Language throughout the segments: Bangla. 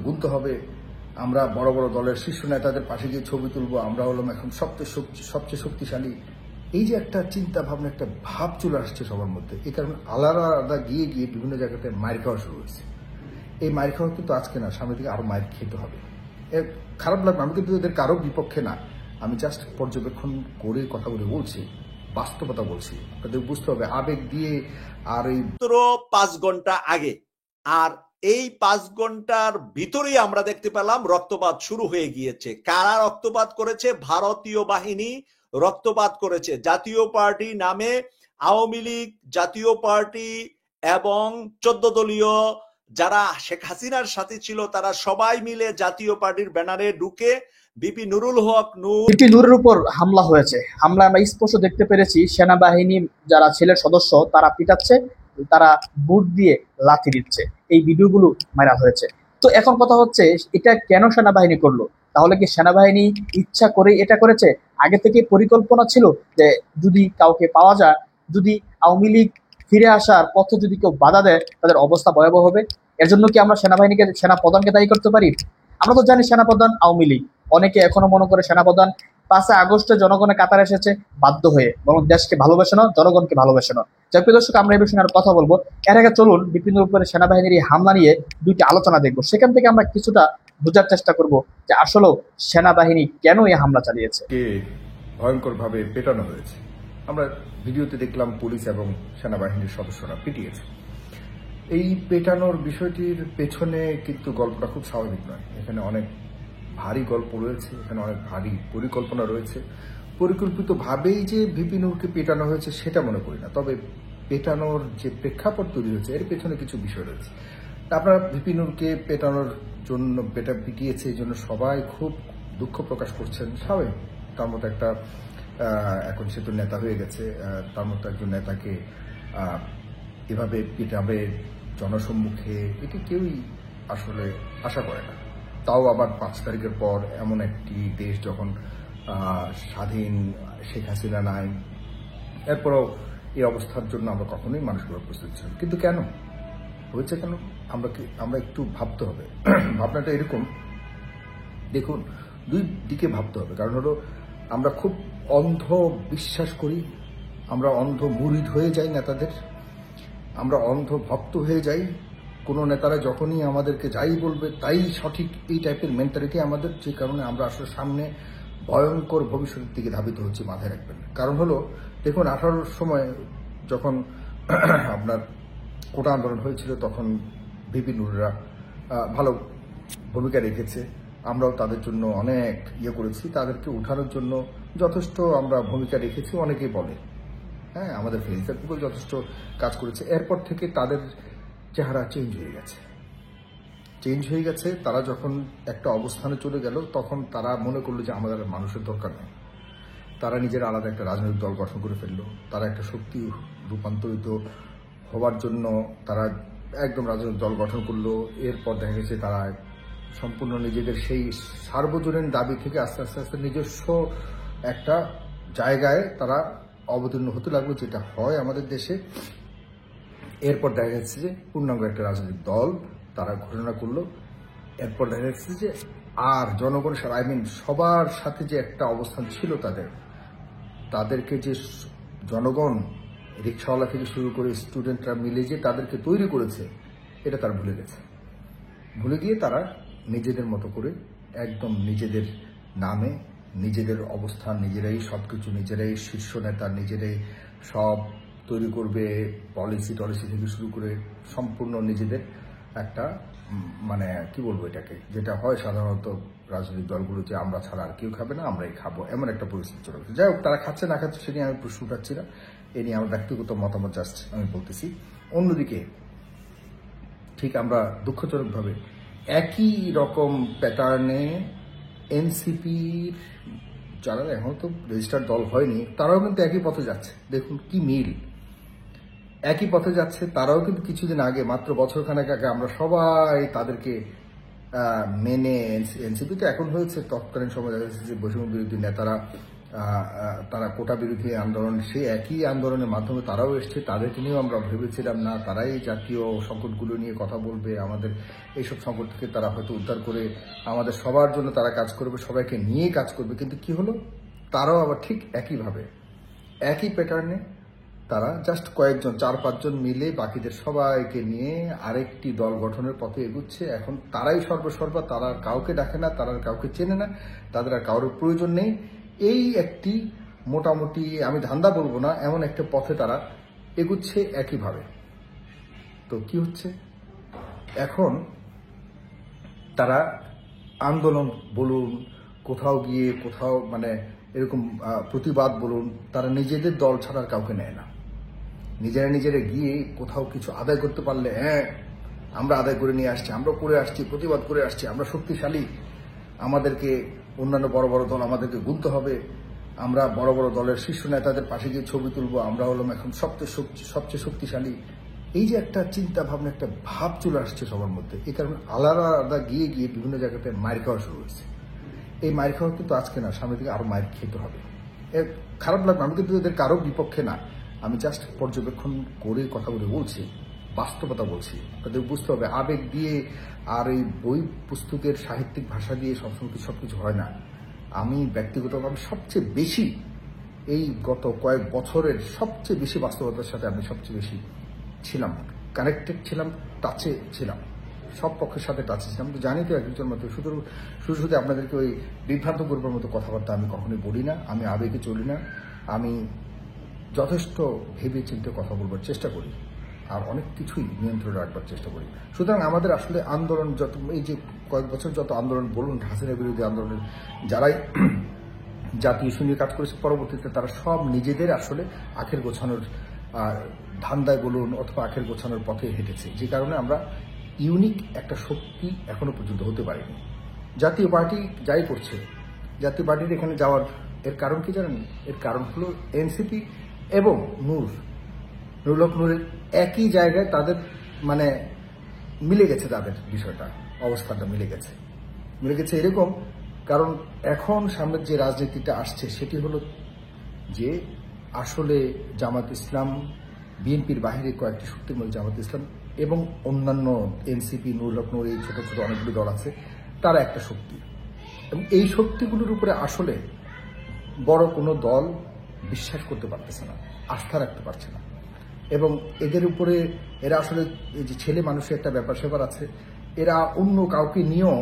গুনতে হবে। আমরা বড় বড় দলের শীর্ষ নেতাদের পাশে গিয়ে ছবি তুলবো, আমরা হলাম এখন সবচেয়ে শক্তিশালী। এই যে একটা চিন্তা ভাবনা, একটা ভাব চলে আসছে সবার মধ্যে, এই কারণে আলাদা আলাদা গিয়ে গিয়ে বিভিন্ন জায়গাতে মাইর খাওয়া শুরু হয়েছে। এই মাইর খাওয়া কিন্তু আজকে না, সামনে থেকে আরো মাইর খেতে হবে। খারাপ লাগবে, আমি কিন্তু এদের কারো বিপক্ষে না, আমি জাস্ট পর্যবেক্ষণ করে কথা বলে বলছি, বাস্তবতা বলছি। আপনাদের বুঝতে হবে আবেগ দিয়ে আর এই 5 ঘন্টা আগে, আর এই 5 ঘন্টার ভিতরেই আমরা দেখতে পেলাম রক্তপাত শুরু হয়ে গিয়েছে। কারা রক্তপাত করেছে? ভারতীয় বাহিনী রক্তপাত করেছে। জাতীয় পার্টি নামে আওয়ামী লীগ, জাতীয় পার্টি এবং 14 দলীয় যারা শেখ হাসিনার সাথে ছিল তারা সবাই মিলে জাতীয় পার্টির ব্যানারে ঢুকে বিপি নুরের উপর হামলা হয়েছে। হামলা আমরা স্পষ্ট দেখতে পেরেছি, সেনাবাহিনী যারা ছেলের সদস্য তারা পিটাচ্ছে, তারা বুট দিয়ে লাথি দিচ্ছে, এই ভিডিওগুলো ভাইরাল হয়েছে। তো এখন কথা হচ্ছে, এটা কেন সেনাবাহিনী করলো? তাহলে কি সেনাবাহিনী ইচ্ছা করে এটা করেছে? আগে থেকে পরিকল্পনা ছিল যে যদি কাউকে পাওয়া যায়, যদি আওয়ামী লীগ ফিরে আসার পথে যদি কেউ বাধা দেয় তাদের অবস্থা ভয়াবহ হবে। এর জন্য কি আমরা সেনাবাহিনীকে, সেনাপ্রধানকে দায়ী করতে পারি? আমরা তো জানি সেনাপ্রধান আওয়ামী লীগ, অনেকে এখনো মনে করে সেনাপ্রধান 5 আগস্টে জনগণের কাতারে এসেছে বাধ্য হয়ে, বরং দেশকে ভালোবাসে না, জনগণকে ভালোবাসে না। যাই প্রিয় দর্শক, আমরা এই বিষয়ে আর কথা বলবো। এর আগে চলুন বিভিন্ন উপরে সেনাবাহিনীর এই হামলা নিয়ে দুইটি আলোচনা দেখবো, সেখান থেকে আমরা কিছুটা বোঝার চেষ্টা করব যে আসলে সেনাবাহিনী কেন এই হামলা চালিয়েছে। ভয়ঙ্কর ভাবে পেটানো হয়েছে। আমরা ভিডিওতে দেখলাম পুলিশ এবং সেনাবাহিনীর সদস্যরা পিটিয়েছে। এই পেটানোর বিষয়টির পেছনে কিন্তু গল্পটা খুব স্বাভাবিক নয়। এখানে অনেক ভারী গল্প রয়েছে, এখানে অনেক ভারী পরিকল্পনা রয়েছে। পরিকল্পিতভাবেই যে ভিপি নূরকে পেটানো হয়েছে সেটা মনে করি না, তবে পেটানোর যে প্রেক্ষাপট তৈরি হয়েছে এর পেছনে কিছু বিষয় রয়েছে। আপনারা ভিপি নূরকে পেটানোর জন্য পিটিয়েছে এই জন্য সবাই খুব দুঃখ প্রকাশ করছেন, স্বাভাবিক। তার মতো একটা এখন সে তো নেতা হয়ে গেছে, তার মতো একজন নেতাকে এভাবে পিটাবে জনসম্মুখে, এটি কেউই আসলে আশা করে না। তাও আবার 5 তারিখের পর এমন একটি দেশ যখন স্বাধীন, শেখ হাসিনা নাই, এরপরও এই অবস্থার জন্য আমরা কখনোই মানুষগুলো প্রস্তুত ছিলাম। কিন্তু কেন হয়েছে, কেন আমরা একটু ভাবতে হবে। ভাবনাটা এরকম, দেখুন, দুই দিকে ভাবতে হবে। কারণ হলো আমরা খুব অন্ধ বিশ্বাস করি, আমরা অন্ধ মুরিদ হয়ে যাই নেতাদের, আমরা অন্ধ ভক্ত হয়ে যাই। কোনো নেতারা যখনই আমাদেরকে যাই বলবে তাই সঠিক, এই টাইপের মেন্টালিটি আমাদের, যে কারণে আমরা আসলে সামনে ভয়ঙ্কর ভবিষ্যতের দিকে ধাবিত হচ্ছি, মাথায় রাখবেন। কারণ হলো দেখুন, 18-র সময় যখন আপনার কোটা আন্দোলন হয়েছিল তখন ভিপি নুররা ভালো ভূমিকা রেখেছে। আমরাও তাদের জন্য অনেক করেছি, তাদেরকে উঠানোর জন্য যথেষ্ট আমরা ভূমিকা রেখেছি, অনেকেই বলে। হ্যাঁ, আমাদের ফেসবুকে যথেষ্ট কাজ করেছে। এরপর থেকে তাদের চেহারা চেঞ্জ হয়ে গেছে। তারা যখন একটা অবস্থানে চলে গেল তখন তারা মনে করলো যে আমাদের মানুষের দরকার নেই। তারা নিজের আলাদা একটা রাজনৈতিক দল গঠন করে ফেললো। তারা একটা শক্তি রূপান্তরিত হওয়ার জন্য তারা একদম রাজনৈতিক দল গঠন করলো। এরপর দেখা গেছে তারা সম্পূর্ণ নিজেদের সেই সার্বজনীন দাবি থেকে আস্তে আস্তে নিজস্ব একটা জায়গায় তারা অবতীর্ণ হতে লাগলো, যেটা হয় আমাদের দেশে। এরপর দেখা যাচ্ছে যে পূর্ণাঙ্গ একটা রাজনৈতিক দল তারা ঘোষণা করলো। এরপর দেখা যাচ্ছে যে আর জনগণের, সবার সাথে যে একটা অবস্থান ছিল তাদেরকে যে জনগণ, রিক্সাওয়ালা থেকে শুরু করে স্টুডেন্টরা মিলে যে তাদেরকে তৈরি করেছে, এটা তারা ভুলে গিয়ে তারা নিজেদের মতো করে একদম নিজেদের নামে, নিজেদের অবস্থান, নিজেরাই সবকিছু, নিজেরাই শীর্ষ নেতা, নিজেরাই সব তৈরি করবে, পলিসি থেকে শুরু করে সম্পূর্ণ নিজেদের একটা মানে কি বলবো এটাকে, যেটা হয় সাধারণত রাজনৈতিক দলগুলো, যে আমরা ছাড়া আর কেউ খাবে না, আমরাই খাবো, এমন একটা পরিস্থিতি চলে গেছে। যাই হোক, তারা খাচ্ছে না খাচ্ছে সে নিয়ে আমি প্রশ্ন উঠাচ্ছি না, এ নিয়ে আমার ব্যক্তিগত মতামত জাস্ট আমি বলতেছি। অন্যদিকে ঠিক আমরা দুঃখজনকভাবে একই রকম প্যাটার্নে এনসিপির যারা এখন তো রেজিস্টার্ড দল হয়নি, তারাও কিন্তু একই পথে যাচ্ছে। দেখুন কি মিল, একই পথে যাচ্ছে। তারাও কিন্তু কিছুদিন আগে, মাত্র বছরখানেক আগে, আমরা সবাই তাদেরকে মেনে, এনসিপি তো এখন হয়েছে, তৎকালীন সময় দেখা যাচ্ছে যে বৈষম্য বিরোধী নেতারা তারা কোটা বিরোধী আন্দোলন, সেই একই আন্দোলনের মাধ্যমে তারাও এসছে, তাদেরকে নিয়েও আমরা ভেবেছিলাম না তারাই জাতীয় সংকটগুলো নিয়ে কথা বলবে, আমাদের এইসব সংকট থেকে তারা হয়তো উদ্ধার করে আমাদের সবার জন্য তারা কাজ করবে, সবাইকে নিয়ে কাজ করবে। কিন্তু কি হলো, তারাও আবার ঠিক একইভাবে একই প্যাটার্নে তারা জাস্ট কয়েকজন 4-5 জন মিলে বাকিদের সবাইকে নিয়ে আরেকটি দল গঠনের পথে এগুচ্ছে। এখন তারাই সর্বসর্বা, তারা কাউকে ডাকে না, তারা কাউকে চেনে না, তাদের আর কারোর প্রয়োজন নেই। এই একটি মোটামুটি, আমি ধান্দা বলবো না, এমন একটা পথে তারা এগুচ্ছে একইভাবে। তো কি হচ্ছে এখন, তারা আন্দোলন বলুন, কোথাও গিয়ে কোথাও মানে এরকম প্রতিবাদ বলুন, তারা নিজেদের দল ছাড়া কাউকে নেয় না। নিজেরা গিয়ে কোথাও কিছু আদায় করতে পারলে, হ্যাঁ আমরা আদায় করে নিয়ে আসছি, আমরা করে আসছি, প্রতিবাদ করে আসছি, আমরা শক্তিশালী, আমাদেরকে অন্যান্য বড় বড় দল আমাদেরকে গুনতে হবে, আমরা বড় বড় দলের শীর্ষ নেতাদের পাশে গিয়ে ছবি তুলবো, আমরা হলাম এখন সবচেয়ে শক্তিশালী। এই যে একটা চিন্তা ভাবনা, একটা ভাব চলে আসছে সবার মধ্যে, এই কারণে আলাদা আলাদা গিয়ে গিয়ে বিভিন্ন জায়গাতে মার খাওয়া শুরু হয়েছে। এই মার খাওয়া কিন্তু আজকে না, সামনে থেকে আরো মার খেতে হবে। খারাপ লাগবে, আমি কিন্তু এদের কারো বিপক্ষে না, আমি জাস্ট পর্যবেক্ষণ করে কথাগুলো বলছি, বাস্তবতা বলছি। তাদের বুঝতে হবে আবেগ দিয়ে আর এই বই পুস্তকের সাহিত্যিক ভাষা দিয়ে সবসময় সবকিছু হয় না। আমি ব্যক্তিগতভাবে সবচেয়ে বেশি এই গত কয়েক বছরের সবচেয়ে বেশি বাস্তবতার সাথে আমি সবচেয়ে বেশি ছিলাম, কানেক্টেড ছিলাম, টাচে ছিলাম, সব পক্ষের সাথে টাচে ছিলাম। তো জানি তো একজন মতো শুধু আপনাদেরকে ওই বিভ্রান্ত করবার মতো কথাবার্তা আমি কখনোই বলি না, আমি আবেগে চলি না, আমি যথেষ্ট ভেবে চিন্তে কথা বলবার চেষ্টা করি, আর অনেক কিছুই নিয়ন্ত্রণে রাখবার চেষ্টা করি। সুতরাং আমাদের আসলে আন্দোলন যত, এই যে কয়েক বছর যত আন্দোলন বলুন, হাসিনা বিরোধী আন্দোলনের যারাই জাতীয় ইস্যু নিয়ে কাজ করেছে, পরবর্তীতে তারা সব নিজেদের আসলে আখের গোছানোর ধান্দায় বলুন অথবা আখের গোছানোর পথে হেঁটেছে, যে কারণে আমরা ইউনিক একটা শক্তি এখনো পর্যন্ত হতে পারিনি। জাতীয় পার্টি যাই করছে, জাতীয় পার্টির এখানে যাওয়ার এর কারণ কি জানেন? এর কারণ হলো এনসিপি এবং নুরুল হক নূরের একই জায়গায় তাদের মানে মিলে গেছে, তাদের বিষয়টা, অবস্থাটা মিলে গেছে এরকম। কারণ এখন সামনের যে রাজনীতিটা আসছে সেটি হলো যে আসলে জামাত ইসলাম, বিএনপির বাহিরে কয়েকটি শক্তির মধ্যে জামাত ইসলাম এবং অন্যান্য এনসিপি, নুরুল হক নূর, এই ছোট ছোট অনেকগুলো দল আছে, তারা একটা শক্তি। এবং এই শক্তিগুলোর উপরে আসলে বড় কোনো দল বিশ্বাস করতে পারতেছে না, আস্থা রাখতে পারছে না। এবং এদের উপরে এরা আসলে এই যে ছেলে মানুষের একটা ব্যাপার স্যাপার আছে, এরা অন্য কাউকে নিয়েও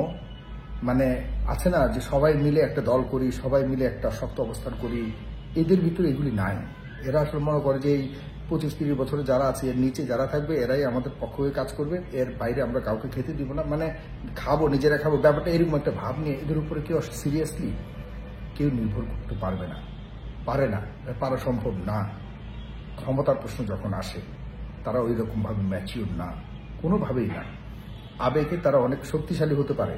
মানে আছে না যে সবাই মিলে একটা দল করি, সবাই মিলে একটা শক্ত অবস্থান করি, এদের ভিতরে এগুলি নাই। এরা আসলে মনে করে যে এই 25-30 বছরে যারা আছে এর নিচে যারা থাকবে এরাই আমাদের পক্ষ হয়ে কাজ করবে, এর বাইরে আমরা কাউকে খেতে দিব না, মানে খাবো নিজেরা খাবো, ব্যাপারটা এরকম একটা ভাব নিয়ে এদের উপরে কেউ সিরিয়াসলি কেউ নির্ভর করতে পারবে না, পারা সম্ভব না। ক্ষমতার প্রশ্ন যখন আসে তারা ওই রকমভাবে ম্যাচিউর না, কোনোভাবেই না। আবেগে তারা অনেক শক্তিশালী হতে পারে,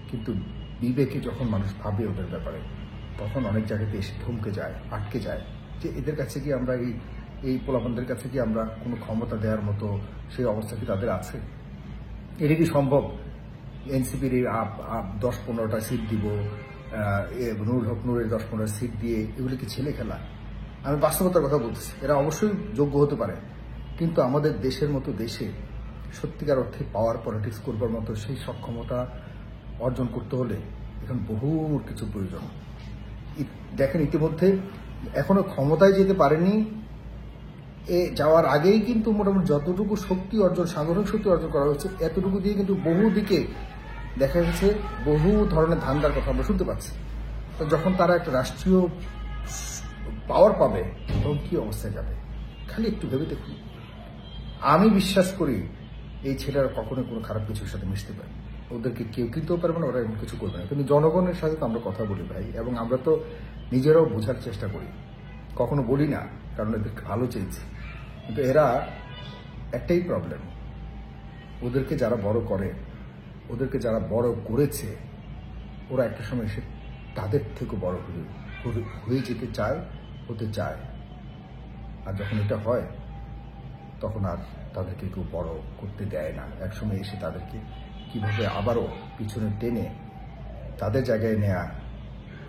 কিন্তু বিবেকে যখন মানুষ ভাবে ওদের ব্যাপারে, তখন অনেক জায়গাতে এসে থমকে যায়, আটকে যায়, যে এদের কাছে কি আমরা এই পোলাপানদের কাছে কি আমরা কোনো ক্ষমতা দেওয়ার মতো সেই অবস্থা কি তাদের আছে? এটা কি সম্ভব? এনসিপির 10-15টা সিট দিব, নুরুল হক নূরের 10-15 সিট দিয়ে এগুলি কি ছেলে খেলা? আমি বাস্তবতার কথা বলতেছি, এরা অবশ্যই যোগ্য হতে পারে, কিন্তু আমাদের দেশের মতো দেশে সত্যিকার অর্থে পাওয়ার পলিটিক্স করবার মতো সেই সক্ষমতা অর্জন করতে হলে এখন বহু কিছু প্রয়োজন। দেখেন ইতিমধ্যে এখনো ক্ষমতায় যেতে পারেনি, যাওয়ার আগেই কিন্তু মোটামুটি যতটুকু শক্তি অর্জন, সাংগঠনিক শক্তি অর্জন করা হচ্ছে, এতটুকু দিয়ে কিন্তু বহু দিকে দেখা গেছে বহু ধরনের ধান্দার কথা আমরা শুনতে পাচ্ছি। তো যখন তারা একটা রাষ্ট্রীয় পাওয়ার পাবে তখন কি অবস্থায় যাবে, খালি একটু ভেবে দেখুন। আমি বিশ্বাস করি এই ছেলেরা কখনোই কোনো খারাপ কিছুর সাথে মিশতে পারে, ওদেরকে কেউ কিনতেও পারবে না, ওরা এমন কিছু করবে না। কিন্তু জনগণের সাথে তো আমরা কথা বলি ভাই, এবং আমরা তো নিজেরাও বোঝার চেষ্টা করি, কখনো বলি না, কারণ এদেরকে ভালো চেয়েছি। কিন্তু এরা একটাই প্রবলেম, ওদেরকে যারা বড় করে, ওদেরকে যারা বড় করেছে, ওরা একটা সময় এসে তাদের থেকে বড় হয়ে যেতে চায়, হতে চায়। আর যখন এটা হয় তখন আর তাদেরকে কেউ বড় করতে দেয় না। একসময় এসে তাদেরকে কিভাবে আবারও পিছনে টেনে তাদের জায়গায়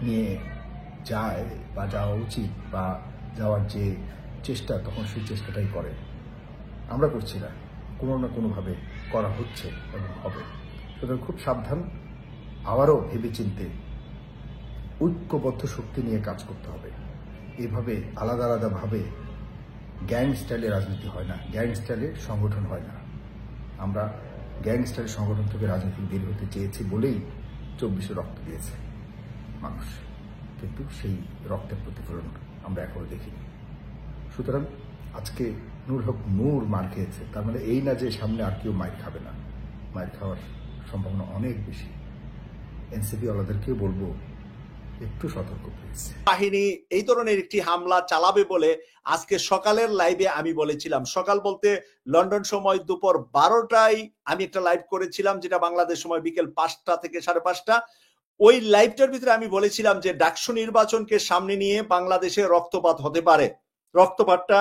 নিয়ে যায় বা যাওয়া উচিত বা যাওয়ার যে চেষ্টা, তখন সেই চেষ্টাটাই করে। আমরা করছি না, কোনো না কোনোভাবে করা হচ্ছে এবং হবে। সুতরাং খুব সাবধান, আবারও ভেবেচিন্তে ঐক্যবদ্ধ শক্তি নিয়ে কাজ করতে হবে। এভাবে আলাদা আলাদাভাবে গ্যাং স্টাইলে রাজনীতি হয় না, গ্যাং স্টাইলে সংগঠন হয় না। আমরা গ্যাং স্টাইল সংগঠন থেকে রাজনীতি বের হতে চেয়েছি বলেই 24-এ রক্ত দিয়েছে মানুষ, কিন্তু সেই রক্তের প্রতিফলন আমরা এখনো দেখিনি। সুতরাং আজকে নূর হক নূর মার খেয়েছে, তার মানে এই না যে সামনে আর কেউ মার খাবে না। মার খাওয়ার সম্ভাবনা অনেক বেশি। এনসিপি ওয়ালাদেরকেও বলবো, একটু সতর্ক প্লিজ। বাহিনী এই ধরনের একটি হামলা চালাবে বলে আজকে সকালের লাইভে আমি বলেছিলাম। সকাল বলতে লন্ডন সময় দুপুর 12টায় আমি একটা লাইভ করেছিলাম, যেটা বাংলাদেশ সময় বিকেল 5টা থেকে 5:30। ওই লাইভটার ভিতরে আমি বলেছিলাম যে ডাকসু নির্বাচনকে সামনে নিয়ে বাংলাদেশে রক্তপাত হতে পারে। রক্তপাতটা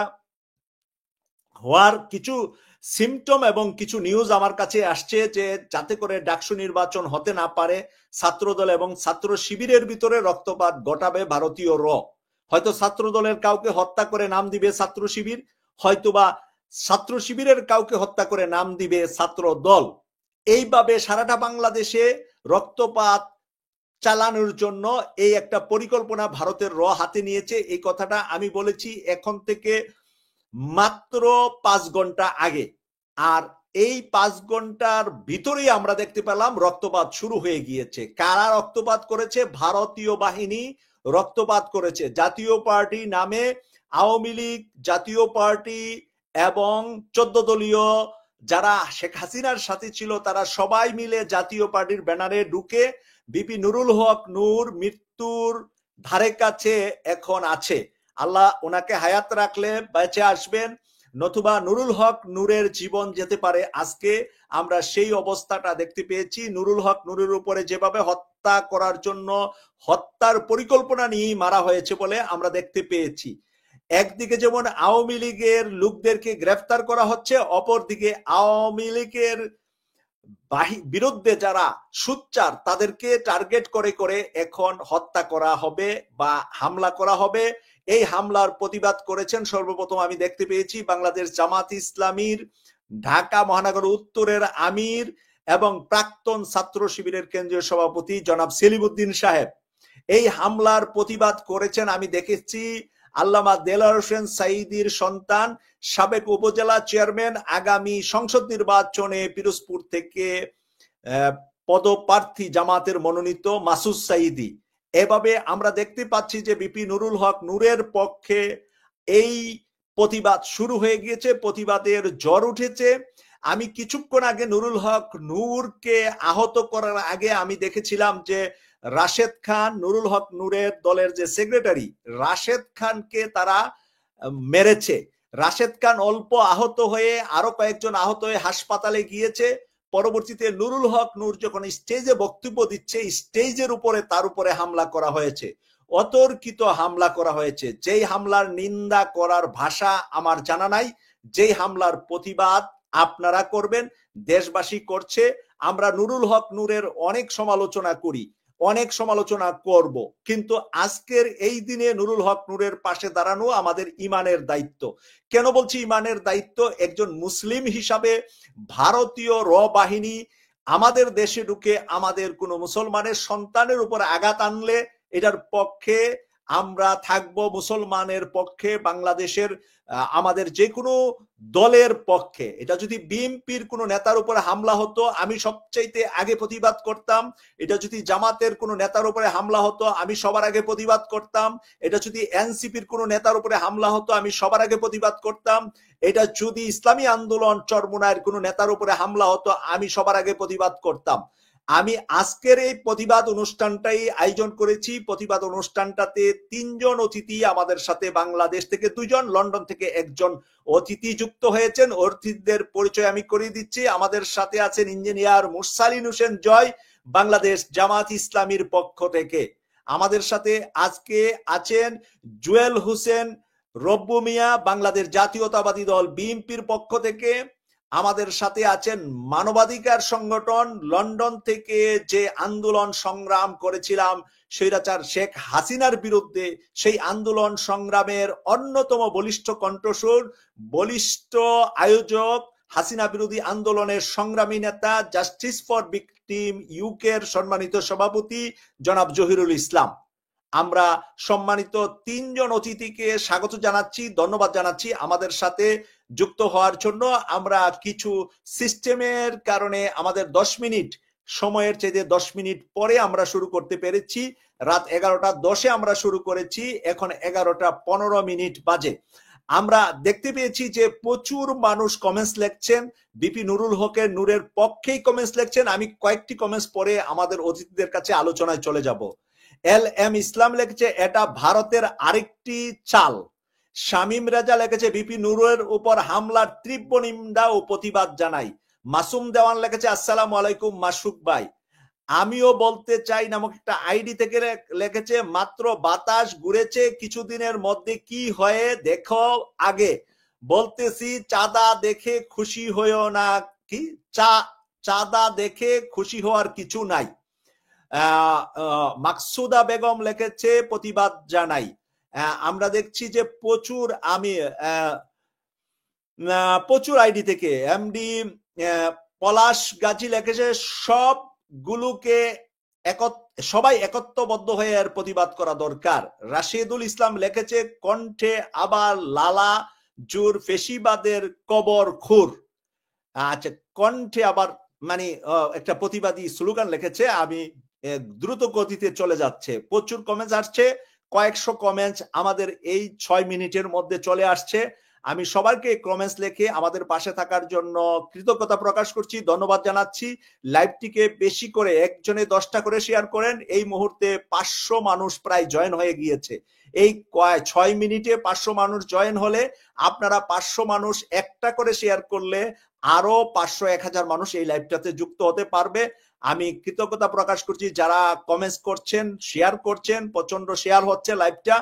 হওয়ার কিছু সিমটম এবং কিছু নিউজ আমার কাছে আসছে, যে যাতে করে ডাকসু নির্বাচন হতে না পারে, ছাত্রদল এবং ছাত্র শিবিরের ভিতরে রক্তপাত ঘটাবে ভারতীয় হয়তো ছাত্রদলের কাউকে হত্যা করে নাম দিবে ছাত্র শিবির, হয়তোবা ছাত্র শিবিরের কাউকে হত্যা করে নাম দিবে ছাত্র দল। এইভাবে সারাটা বাংলাদেশে রক্তপাত চালানোর জন্য এই একটা পরিকল্পনা ভারতের হাতে নিয়েছে। এই কথাটা আমি বলেছি এখন থেকে মাত্র 5 ঘন্টা আগে। আর এই 5 ঘন্টার ভিতরেই আমরা দেখতে পেলাম রক্তপাত শুরু হয়ে গিয়েছে। কারা রক্তপাত করেছে? ভারতীয় বাহিনী রক্তপাত করেছে। জাতীয় পার্টি নামে আওয়ামী লীগ, জাতীয় পার্টি এবং 14 দলীয় যারা শেখ হাসিনার সাথে ছিল, তারা সবাই মিলে জাতীয় পার্টির ব্যানারে ঢুকে বিপি নুরুল হক নূর মৃত্যুর ধারে কাছে এখন আছে। আল্লাহ ওনাকে হায়াত রাখলে বেঁচে আসবেন, নতুবা নুরুল হক নূরের জীবন যেতে পারে। আজকে আমরা সেই অবস্থাটা দেখতে পেয়েছি। নুরুল হক নূরের উপরে যেভাবে হত্যা করার জন্য হত্যার পরিকল্পনা নিয়ে মারা হয়েছে বলে আমরা দেখতে পেয়েছি। একদিকে যেমন আওয়ামী লীগের লোকদেরকে গ্রেফতার করা হচ্ছে, অপরদিকে আওয়ামী লীগের বিরুদ্ধে যারা সোচ্চার তাদেরকে টার্গেট করে করে এখন হত্যা করা হবে বা হামলা করা হবে। এই হামলার প্রতিবাদ করেছেন সর্বপ্রথম আমি দেখতে পেয়েছি বাংলাদেশ জামাত ইসলামীর ঢাকা মহানগর উত্তরের আমির এবং প্রাক্তন ছাত্র শিবিরের কেন্দ্রীয় সভাপতি জনাব সেলিমউদ্দিন সাহেব। এই হামলার প্রতিবাদ করেছেন আমি দেখেছি আল্লামা দেলোয়ার হোসেন সাঈদীর সন্তান, সাবেক উপজেলা চেয়ারম্যান, আগামী সংসদ নির্বাচনে পিরোজপুর থেকে পদপ্রার্থী জামাতের মনোনীত মাসুদ সাঈদী। এভাবে আমরা দেখতে পাচ্ছি যে বিপি নুরুল হক নূরের পক্ষে এই প্রতিবাদ শুরু হয়ে গিয়েছে, প্রতিবাদের ঝড় উঠেছে। আমি কিছুক্ষণ আগে নুরুল হক নূরকে আহত করার আগে আমি দেখেছিলাম যে রাশেদ খান, নুরুল হক নূরের দলের যে সেক্রেটারি, রাশেদ খানকে তারা মেরেছে। রাশেদ খান অল্প আহত হয়ে, আরো কয়েকজন আহত হয়ে হাসপাতালে গিয়েছে। পরবর্তীতে নুরুল হক নূর যখন স্টেজে বক্তব্য দিচ্ছে, স্টেজের উপরে তার উপরে হামলা করা হয়েছে, অতর্কিত হামলা করা হয়েছে। যেই হামলার নিন্দা করার ভাষা আমার জানা নাই, যেই হামলার প্রতিবাদ আপনারা করবেন, দেশবাসী করছে। আমরা নুরুল হক নূরের অনেক সমালোচনা করি, অনেক সমালোচনা করব, কিন্তু আজকের এই দিনে নুরুল হক নূরের পাশে দাঁড়ানো আমাদের ইমানের দায়িত্ব। কেন বলছি ইমানের দায়িত্ব? একজন মুসলিম হিসাবে ভারতীয় বাহিনী আমাদের দেশে ঢুকে আমাদের কোন মুসলমানের সন্তানের উপর আঘাত আনলে এটার পক্ষে আমরা থাকব, মুসলমানের পক্ষে, বাংলাদেশের আমাদের যে কোনো দলের পক্ষে। এটা যদি বিএনপির কোনো নেতার উপরে হামলা হতো আমি সবচাইতে আগে প্রতিবাদ করতাম। এটা যদি জামাতের কোনো নেতার উপরে হামলা হতো আমি সবার আগে প্রতিবাদ করতাম। এটা যদি এনসিপির কোনো নেতার উপরে হামলা হতো আমি সবার আগে প্রতিবাদ করতাম। এটা যদি ইসলামী আন্দোলন চরমোনাইয়ের কোনো নেতার উপরে হামলা হতো আমি সবার আগে প্রতিবাদ করতাম। আমি আজকের এই প্রতিবাদ অনুষ্ঠানটাই আয়োজন করেছি। প্রতিবাদ অনুষ্ঠানটাতে 3 জন অতিথি আমাদের সাথে, বাংলাদেশ থেকে 2 জন, লন্ডন থেকে 1 জন অতিথি যুক্ত হয়েছেন। অতিথিদের পরিচয় আমি করিয়ে দিচ্ছি। আমাদের সাথে আছেন ইঞ্জিনিয়ার মুরসালিন হোসেন জয়, বাংলাদেশ জামাত ইসলামীর পক্ষ থেকে। আমাদের সাথে আজকে আছেন জুয়েল হোসেন রব্বু মিয়া, বাংলাদেশ জাতীয়তাবাদী দল বিএনপির পক্ষ থেকে। আমাদের সাথে আছেন মানবাধিকার সংগঠন লন্ডন থেকে যে আন্দোলন সংগ্রাম করেছিলাম স্বৈরাচার শেখ হাসিনার বিরুদ্ধে, সেই আন্দোলন সংগ্রামের অন্যতম বলিষ্ঠ কণ্ঠস্বর, বলিষ্ঠ আয়োজক, হাসিনা বিরোধী আন্দোলনের সংগ্রামী নেতা, জাস্টিস ফর ভিকটিম ইউকের সম্মানিত সভাপতি জনাব জহিরুল ইসলাম। আমরা সম্মানিত তিনজন অতিথিকে স্বাগত জানাচ্ছি, ধন্যবাদ জানাচ্ছি আমাদের সাথে যুক্ত হওয়ার জন্য। আমরা কিছু সিস্টেমের কারণে আমাদের 10 মিনিট সময়ের চেয়ে 10 মিনিট পরে আমরা শুরু করতে পেরেছি। রাত 11:10 আমরা শুরু করেছি, এখন 11:15 বাজে। আমরা দেখতে পেয়েছি যে প্রচুর মানুষ কমেন্টস লিখছেন, বিপি নুরুল হকের নূরের পক্ষেই কমেন্টস লিখছেন। আমি কয়েকটি কমেন্টস পরে আমাদের অতিথিদের কাছে আলোচনায় চলে যাব। LM ইসলাম লিখেছে এটা ভারতের আরেকটি চাল। শামীম রেজা লিখেছে বিপি নুরের উপর হামলার তীব্র নিন্দা ও প্রতিবাদ জানাই। মাসুম দেওয়ান লিখেছে আসসালামু আলাইকুম মাসুক ভাই, আমিও বলতে চাই নামক একটা আইডি থেকে লিখেছে মাত্র বাতাস ঘুরেছে, কিছুদিনের মধ্যে কি হয়ে দেখো আগে। বলতেছি চাঁদা দেখে খুশি হইও না, কি চাঁদা দেখে খুশি হওয়ার কিছু নাই। মাকসুদা বেগম লিখেছে প্রতিবাদ জানাই। আমরা দেখছি যে প্রচুর আইডি থেকে এমডি পলাশ গাজী লিখেছে সবগুলোকে সবাই একত্রবদ্ধ হয়ে এর প্রতিবাদ করা দরকার। রাশিদুল ইসলাম লিখেছে কণ্ঠে আবার লালা জুর ফেসিবাদের কবর খুর। আচ্ছা, কণ্ঠে আবার মানে একটা প্রতিবাদী স্লোগান লিখেছে। আমি দ্রুত গতিতে চলে যাচ্ছে, প্রচুর কমেন্টস আসছে, কয়েকশো কমেন্টস আমাদের এই 6 মিনিটের মধ্যে চলে আসছে। আমি সবাইকে কমেন্টস লিখে আমাদের পাশে থাকার জন্য কৃতজ্ঞতা প্রকাশ করছি, ধন্যবাদ জানাচ্ছি। লাইভটিকে বেশি করে একজনে 10টা করে শেয়ার করেন। এই মুহূর্তে 500 মানুষ প্রায় জয়েন হয়ে গিয়েছে। এই 6 মিনিটে 500 মানুষ জয়েন হলে, আপনারা 500 মানুষ একটা করে শেয়ার করলে আরো 500-1000 মানুষ এই লাইভটাতে যুক্ত হতে পারবে। আমি কৃতজ্ঞতা প্রকাশ করছি যারা কমেন্টস করছেন, শেয়ার করছেন, প্রচন্ড শেয়ার হচ্ছে লাইভটা।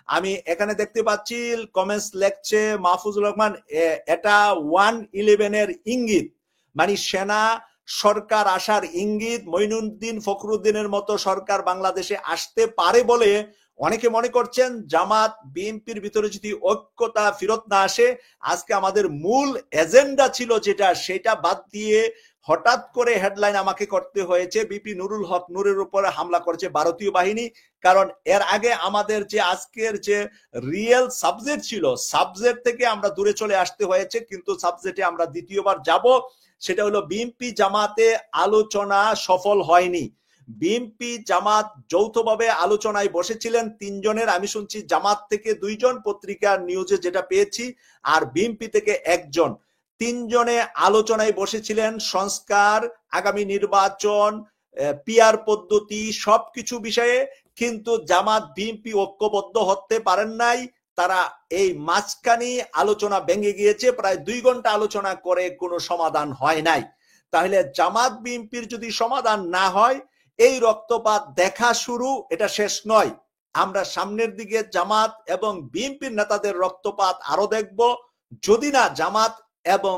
আমি এখানে দেখতে পাচ্ছি কমেন্টস লেখছে মাহফুজুর রহমান, এটা 111 এর ইঙ্গিত, মানে সেনা সরকার আসার ইঙ্গিত। মঈনুদ্দিন ফখরুদ্দিনের মতো সরকার বাংলাদেশে আসতে পারে বলে অনেকে মনে করছেন। জামাত বিএনপির ভিতরে যদি ঐক্যতা ফেরত না আসে, আজকে আমাদের মূল এজেন্ডা ছিল যেটা, সেটা বাদ দিয়ে হঠাৎ করে হেডলাইন আমাকে করতে হয়েছে বিপি নুরুল হক নূরের উপরে হামলা করেছে ভারতীয় বাহিনী। কারণ এর আগে আমাদের যে আজকের যে রিয়েল সাবজেক্ট ছিল, সাবজেক্ট থেকে আমরা দূরে চলে আসতে হয়েছে। কিন্তু সাবজেক্টে আমরা দ্বিতীয়বার যাব, সেটা হলো বিএনপি জামাতে আলোচনা সফল হয়নি। বিএনপি জামাত যৌথভাবে আলোচনায় বসেছিলেন 3 জনের, আমি শুনছি জামাত থেকে 2 জন, পত্রিকার নিউজে যেটা পেয়েছি, আর বিএনপি থেকে 1 জন। 3 জনে আলোচনায় বসেছিলেন সংস্কার, আগামী নির্বাচন, পিআর পদ্ধতি, সবকিছু বিষয়ে। কিন্তু জামাত বিএনপি ঐক্যবদ্ধ হতে পারেন নাই। তারা এই মাঝখানে আলোচনা ভেঙে গিয়েছে, প্রায় 2 ঘন্টা আলোচনা করে কোনো সমাধান হয় নাই। তাহলে জামাত বিএনপির যদি সমাধান না হয়, এই রক্তপাত দেখা শুরু, এটা শেষ নয়। আমরা সামনের দিকে জামাত এবং বিএনপির নেতাদের রক্তপাত আরো দেখব, যদি না জামাত এবং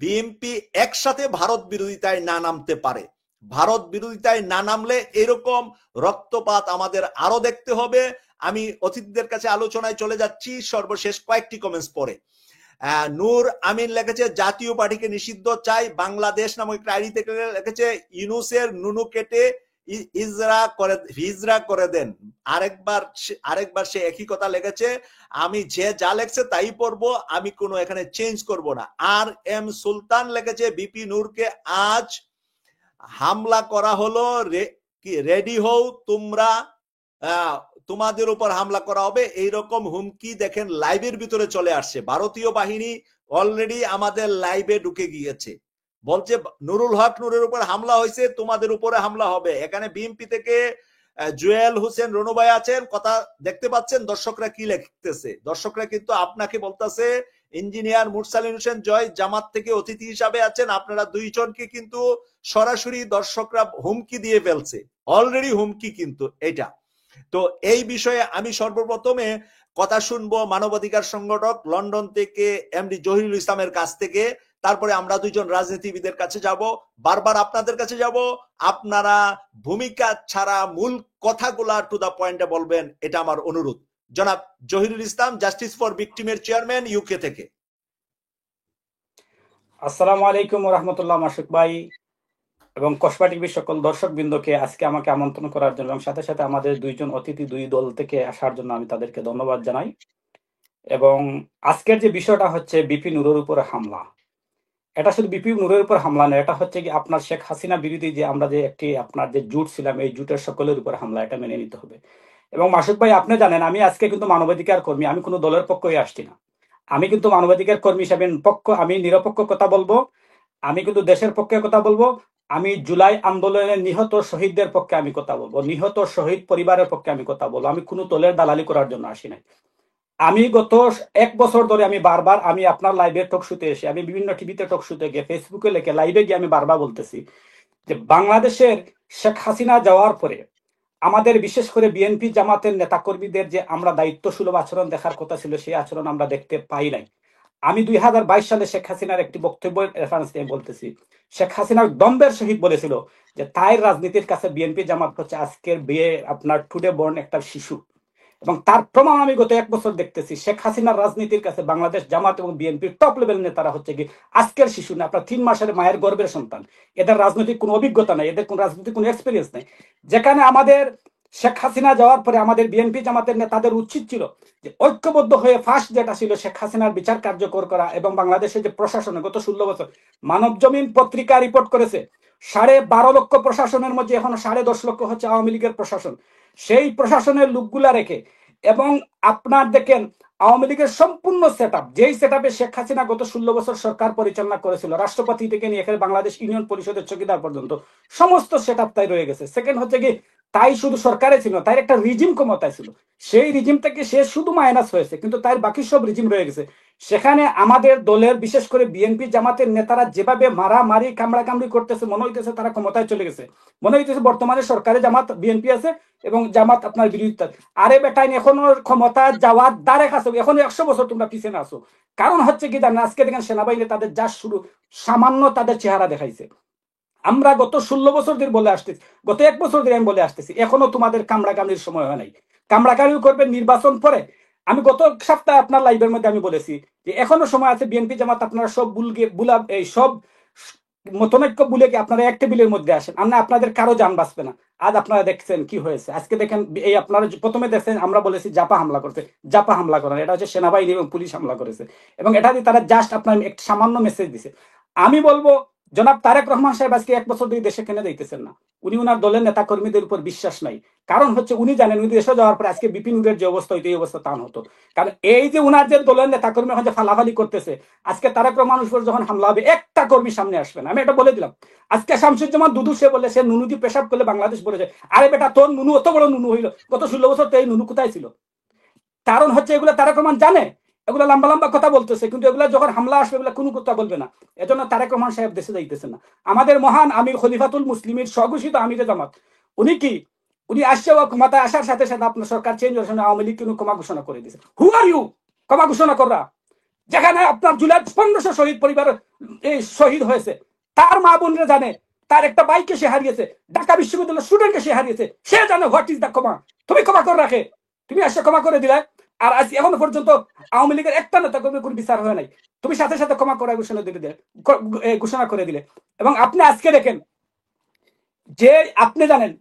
বিএনপি একসাথে ভারত বিরোধিতায় না নামতে পারে। ভারত বিরোধিতায় না নামলে এরকম রক্তপাত আমাদের আরো দেখতে হবে। আমি অতিথিদের কাছে আলোচনায় চলে যাচ্ছি সর্বশেষ কয়েকটি কমেন্টস পরে। নূর আমিন লিখেছে জাতীয় পার্টিকে নিষিদ্ধ চাই, বাংলাদেশ নামক একটা আইডি থেকে লিখেছে ইউনুসের নুনু কেটে হিজরা করে দেন। আরেকবার সে একই কথা লিখেছে। আমি যে যা লেখছে তাই পড়বো, আমি কোনো এখানে চেঞ্জ করব না। আর এম সুলতান লিখেছে বিপি নূরকে আজ হামলা করা হলো, রেডি হও তোমরা, তোমাদের উপর হামলা করা হবে, এইরকম হুমকি দেখেন লাইভের ভিতরে চলে আসছে। ভারতীয় বাহিনী অলরেডি আমাদের লাইভে ঢুকে গিয়েছে, বলছে নুরুল হক নূরের উপর হামলা হয়েছে, তোমাদের উপরে হামলা হবে। এখানে বিএনপি থেকে জুয়েল হোসেন রনু ভাই আছেন, কথা দেখতে পাচ্ছেন দর্শকরা কি লিখতেছে। দর্শকরা কিন্তু আপনাকে বলতেছে ইঞ্জিনিয়ার মুরসালিন হোসেন জয় জামাত থেকে অতিথি হিসাবে আছেন, আপনারা 2 জনকে কিন্তু সরাসরি দর্শকরা হুমকি দিয়ে ফেলছে, অলরেডি হুমকি কিন্তু এটা। তো এই বিষয়ে আমি সর্বপ্রথমে কথা শুনবো মানবাধিকার সংগঠক লন্ডন থেকে এমডি জহিরুল ইসলামের কাছ থেকে। তারপরে আমরা দুইজন রাজনীতিবিদের কাছে যাব, বারবার আপনাদের কাছে যাব, আপনারা ভূমিকা ছাড়া মূল কথাগুলা টু দা পয়েন্টে বলবেন, এটা আমার অনুরোধ। জনাব জহিরুল ইসলাম, জাস্টিস ফর ভিকটিমের চেয়ারম্যান, ইউকে থেকে। আসসালামু আলাইকুম রহমতুল্লাহ মাসুক ভাই এবং কসবা টিভির সকল দর্শক বৃন্দকে আজকে আমাকে আমন্ত্রণ করার জন্য এবং সাথে সাথে আমাদের দুইজন অতিথি দুই দল থেকে আসার জন্য আমি তাদেরকে ধন্যবাদ জানাই। এবং আজকের যে বিষয়টা হচ্ছে বিপি নুরের উপর হামলা, এটা শুধু বিপি নুরের উপর হামলা নয়, এটা হচ্ছে কি আপনার শেখ হাসিনা বিরোধী যে আমরা যে একটি আপনার যে জোট ছিলাম, এই জোটের সকলের উপর হামলা, এটা মেনে নিতে হবে। এবং মাসুক ভাই আপনি জানেন আমি আজকে কিন্তু মানবাধিকার কর্মী, আমি কোনো দলের পক্ষে আসছি না, আমি কিন্তু মানবাধিকার কর্মী হিসাবে আমি নিরপেক্ষ কথা বলবো, আমি কিন্তু দেশের পক্ষে কথা বলবো, আমি জুলাই আন্দোলনে নিহত শহীদদের পক্ষে আমি কথা বলবো, নিহত শহীদ পরিবারের পক্ষে আমি কথা বলবো। আমি কোনো দলের দালালি করার জন্য আসি নাই। আমি গত 1 বছর ধরে আমি বারবার আমি আপনার লাইভে টক শুতে এসে, আমি বিভিন্ন টিভিতে টক শুতে গিয়ে, ফেসবুকে লেখে লাইভে গিয়ে আমি বারবার বলতেছি যে বাংলাদেশের শেখ হাসিনা যাওয়ার পরে আমাদের বিশেষ করে বিএনপি জামাতের নেতাকর্মীদের যে আমরা দায়িত্বসুলভ আচরণ দেখার কথা ছিল, সেই আচরণ আমরা দেখতে পাই নাই। আমি 2022 সালে শেখ হাসিনার একটি বক্তব্যের রেফারেন্স দিয়ে বলতেছি, শেখ হাসিনার দম্বের সহিত বলেছিল যে তাই রাজনীতির কাছে বিএনপি জামাত হচ্ছে আজকের বিয়ে আপনার টুডে বর্ন একটা শিশু। এবং তার প্রমাণ আমি গত 1 বছর দেখতেছি, শেখ হাসিনার রাজনীতির কাছে বাংলাদেশ জামাত এবং বিএনপির টপ লেভেল নেতারা হচ্ছে কি আজকের শিশু না, আপনার 3 মাসের মায়ের গর্ভের সন্তান। এদের রাজনৈতিক কোনো অভিজ্ঞতা নাই, এদের কোন রাজনৈতিক কোনো এক্সপিরিয়েন্স নাই। যেখানে আমাদের শেখ হাসিনা যাওয়ার পরে আমাদের বিএনপি জামাতের নেতাদের উচিত ছিল যে ঐক্যবদ্ধ হয়ে ফার্স্ট যেটা ছিল শেখ হাসিনার বিচার কার্যকর করা। এবং বাংলাদেশের যে প্রশাসনে গত 16 বছর, মানব জমিন পত্রিকা রিপোর্ট করেছে 12.5 লক্ষ প্রশাসনের মধ্যে এখনো 10.5 লক্ষ হচ্ছে আওয়ামী লীগের প্রশাসন। সেই প্রশাসনের লোকগুলা রেখে এবং আপনার দেখেন আওয়ামী লীগের সম্পূর্ণ সেট আপ, যেই সেট আপে শেখ হাসিনা গত 16 বছর সরকার পরিচালনা করেছিল, রাষ্ট্রপতি থেকে নিয়ে এখানে বাংলাদেশ ইউনিয়ন পরিষদের চৌকিদার পর্যন্ত সমস্ত সেট আপ তাই রয়ে গেছে। সেকেন্ড হচ্ছে কি তাই শুধু সরকারে ছিল, তাই একটা রিজিম ক্ষমতায় ছিল, সেই রিজিম থেকে সে শুধু মাইনাস হয়েছে, কিন্তু তার বাকি সব রিজিম রয়ে গেছে। সেখানে আমাদের দলের বিশেষ করে বিএনপি জামাতের নেতারা যেভাবে মারামারি কামড়াকামড়ি করতেছে, মনে হইতেছে তারা ক্ষমতায় চলে গেছে, মনে হইতেছে বর্তমানে সরকারে জামাত বিএনপি আছে এবং জামাত আপনার বিরোধিতা। আরে বেটাই এখনো ক্ষমতা যাওয়ার দ্বারে কাছে, এখন 100 বছর তোমরা পিছনে আসো। কারণ হচ্ছে কি জানেন, আজকে দেখেন সেনাবাহিনী তাদের যা শুরু সামান্য তাদের চেহারা দেখাইছে। আমরা গত 16 বছর ধরে বলে আসতেছি, গত 1 বছর ধরে আমি বলে আসতেছি, এখনো তোমাদের কামড়াকামড়ির সময় হয় নাই। কামড়াকামড়ি করবে নির্বাচন পরে। আমি গত সপ্তাহে আপনার লাইভের মধ্যে আমি বলেছি যে এখনো সময় আছে, বিএনপি জামাত আপনারা সব এই সব মতনৈক্য ভুলে কি আপনারা এক টেবিলের মধ্যে আসেন, আর না আপনাদের কারো যান বাঁচবে না। আজ আপনারা দেখছেন কি হয়েছে, আজকে দেখেন এই আপনারা প্রথমে দেখছেন আমরা বলেছি জাপা হামলা করছে, জাপা হামলা করেন, এটা হচ্ছে সেনাবাহিনী এবং পুলিশ হামলা করেছে। এবং এটা দিয়ে তারা জাস্ট আপনার একটা সামান্য মেসেজ দিছে। আমি বলবো জনাব তারেক রহমান সাহেব আজকে 1 বছর ধরে দেশে কেনে দিতেছেন না, উনি উনার দলের নেতা কর্মীদের উপর বিশ্বাস নাই। কারণ হচ্ছে উনি জানেন উনি দেশে যাওয়ার পরে আজকে বিপিন উরের যে অবস্থা হইতো এই অবস্থা তা হতো। কারণ এই যে উনার যে দলের নেতা কর্মী এখন যে ফালাফালি করতেছে, আজকে তারেক রহমান উপর যখন হামলা হবে একটা কর্মী সামনে আসবে না, আমি এটা বলে দিলাম। আজকে শামসুজ্জামান দুদু সে বলে সে নুনু দিয়ে পেশাব করলে বাংলাদেশ বলে যায়। আরে বেটা তোর নুনু অত বড় নুনু হইলো, গত 16 বছর তো এই নুনু কোথায় ছিল? কারণ হচ্ছে এগুলো তারেক রহমান জানে, এগুলো লম্বা লম্বা কথা বলতেছে, কিন্তু এগুলো যখন হামলা আসবে এগুলো কোনো কথা বলবে না। এজন্য তারেক রহমান সাহেব দেশে যাইতেছে না। আমাদের মহান আমির খলিফাতুল মুসলিমের স্বঘোষিত আমিরে জামাত, উনি কি উনি আসছে ও ক্ষমতায় আসার সাথে সাথে আপনার সরকার চেঞ্জ হওয়ার সময় আওয়ামী লীগ কিন্তু ক্ষমা ঘোষণা করে দিয়েছে। হু আর ইউ ক্ষমা ঘোষণা করা? যেখানে আপনার জুলাই 1500 শহীদ পরিবার এই শহীদ হয়েছে, তার মা বোনরা জানে, তার একটা বাইককে সে হারিয়েছে, ঢাকা বিশ্ববিদ্যালয়ের স্টুডেন্টকে সে হারিয়েছে, সে জানে হোয়াট ইজ দ্য ক্ষমা। তুমি ক্ষমা করে রাখে, তুমি আসছে ক্ষমা করে দিলে, আর আজ এখনো পর্যন্ত আওয়ামী লীগের একটা নেতা কর্মীর কোনো বিচার হয় নাই, তুমি সাথে সাথে ক্ষমা করার ঘোষণা করে দিলে। এবং আপনি আজকে দেখেন যে আপনি জানেন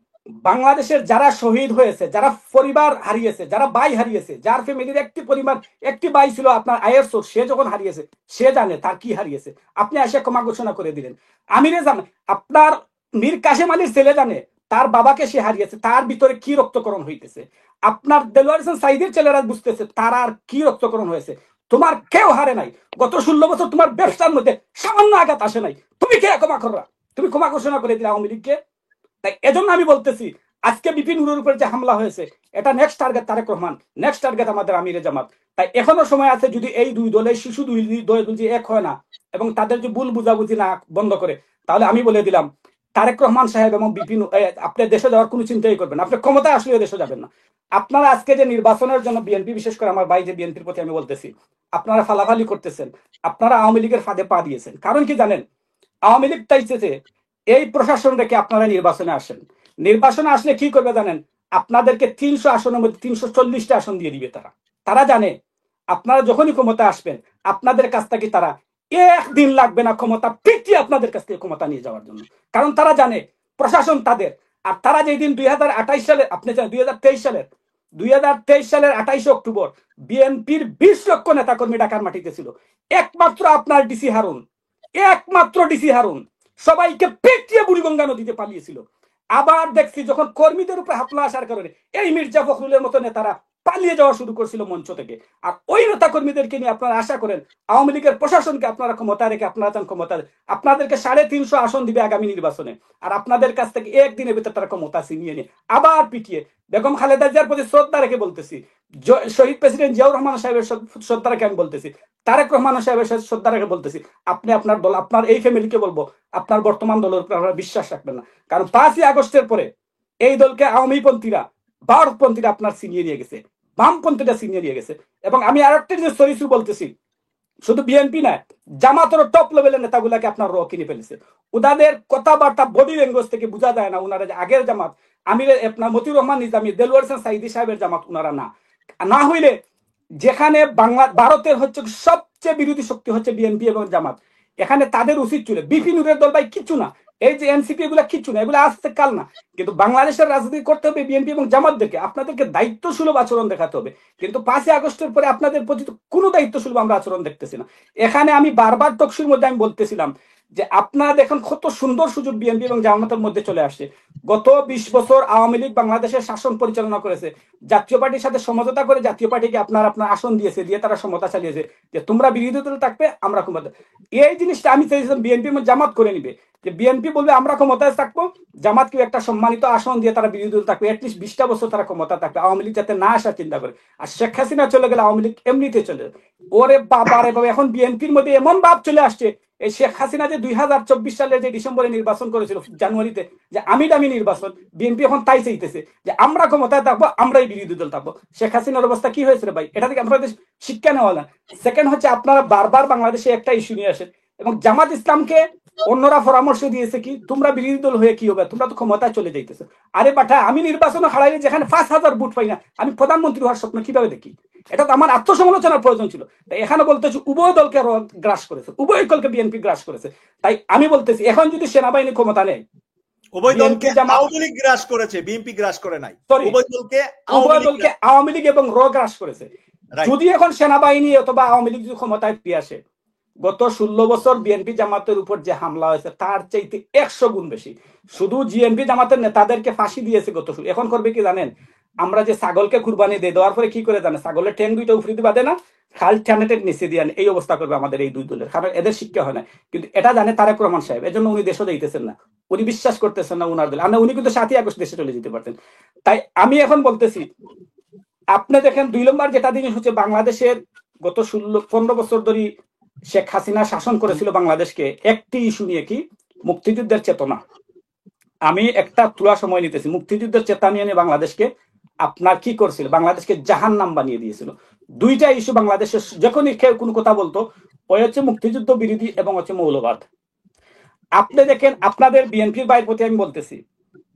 বাংলাদেশের যারা শহীদ হয়েছে, যারা পরিবার হারিয়েছে, যারা ভাই হারিয়েছে, যার ফ্যামিলির একটি পরিবার একটি ভাই ছিল আপনার আয়ের সোর্স, সে যখন হারিয়েছে সে জানে তার কি হারিয়েছে, আপনি এসে ক্ষমা ঘোষণা করে দিলেন। আমিরে জানে, আপনার মীর কাশেম আলীর ছেলে জানে তার বাবাকে সে হারিয়েছে, তার ভিতরে কি রক্তকরণ হইতেছে। আপনার দেলোয়ার হোসেন সাইদের ছেলেরা বুঝতেছে তার আর কি রক্তকরণ হয়েছে। তোমার কেউ হারে নাই, গত 16 বছর তোমার ব্যবসার মধ্যে সামান্য আঘাত আসে নাই, তুমি কে ক্ষমা কররা? তুমি ক্ষমা ঘোষণা করে দিলে আওয়ামী লীগকে। তাই এজন্য আমি বলতেছি আজকে বিপিন নুরের উপর যে হামলা হয়েছে এটা next target Tarique Rahman, next target আমাদের আমিরে জামাত। তাই এখনো সময় আছে, যদি এই দুই দলের শিশু দুই দল যদি এক হয় না এবং তাদের যে ভুল বুঝাবুঝি না বন্ধ করে, তাহলে আমি বলে দিলাম তারেক রহমান সাহেব এবং বিপিন, আপনি দেশে যাওয়ার কোনো চিন্তাই করবেন না, আপনি ক্ষমতায় আসলে দেশে যাবেন না। আপনারা আজকে যে নির্বাচনের জন্য বিএনপি, বিশেষ করে আমার ভাই যে বিএনপির প্রতি আমি বলতেছি, আপনারা ফালাফালি করতেছেন, আপনারা আওয়ামী লীগের ফাঁদে পা দিয়েছেন। কারণ কি জানেন, আওয়ামী লীগ চাইছে যে এই প্রশাসন রেখে আপনারা নির্বাচনে আসেন। নির্বাচনে আসলে কি করবে জানেন, আপনাদেরকে 300 আসনের মধ্যে 340টা আসন দিয়ে দিবে তারা। তারা জানে আপনারা যখনই ক্ষমতা আসবেন, আপনাদের কাছ থেকে তারা একদিন লাগবে না ক্ষমতা পিটিয়ে আপনাদের কাছ থেকে ক্ষমতা নিয়ে যাওয়ার জন্য। কারণ তারা জানে প্রশাসন তাদের। আর তারা যেদিন 2028 সালে, আপনি জানেন 2023 সালের 28 অক্টোবর বিএনপির 20 লক্ষ নেতাকর্মী ঢাকার মাটিতে ছিল, একমাত্র আপনার ডিসি হারুন, একমাত্র ডিসি হারুন সবাইকে পেটিয়ে বুড়িগঙ্গা নদীতে পালিয়েছিল। আবার দেখছি যখন কর্মীদের উপরে হামলা আসার কারণে এই মির্জা ফখরুলের মতো নেতারা পালিয়ে যাওয়া শুরু করছিল মঞ্চ থেকে। আর ওই নেতা কর্মীদেরকে নিয়ে আপনারা আশা করেন আওয়ামী লীগের প্রশাসনকে আপনারা ক্ষমতা রেখে আপনারা চান ক্ষমতা, আপনাদেরকে 350 আসন দিবে আগামী নির্বাচনে, আর আপনাদের কাছ থেকে একদিনের ভিতরে তারা ক্ষমতা ছিনিয়ে নিয়ে আবার পিটিয়ে। বেগম খালেদা জিয়ার প্রতি শ্রদ্ধা রেখে বলতেছি, শহীদ প্রেসিডেন্ট জিয়াউর রহমান সাহেবের শ্রদ্ধা রেখে আমি বলতেছি, তারেক রহমান সাহেবের শ্রদ্ধা রেখে বলতেছি, আপনি আপনার দল, আপনার এই ফ্যামিলিকে বলবো, আপনার বর্তমান দলের উপর আপনারা বিশ্বাস রাখবেন না। কারণ 5ই আগস্টের পরে এই দলকে আওয়ামী পন্থীরা, ভারতপন্থীরা আপনার ছিনিয়ে নিয়ে গেছে, বামপন্থীরা ছিনিয়ে নিয়ে গেছে। এবং আমি আরেকটা জিনিস সরিসু বলতেছি, শুধু বিএনপি না, জামাতের টপ লেভেলের নেতাগুলাকে আপনার র কিনে ফেলেছে। ওনাদের কথাবার্তা বডি ল্যাঙ্গুয়েজ থেকে বোঝা যায় না ওনারা যে আগের জামাত, আমির আপনার মতিউর রহমান নিজামী, দেলোয়ার হোসেন সাইদি সাহেবের জামাত ওনারা না। না হইলে যেখানে ভারতের হচ্ছে সবচেয়ে বিরোধী শক্তি হচ্ছে বিএনপি এবং জামাত, এখানে তাদের উচিত ছিল, বিপি নুরের দল ভাই কিচ্ছু না, এই যে এনসিপি এগুলা কিচ্ছু না, এগুলো আসতে কাল না। কিন্তু বাংলাদেশের রাজনীতি করতে হবে বিএনপি এবং জামাতদেরকে, আপনাদেরকে দায়িত্বসুলভ আচরণ দেখাতে হবে। কিন্তু 5ই আগস্টের পরে আপনাদের প্রতি কোনো দায়িত্বসুলভ আমরা আচরণ দেখতেছি না। এখানে আমি বারবার টকশির মধ্যে আমি বলতেছিলাম যে আপনারা দেখুন কত সুন্দর সুযোগ বিএনপি এবং জামাতের মধ্যে চলে আসছে। গত 20 বছর আওয়ামী লীগ বাংলাদেশের শাসন পরিচালনা করেছে, জাতীয় পার্টির সাথে সমঝোতা করে জাতীয় পার্টিকে আপনার আসন দিয়েছে, দিয়ে তারা সমতা চালিয়েছে যে তোমরা বিরোধী দল থাকবে আমরা ক্ষমতা। এই জিনিসটা আমি চাইছিলাম বিএনপি এবং জামাত করে নিবে, যে বিএনপি বলবে আমরা ক্ষমতায় থাকবো, জামাতকে একটা সম্মানিত আসন দিয়ে তারা বিরোধী দল থাকবে, অ্যাটলিস্ট 20টা বছর তারা ক্ষমতা থাকবে, আওয়ামী লীগ যাতে না আসার চিন্তা করে। আর শেখ হাসিনা চলে গেলে আওয়ামী লীগ এমনিতে চলে যাবে। ওরে বাবা রে বাবা, এখন বিএনপির মধ্যে এমন ভাব চলে আসছে, এই শেখ হাসিনা যে 2024 সালে যে ডিসেম্বরে নির্বাচন করেছিল, জানুয়ারিতে যে আমি দামি নির্বাচন, বিএনপি এখন তাই চাইতেছে যে আমরা ক্ষমতায় থাকবো, আমরাই বিরোধী দল থাকবো। শেখ হাসিনার অবস্থা কি হয়েছে ভাই, এটা থেকে আপনাদের শিক্ষা নেওয়া না। সেকেন্ড হচ্ছে আপনারা বারবার বাংলাদেশে একটা ইস্যু নিয়ে আসেন, এবং জামাত ইসলামকে অন্যরা পরামর্শ দিয়েছে কি তোমরা বিরোধী দল হয়ে কি হবে, তোমরা তো ক্ষমতায় চলে যাইতেছো। আরে বাটা, আমি নির্বাচনে হারাইলে যেখানে 5,000 ভোট পাই না, আমি প্রধানমন্ত্রী হওয়ার স্বপ্ন কিভাবে দেখি? এটা তো আমার আত্মসমালোচনার প্রয়োজন ছিল। তাই এখানে বলতেছি উভয় দলকে গ্রাস করেছে, উভয় দলকে বিএনপি গ্রাস করেছে। তাই আমি বলতেছি এখন যদি সেনাবাহিনী ক্ষমতা নেয়, উভয় দলকে আওয়ামী লীগ গ্রাস করেছে, বিএনপি গ্রাস করে নাই। উভয় দলকে আওয়ামী লীগ এবং গ্রাস করেছে। যদি এখন সেনাবাহিনী অথবা আওয়ামী লীগ ক্ষমতায় ফিরে আসে, গত 16 বছর বিএনপি জামাতের উপর যে হামলা হয়েছে তার চাইতে 100 গুণ বেশি। শুধু বিএনপি জামাতের নেতাদেরকে ফাঁসি দিয়েছে গত, এখন করবে কি জানেন, আমরা যে ছাগলকে কুরবানি দিয়ে দেওয়ার পরে কি করে জানেন, ছাগলের ঠ্যাং দুইটা উফরি দিয়ে বাঁধে না, খাল ঠ্যানেটের নিচে দিয়ে এই অবস্থা করবে আমাদের এই দুই দলের। কারণ এদের শিক্ষা হয় না, কিন্তু এটা জানে তারেক রহমান সাহেব, এজন্য উনি দেশও দিতেছেন না, উনি বিশ্বাস করতেছেন না উনার দল। আর উনি কিন্তু 7ই আগস্ট দেশে চলে যেতে পারতেন। তাই আমি এখন বলতেছি, আপনি দেখেন 2 নম্বর যেটা জিনিস হচ্ছে, বাংলাদেশের গত 15 বছর ধরে শেখ হাসিনা শাসন করেছিল বাংলাদেশকে একটি ইস্যু নিয়ে, কি মুক্তিযুদ্ধের চেতনা। আমি একটা তুলা সময় নিতেছি, মুক্তিযুদ্ধের চেতনা নিয়ে বাংলাদেশকে আপনার কি করছিল, বাংলাদেশকে জাহান্নাম বানিয়ে দিয়েছিল। 2টা ইস্যু বাংলাদেশের যখনই কেউ কোনো কথা বলতো, ওই হচ্ছে মুক্তিযুদ্ধ বিরোধী এবং হচ্ছে মৌলবাদ। আপনি দেখেন আপনাদের বিএনপির বাইরের প্রতি আমি বলতেছি,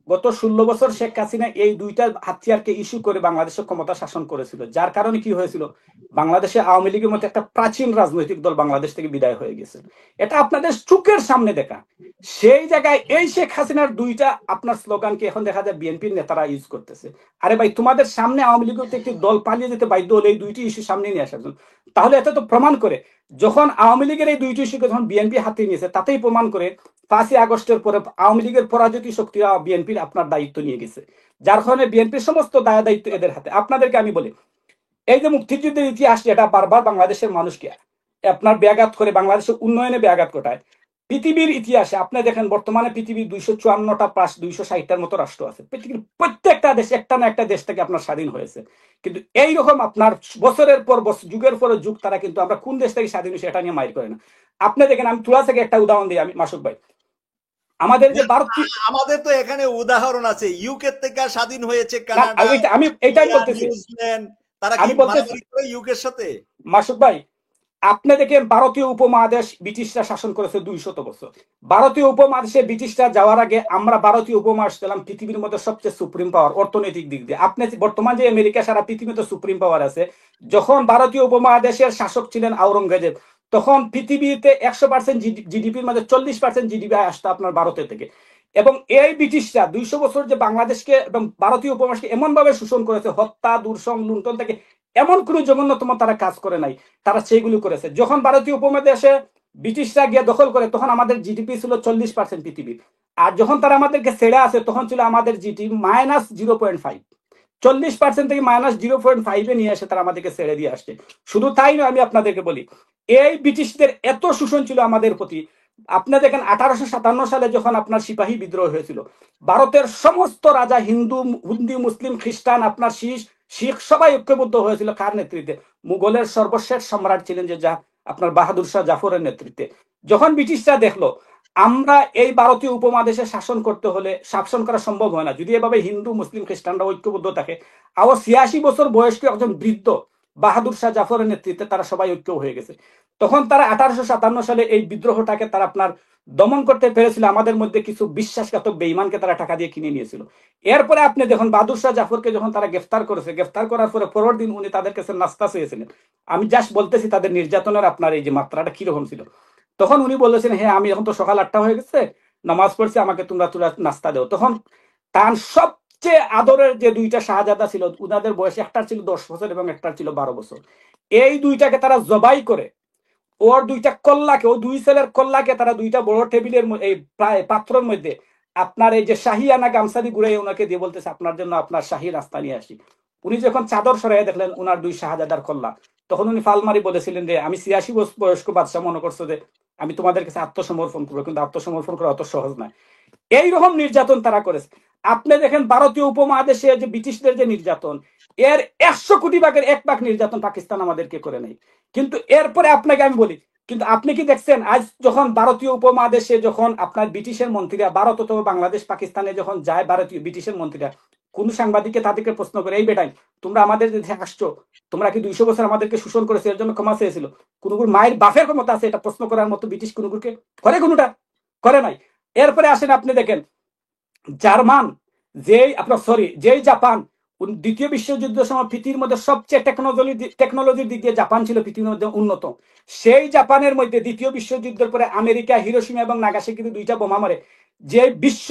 গত 16 বছর শেখ হাসিনা এই 2টা হাতিয়ারকে ইস্যু করে বাংলাদেশের ক্ষমতা শাসন করেছিল, যার কারণে কি হয়েছিল, বাংলাদেশে আওয়ামী লীগের মতো একটা প্রাচীন রাজনৈতিক দল বাংলাদেশ থেকে বিদায় হয়ে গেছে। এটা আপনাদের চোখের সামনে দেখা। সেই জায়গায় এই শেখ হাসিনার 2টা আপনার স্লোগানকে এখন দেখা যায় বিএনপির নেতারা ইউজ করতেছে। আরে ভাই, তোমাদের সামনে আওয়ামী লীগের একটি দল পালিয়ে যেতে বাধ্য হলে এই 2টি ইস্যু সামনে নিয়ে আসার জন্য। তাহলে এটা তো প্রমাণ করে, যখন আওয়ামী লীগের এই 2টি ইস্যুকে যখন বিএনপি হাতে নিয়েছে, তাতেই প্রমাণ করে 5ই আগস্টের পরে আওয়ামী লীগের পরাজিত শক্তিরা বিএনপির আপনার দায়িত্ব নিয়ে গেছে, যার কারণে বিএনপির সমস্ত দায়িত্ব এদের হাতে। আপনাদেরকে আমি বলি, এই যে মুক্তিযুদ্ধের ইতিহাস, এটা বারবার বাংলাদেশের মানুষকে আপনার ব্যাঘাত করে, বাংলাদেশের উন্নয়নে ব্যাঘাত ঘটায়। পৃথিবীর ইতিহাসে আপনি দেখেন, বর্তমানে পৃথিবীর 254টা প্লাস 260টার মতো রাষ্ট্র আছে। পৃথিবীর প্রত্যেকটা দেশ একটা না একটা দেশ থেকে আপনার স্বাধীন হয়েছে, কিন্তু এইরকম আপনার বছরের পর বছর, যুগের পর যুগ তারা কিন্তু আমরা কোন দেশ থেকে স্বাধীন হয়েছে এটা নিয়ে মাইর করে না। আপনি দেখেন, আমি তুলা থেকে একটা উদাহরণ দিই, আমি মাসুক ভাই, আমাদের যে ভারতীয়, আমাদের তো এখানে উদাহরণ আছে, ইউকে থেকে স্বাধীন হয়েছে না, কানাডা, আমি এটাই অস্ট্রেলিয়া, বলতেছি, নিউজিল্যান্ড, তারা কি আমি বলতেছি মারামারি করে ইউকের সাথে? মাসুদ ভাই, আপনি দেখেন ভারতীয় উপমহাদেশ ব্রিটিশরা শাসন করেছে 200 বছর। ভারতীয় উপমহাদেশে ব্রিটিশরা যাওয়ার আগে আমরা ভারতীয় উপমহাদেশ ছিলাম পৃথিবীর মধ্যে সবচেয়ে সুপ্রিম পাওয়ার অর্থনৈতিক দিক দিয়ে। আপনি বর্তমান যে আমেরিকা সারা পৃথিবীতে সুপ্রিম পাওয়ার আছে, যখন ভারতীয় উপমহাদেশের শাসক ছিলেন আওরঙ্গজেব, তখন পৃথিবীতে 100% জিডিপির মধ্যে 40% জিডিপি আসতো আপনার ভারতের থেকে। এবং এই ব্রিটিশরা 200 বছর যে বাংলাদেশকে এবং ভারতীয় উপমহাদেশকে এমন ভাবে শোষণ করেছে, হত্যা, দূষণ, লুণ্ঠন থেকে এমন কোনো জঘন্যতম তারা কাজ করে নাই, তারা সেইগুলো করেছে। যখন ভারতীয় উপমহাদেশে ব্রিটিশরা গিয়ে দখল করে, তখন আমাদের জিডিপি ছিল 40% পৃথিবীর। আর যখন তারা আমাদেরকে ছেড়ে আসে, তখন ছিল আমাদের জিডিপি -0.5। 40% থেকে -0.5-এ নিয়ে এসে তারা আমাদেরকে ছেড়ে দিয়ে আসছে। শুধু তাই নয়, আমি আপনাদেরকে বলি, এই ব্রিটিশদের এত শোষণ ছিল আমাদের প্রতি। আপনি দেখেন 1857 সালে যখন আপনার সিপাহী বিদ্রোহ হয়েছিল, ভারতের সমস্ত রাজা, হিন্দু, মুসলিম, খ্রিস্টান, আপনার শিখ সবাই ঐক্যবদ্ধ হয়েছিল কার নেতৃত্বে? মুঘলের সর্বশেষ সম্রাট ছিলেন যে আপনার বাহাদুর শাহ জাফরের নেতৃত্বে। যখন ব্রিটিশরা দেখলো আমরা এই ভারতীয় উপমহাদেশে শাসন করতে হলে, শাসন করা সম্ভব হয় না যদি এভাবে হিন্দু, মুসলিম, খ্রিস্টানরা ঐক্যবদ্ধ থাকে, আবার 86 বছর বয়স্ক একজন বৃদ্ধ বাহাদুর শাহ জাফরের নেতৃত্বে তারা সবাই ঐক্য হয়ে গেছে। তখন তারা 1857 সালে এই বিদ্রোহটাকে তারা আপনার দমন করতে পেরেছিল। আমাদের মধ্যে কিছু বিশ্বাসঘাতক বেঈমানকে তারা টাকা দিয়ে কিনে নিয়েছিল। এরপরে আপনি দেখুন বাহাদুর শাহ জাফরকে যখন তারা গ্রেফতার করেছে, গ্রেফতার করার পরে পরের দিন উনি তাদের কাছে নাস্তা চেয়েছিলেন। আমি জাস্ট বলতেছি তাদের নির্যাতনের আপনার এই যে মাত্রাটা কিরকম ছিল। তখন উনি বলেছেন, হ্যাঁ আমি এখন তো সকাল 8টা হয়ে গেছে, নামাজ পড়ছি, আমাকে তোমরা নাস্তা দাও। তখন তার সবচেয়ে আদরের যে দুইটা শাহজাদা ছিল, উনাদের বয়স একটার ছিল 10 বছর এবং একটার ছিল 12 বছর, এই দুইটাকে তারা জবাই করে ওর দুইটা কল্লাকে, ও দুই ছেলের কল্লাকে তারা দুইটা বড় টেবিলের এই প্রায় পাত্রের মধ্যে আপনার এই যে শাহিয়ানা গামছাদি ঘুরাই ওনাকে দিয়ে বলতেছে, আপনার জন্য আপনার শাহী রাস্তা নিয়ে আসি। উনি যখন চাদর সরাই দেখলেন উনার দুই শাহজাদার কল্লা, তখন উনি ফালমারি বলেছিলেন যে আমি 86 বয়স্ক বাদশাহ মনে করছো যে আমি তোমাদের কাছে আত্মসমর্পণ করবো, কিন্তু আত্মসমর্পণ করা অত সহজ নয়। এইরকম নির্যাতন তারা করেছে। আপনি দেখেন ভারতীয় উপমহাদেশে যে ব্রিটিশদের যে নির্যাতন, এর 100 কোটি ভাগের 1 ভাগ নির্যাতন পাকিস্তান আমাদেরকে করে নেই। কিন্তু এরপরে আপনাকে আমি বলি, কিন্তু আপনি কি দেখছেন আজ যখন ভারতীয় উপমহাদেশে যখন আপনার ব্রিটিশের মন্ত্রীরা ভারত অথবা বাংলাদেশ, পাকিস্তানে যখন যায় ভারতীয় ব্রিটিশের মন্ত্রীরা, কোন সাংবাদিককে তাদেরকে প্রশ্ন করে, এই বেটাই তোমরা আমাদের দেশে আসছো, তোমরা কি 200 বছর আমাদেরকে শোষণ করেছে, এর জন্য ক্ষমা চেয়েছিল? কোনগুর মায়ের বাপের ক্ষমতা আছে এটা প্রশ্ন করার মতো ব্রিটিশ কোনগুরকে করে? কোনটা করে নাই। এরপরে আসেন আপনি দেখেন জার্মান, যেই জাপান দ্বিতীয় বিশ্বযুদ্ধের সময় পৃথিবীর মধ্যে সবচেয়ে টেকনোলজির দিক দিয়ে জাপান ছিল পৃথিবীর মধ্যে উন্নত, সেই জাপানের মধ্যে দ্বিতীয় বিশ্বযুদ্ধের পরে আমেরিকা হিরোশিমা এবং নাগাসাকিতে দুইটা বোমা মারে, যে বিশ্ব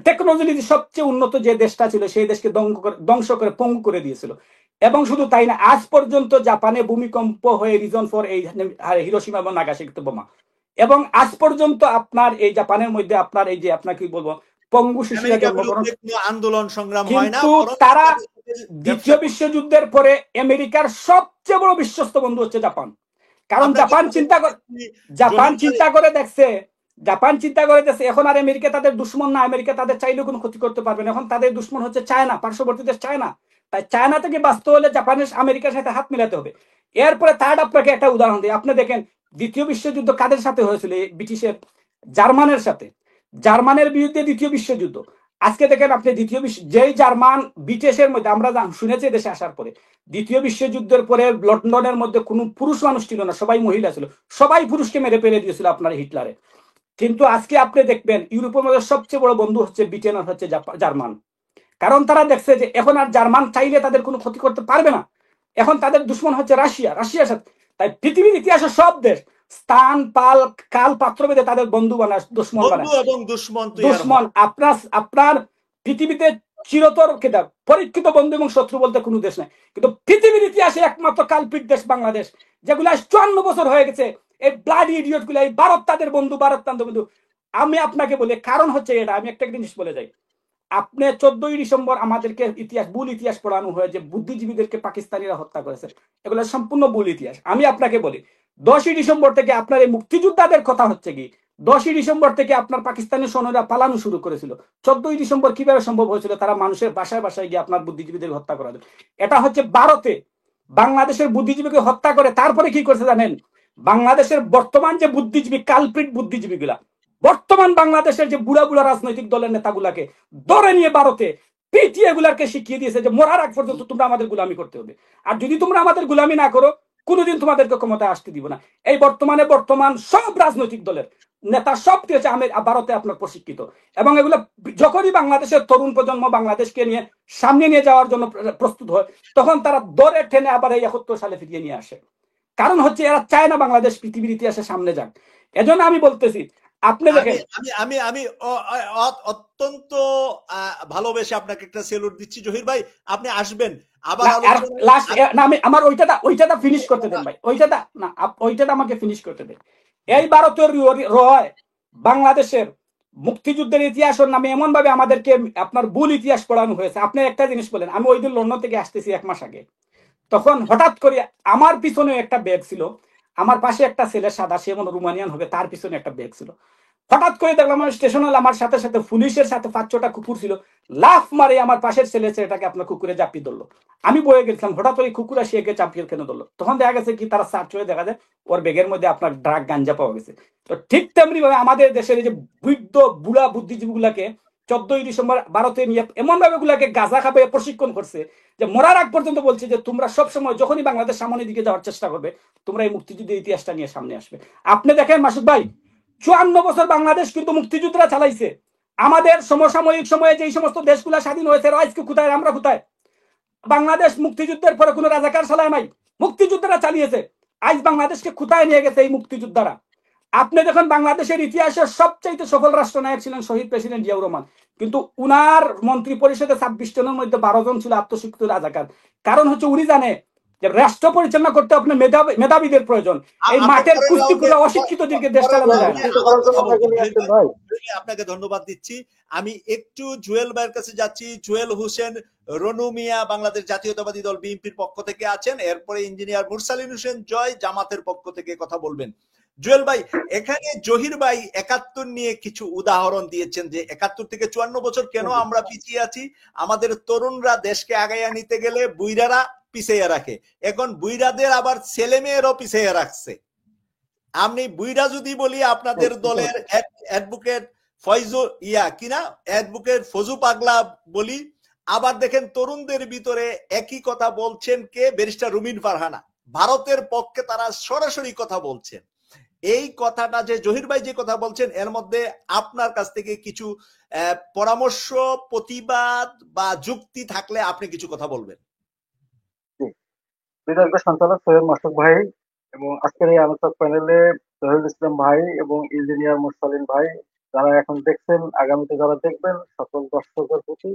টেকনোলজি সবচেয়ে উন্নত যে দেশটা ছিল সেই দেশকে ধ্বংস করে পঙ্গু করে দিয়েছিল। এবং শুধু তাই না, আজ পর্যন্ত জাপানে ভূমিকম্প হয়ে রিজন ফর এই হিরোশিমা এবং নাগাসাকিতে বোমা। এবং আজ পর্যন্ত আপনার এই জাপানের মধ্যে আপনার এই যে আপনার কি বলবো পঙ্গু শিশুরা জন্মগ্রহণ, আন্দোলন সংগ্রাম হয় না, কিন্তু তারা দ্বিতীয় বিশ্বযুদ্ধের পরে আমেরিকার সবচেয়ে বড় বিশ্বস্ত বন্ধু হচ্ছে জাপান। কারণ জাপান চিন্তা করে দেখছে এখন আর আমেরিকা তাদের দুশ্মন না, আমেরিকা তাদের চাইলেও কোনো ক্ষতি করতে পারবে না। এখন তাদের দুশ্মন হচ্ছে চায়না, পার্শ্ববর্তী দেশ চায়না। তাই চায়না থেকে বাঁচতে হলে জাপানের আমেরিকার সাথে হাত মিলাতে হবে। এরপরে থার্ড আপনাকে একটা উদাহরণ দিই, আপনি দেখেন দ্বিতীয় বিশ্বযুদ্ধ কাদের সাথে হয়েছিল? ব্রিটিশের, জার্মানের সাথে। জার্মানের বিরুদ্ধে দ্বিতীয় বিশ্বযুদ্ধ। আজকে দেখেন আপনি যেই জার্মান ব্রিটিশের মধ্যে আমরা শুনেছি দেশে আসার পরে দ্বিতীয় বিশ্বযুদ্ধের পরে লন্ডনের মধ্যে কোনো পুরুষ মানুষ ছিল না, সবাই মহিলা ছিল, সবাই পুরুষকে মেরে ফেলে দিয়েছিল আপনার হিটলারে। কিন্তু আজকে আপনি দেখবেন ইউরোপের মধ্যে সবচেয়ে বড় বন্ধু হচ্ছে ব্রিটেন আর হচ্ছে জার্মান। কারণ তারা দেখছে যে এখন আর জার্মান চাইলে তাদের কোনো ক্ষতি করতে পারবে না, এখন তাদের দুশ্মন হচ্ছে রাশিয়ার সাথে। তাই পৃথিবীর ইতিহাসে সব দেশ স্থান কাল পাত্রভেদে তাদের বন্ধু বানায়, দুশ্মন বানায়। দুশ্মন আপনার পৃথিবীতে চিরতর পরীক্ষিত বন্ধু এবং শত্রু বলতে কোনো দেশ নাই, কিন্তু পৃথিবীর ইতিহাসে একমাত্র কালপিট দেশ বাংলাদেশ, যেগুলো 54 বছর হয়ে গেছে। এই ব্লাডি ইডিয়ট গুলো, এই ভারত তাদের বন্ধু, ভারত তাদের বন্ধু। আমি আপনাকে বলি কারণ হচ্ছে এটা, আমি একটা জিনিস বলে যাই। আপনি 14ই ডিসেম্বর আমাদেরকে ভুল ইতিহাস পড়ানো হয় যে বুদ্ধিজীবীদেরকে পাকিস্তানিরা হত্যা করেছে, এগুলো সম্পূর্ণ ভুল ইতিহাস। আমি আপনাকে বলি 10ই ডিসেম্বর থেকে আপনার এই মুক্তিযোদ্ধাদের কথা হচ্ছে কি, 10ই ডিসেম্বর থেকে আপনার পাকিস্তানি সৈন্যরা পালানো শুরু করেছিল। 14ই ডিসেম্বর কিভাবে সম্ভব হয়েছিল? তারা মানুষের বাসায় বাসায় গিয়ে আপনার বুদ্ধিজীবীদের হত্যা করা। এটা হচ্ছে ভারতে বাংলাদেশের বুদ্ধিজীবীকে হত্যা করে তারপরে কি করেছে জানেন? বাংলাদেশের বর্তমান যে বুদ্ধিজীবী, কালপ্রিট বুদ্ধিজীবীগুলা বর্তমান বাংলাদেশের যে বুড়া বুড়া রাজনৈতিক দলের নেতাগুলাকে ধরে নিয়ে ভারতে পিটিয়ে এগুলাকে শিখিয়ে দিয়েছে যে মরার আগ পর্যন্ত তোমরা আমাদের গুলামি করতে হবে, আর যদি তোমরা আমাদের গুলামি না করো কোনোদিন তোমাদেরকে ক্ষমতায় আসতে দিব না। এই বর্তমান সব রাজনৈতিক দলের নেতা সব দিয়েছে ভারতে আপনার প্রশিক্ষিত, এবং এগুলো যখনই বাংলাদেশের তরুণ প্রজন্ম বাংলাদেশকে নিয়ে সামনে নিয়ে যাওয়ার জন্য প্রস্তুত হয়, তখন তারা দরে টেনে আবার এই 71 সালে ফিরিয়ে নিয়ে আসে। কারণ হচ্ছে এরা চায় না বাংলাদেশ পৃথিবীর ইতিহাসে সামনে যাক। এজন্য আমি বলতেছি, আপনি দেখেন, আমি অত্যন্ত ভালোবেসে আপনাকে একটা সেলুট দিচ্ছি জহির ভাই, আপনি আসবেন আবার আমার ওইটা ফিনিশ করতে দেন ভাই, ওইটা আমাকে ফিনিশ করতে দেন। এই ভারতের রয় বাংলাদেশের মুক্তিযুদ্ধের ইতিহাসের নামে এমন ভাবে আমাদেরকে আপনার ভুল ইতিহাস পড়ানো হয়েছে। আপনি একটা জিনিস বলেন, আমি ওই দিন লন্ডন থেকে আসতেছি 1 মাস আগে, তখন হঠাৎ করে আমার পিছনে একটা ব্যাগ ছিল, আমার পাশে একটা ছেলে সাদা, সে মনে রুমানিয়ান হবে, তার পিছনে একটা ব্যাগ ছিল। হঠাৎ করে দেখলাম স্টেশন হল, আমার সাথে সাথে পুলিশের সাথে 5-6টা কুকুর ছিল, লাফ মারে আমার পাশের ছেলেটাকে আপনার কুকুরে চাপিয়ে ধরলো। আমি বয়ে গেছিলাম, হঠাৎ করে কুকুর আসিয়ে গিয়ে চাপিয়ে কেন ধরলো। তখন দেখা গেছে কি তারা সার্চ হয়ে দেখা যায় ওর ব্যাগের মধ্যে আপনার ড্রাগ গাঞ্জা পাওয়া গেছে। তো ঠিক তেমনি ভাবে আমাদের দেশের এই যে বৃদ্ধ বুড়া বুদ্ধিজীবী গুলাকে 14ই ডিসেম্বর ভারতে নিয়ে এমন ভাবে গুলাকে গাঁজা খাবে প্রশিক্ষণ করছে যে মরার আগ পর্যন্ত বলছে যে তোমরা সবসময় যখনই বাংলাদেশ সামনের দিকে যাওয়ার চেষ্টা করবে, তোমরা এই মুক্তিযুদ্ধের ইতিহাসটা নিয়ে সামনে আসবে। আপনি দেখেন মাসুদ ভাই, 54 বছর বাংলাদেশ কিন্তু মুক্তিযুদ্ধরা চালাইছে। আমাদের সমসাময়িক সময়ে যে সমস্ত দেশগুলা স্বাধীন হয়েছে, আজকে কোথায়, আমরা কোথায়? বাংলাদেশ মুক্তিযুদ্ধের পরে কোনো রাজাকার চালায় নাই, মুক্তিযুদ্ধরা চালিয়েছে। আজ বাংলাদেশকে কোথায় নিয়ে গেছে এই মুক্তিযোদ্ধারা? আপনি দেখুন, বাংলাদেশের ইতিহাসের সবচাইতে সফল রাষ্ট্রনায়ক ছিলেন শহীদ প্রেসিডেন্ট জিয়াউর রহমান, কিন্তু উনার মন্ত্রী পরিষদে 26 জনের মধ্যে 12 জন ছিল আত্মস্বীকৃত রাজাকার। কারণ হচ্ছে উনি জানে যে রাষ্ট্র পরিচালনা করতে আপনার মেধাবীদের প্রয়োজন। এই মাঠের কুস্তি করে অশিক্ষিতদেরকে দেশ চালানো যায় না। আপনাকে ধন্যবাদ দিচ্ছি। আমি একটু জুয়েল ভাইয়ের কাছে যাচ্ছি। জুয়েল হোসেন রনু মিয়া বাংলাদেশ জাতীয়তাবাদী দল বিএনপির পক্ষ থেকে আছেন, এরপরে ইঞ্জিনিয়ার মুরসালিন হোসেন জয় জামাতের পক্ষ থেকে কথা বলবেন। জুয়েল ভাই, এখানে জহির ভাই 71 নিয়ে কিছু উদাহরণ দিয়েছেন যে 71 থেকে 54 বছর কেন আমরা পিছিয়ে আছি। আমাদের তরুণরা দেশকে আগাইয়া নিতে গেলে বুইরারা পিছিয়ে রাখে, এখন বুইরাদের আবার ছেলে মেয়েরও পিছিয়ে রাখছে। আমি বুইরা যদি বলি আপনাদের দলের অ্যাডভোকেট অ্যাডভোকেট ফজু পাগলা বলি, আবার দেখেন তরুণদের ভিতরে একই কথা বলছেন কে, ব্যারিস্টার রুমিন ফারহানা, ভারতের পক্ষে তারা সরাসরি কথা বলছেন। এই কথাটা যে জহির ভাই যে কথা বলছেন, এর মধ্যে আপনার কাছ থেকে কিছু পরামর্শ, প্রতিবাদ বা যুক্তি থাকলে আপনি কিছু কথা বলবেন। বিতর্ক সঞ্চালক সৈয়দ মাসুদ ভাই এবং আজকের এই আলোচক প্যানেলে জহিরুল ইসলাম ভাই এবং ইঞ্জিনিয়ার মুরসালিন ভাই, যারা এখন দেখছেন, আগামীতে যারা দেখবেন, সকল দর্শকের প্রতি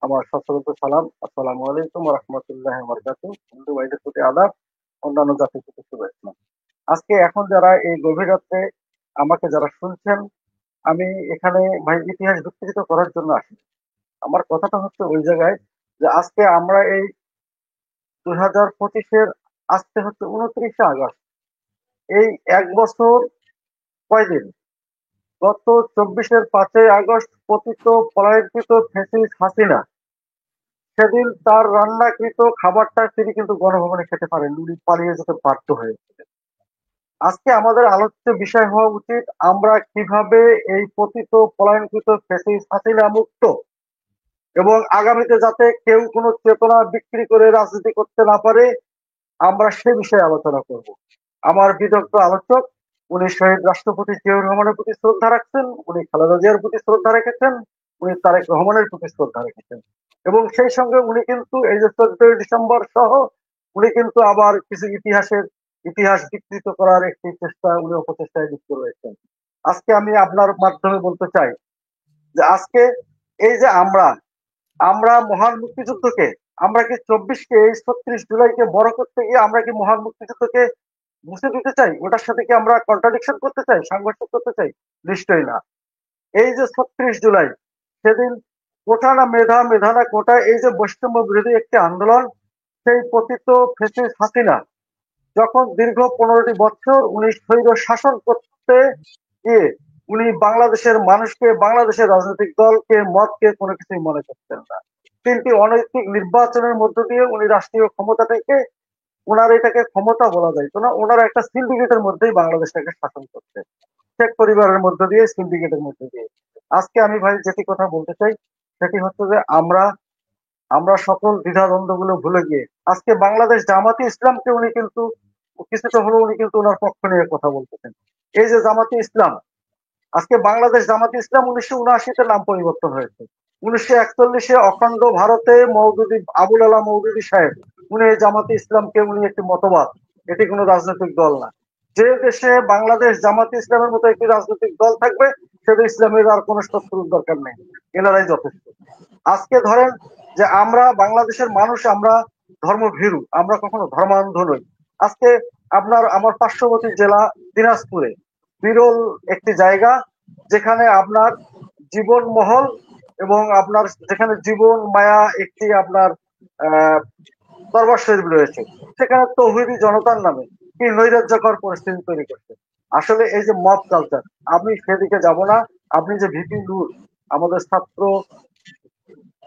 আমার সশ্রদ্ধ সালাম। আসসালামু আলাইকুম ওয়া রাহমাতুল্লাহি ওয়া বারাকাতুহু। হিন্দু ভাইদের প্রতি আদাব, অন্যান্য জাতির প্রতি শুভেচ্ছা। আজকে এখন যারা এই গভীর রাত্রে আমাকে যারা শুনছেন, আমি এখানে ভাই ইতিহাস বিকৃত করার জন্য আসি। আমার কথাটা হচ্ছে ওই জায়গায় যে আজকে আমরা এই 2025-এর আজকে হচ্ছে 29শে আগস্ট, এই 1 বছর কয়দিন, গত 24-এর 5ই আগস্ট পতিত পলায়নকৃত ফ্যাসিস্ট হাসিনা সেদিন তার রান্নাকৃত খাবারটা তিনি কিন্তু গণভবনে খেতে পারেন, উনি পালিয়ে যেতে বাধ্য হয়েছিলেন। আজকে আমাদের আলোচ্য বিষয় হওয়া উচিত আমরা কিভাবে এই পতিত পলায়নকৃত ফ্যাসিস্ট হাসিনা মুক্ত এবং আগামীতে যাতে কেউ কোনো চেতনা বিক্রি করে রাজনীতি করতে না পারে, আমরা সে বিষয়ে আলোচনা করব। আমার বিদগ্ধ আলোচক, উনি শহীদ রাষ্ট্রপতি জিয়াউর রহমানের প্রতি শ্রদ্ধা রাখছেন, উনি খালেদা জিয়ার প্রতি শ্রদ্ধা রেখেছেন, উনি তারেক রহমানের প্রতি শ্রদ্ধা রেখেছেন, এবং সেই সঙ্গে উনি কিন্তু এই যে 14ই ডিসেম্বর সহ উনি কিন্তু আবার কিছু ইতিহাস বিকৃত করার একটি চেষ্টা, উনি অপচেষ্টায় লিপ্ত রয়েছেন। আজকে আমি আপনার মাধ্যমে বলতে চাই যে আজকে এই যে আমরা মহান মুক্তিযুদ্ধকে, আমরা কি 24-কে এই 36 জুলাইকে বড় করতে গিয়ে আমরা কি মহান মুক্তিযুদ্ধকে মুছে দিতে চাই? ওটার সাথে কি আমরা কন্ট্রাডিকশন করতে চাই, সাংঘর্ষিক করতে চাই? নিশ্চয়ই না। এই যে 36 জুলাই, সেদিন কোটা না মেধা, মেধা না কোটা, এই যে বৈষম্য বিরোধী একটি আন্দোলন, সেই পতিত ফ্যাসিস্ট হাসিনা যখন দীর্ঘ 15টি বছর উনি স্বৈর শাসন করতে গিয়ে উনি বাংলাদেশের মানুষকে, বাংলাদেশের রাজনৈতিক দলকে, মতকে কোনো কিছুই মনে করতেন না। 3টি অনৈতিক নির্বাচনের মধ্য দিয়ে উনি রাষ্ট্রীয় ক্ষমতাটাকে, ওনার এটাকে ক্ষমতা বলা যাইতো না, ওনারা একটা সিন্ডিকেটের মধ্যেই বাংলাদেশটাকে শাসন করতেন। শেখ পরিবারের মধ্য দিয়ে, সিন্ডিকেটের মধ্য দিয়ে। আজকে আমি ভাই যেটি কথা বলতে চাই সেটি হচ্ছে যে আমরা সকল দ্বিধাদ্বন্দ্ব গুলো ভুলে গিয়ে আজকে বাংলাদেশ জামাতে ইসলামকে উনি কিন্তু কিছুটা হলেও উনি কিন্তু ওনার পক্ষ নিয়ে কথা বলতেছেন। এই যে জামাতে ইসলাম, আজকে বাংলাদেশ জামাতে ইসলাম 1979-তে নাম পরিবর্তন হয়েছে। 1941-এ অখণ্ড ভারতে মওদুদি আবুল আলা মওদুদি সাহেব উনি এই জামাতে ইসলামকে উনি একটি মতবাদ, এটি কোনো রাজনৈতিক দল না। যে দেশে বাংলাদেশ জামাতে ইসলামের মতো একটি রাজনৈতিক দল থাকবে সেটা ইসলামের আর কোনো শত্রুর দরকার নেই, এনারাই যথেষ্ট। আজকে ধরেন যে আমরা বাংলাদেশের মানুষ, আমরা ধর্মভীরু, আমরা কখনো ধর্মান্ধ নই। আজকে আমার পার্শ্ববর্তী জেলা দিনাজপুরে বিরল একটি জায়গা যেখানে আপনার জীবন মহল এবং আপনার যেখানে জীবন মায়া একটি আপনার দরবার শরীফ রয়েছে, সেখানে তৌহিদি জনতার নামে কি নৈরাজ্যকর পরিস্থিতি তৈরি করছে। আসলে এই যে মব কালচার, আমি সেদিকে যাব না। আপনি যে ভিপি নূর আমাদের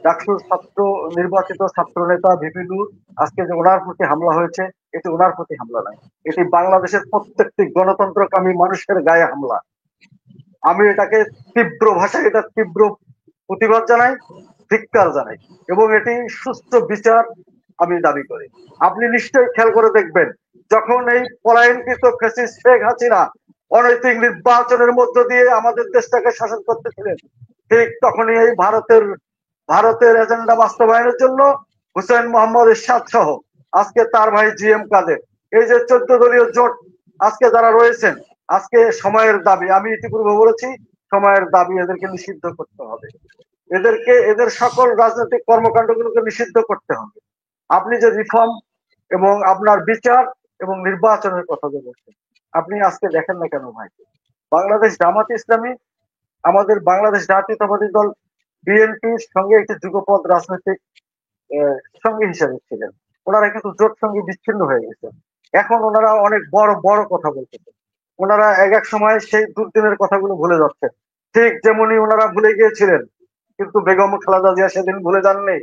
ডাকসুর ছাত্র নির্বাচিত ছাত্র নেতা ভিপি নূর, আজকে যে ওনার প্রতি হামলা হয়েছে, এটি ওনার প্রতি হামলা নয়, এটি বাংলাদেশের প্রত্যেকটি গণতন্ত্রকামী মানুষের গায়ে হামলা। আমি এটাকে তীব্র ভাষায় এটা তীব্র প্রতিবাদ জানাই, ধিক্কার জানাই এবং এটি সুস্থ বিচার আমি দাবি করি। আপনি নিশ্চয়ই খেয়াল করে দেখবেন, যখন এই পলায়নকৃত ফ্যাসিস্ট শেখ হাসিনা অনৈতিক নির্বাচনের মধ্য দিয়ে আমাদের দেশটাকে শাসন করতেছিলেন, ঠিক তখনই এই ভারতের এজেন্ডা বাস্তবায়নের জন্য হুসেন মোহাম্মদ এরশাদ সহ আজকে তার ভাই জিএম কাদের, এই যে 14 দলীয় জোট আজকে যারা রয়েছেন, আজকে সময়ের দাবি, আমি ইতিপূর্বে বলেছি সময়ের দাবি, এদেরকে নিষিদ্ধ করতে হবে, এদের সকল রাজনৈতিক কর্মকাণ্ডগুলোকে নিষিদ্ধ করতে হবে। আপনি যে রিফর্ম এবং আপনার বিচার এবং নির্বাচনের কথা যে বলছেন, আপনি আজকে দেখেন না কেন ভাই, বাংলাদেশ জামাতে ইসলামী আমাদের বাংলাদেশ জাতীয়তাবাদী দল বিএনপির সঙ্গে একটি যুগপৎ রাজনৈতিক সঙ্গী হিসেবে ছিলেন। ওনারা কিন্তু জোট সঙ্গী বিচ্ছিন্ন হয়ে গেছেন। এখন ওনারা অনেক বড় বড় কথা বলতেছেন। ওনারা এক সময় সেই দুর্দিনের কথাগুলো ভুলে যাচ্ছেন, ঠিক যেমনি ওনারা ভুলে গিয়েছিলেন, কিন্তু বেগম খালেদা জিয়া সেদিন ভুলে যাননি।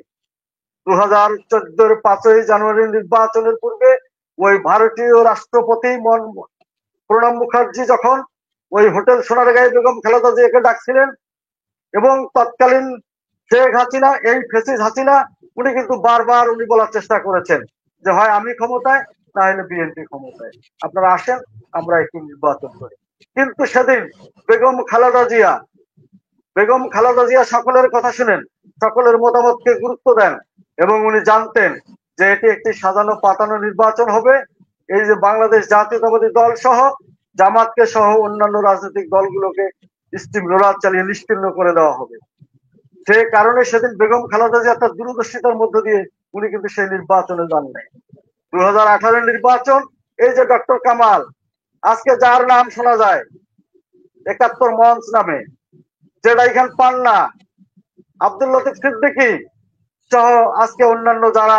2014-এর 5ই জানুয়ারি নির্বাচনের পূর্বে ওই ভারতীয় রাষ্ট্রপতি প্রণব মুখার্জি যখন ওই হোটেল সোনারগাঁয়ে বেগম খালেদা জিয়াকে ডাকছিলেন, এবং তৎকালীন শেখ হাসিনা, এই ফ্যাসিস্ট হাসিনা, উনি কিন্তু বারবার উনি বলার চেষ্টা করেছেন যে হয় আমি ক্ষমতায়, না হলে বিএনপি ক্ষমতায়, আপনারা আসেন আমরা একটি নির্বাচন করি। কিন্তু সেদিন বেগম খালেদা জিয়া সকলের কথা শুনেন, সকলের মতামতকে গুরুত্ব দেন এবং উনি জানতেন যে এটি একটি সাজানো পাতানো নির্বাচন হবে। এই যে বাংলাদেশ জাতীয়তাবাদী দল সহ জামাতকে সহ অন্যান্য রাজনৈতিক দলগুলোকে স্টিম রোলার চালিয়ে নিশ্চিহ্ন করে দেওয়া হবে। সে কারণে সেদিন বেগম খালেদা জিয়া তার দূরদর্শিতার মধ্য দিয়ে উনি কিন্তু সেই নির্বাচনে যান নাই। 2018-এর নির্বাচন, এই যে ডক্টর কামাল, আজকে যার নাম শোনা যায় 71 মঞ্চ নামে, জেডাই খান পান্না, আব্দুল লতিফ সিদ্দিকী সহ আজকে অন্যান্য যারা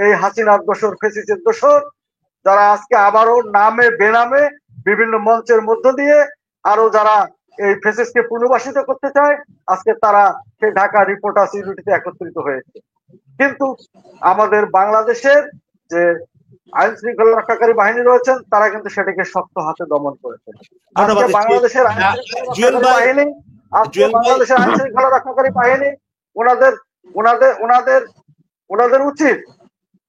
এই হাসিনার দোসর, ফেসিসের দোসর, যারা আজকে আবারও নামে বেনামে বিভিন্ন মঞ্চের মধ্য দিয়ে আরো যারা এই ফেসিসকে পুনর্বাসিত করতে চায়, আজকে তারা সেই ঢাকা রিপোর্টার্স ইউনিটিতে একত্রিত হয়েছে। কিন্তু আমাদের বাংলাদেশের যে আইন শৃঙ্খলা রক্ষাকারী বাহিনী রয়েছেন, তারা কিন্তু সেটাকে শক্ত হাতে দমন করেছেন। আজকে বাংলাদেশের আইন শৃঙ্খলা রক্ষাকারী বাহিনী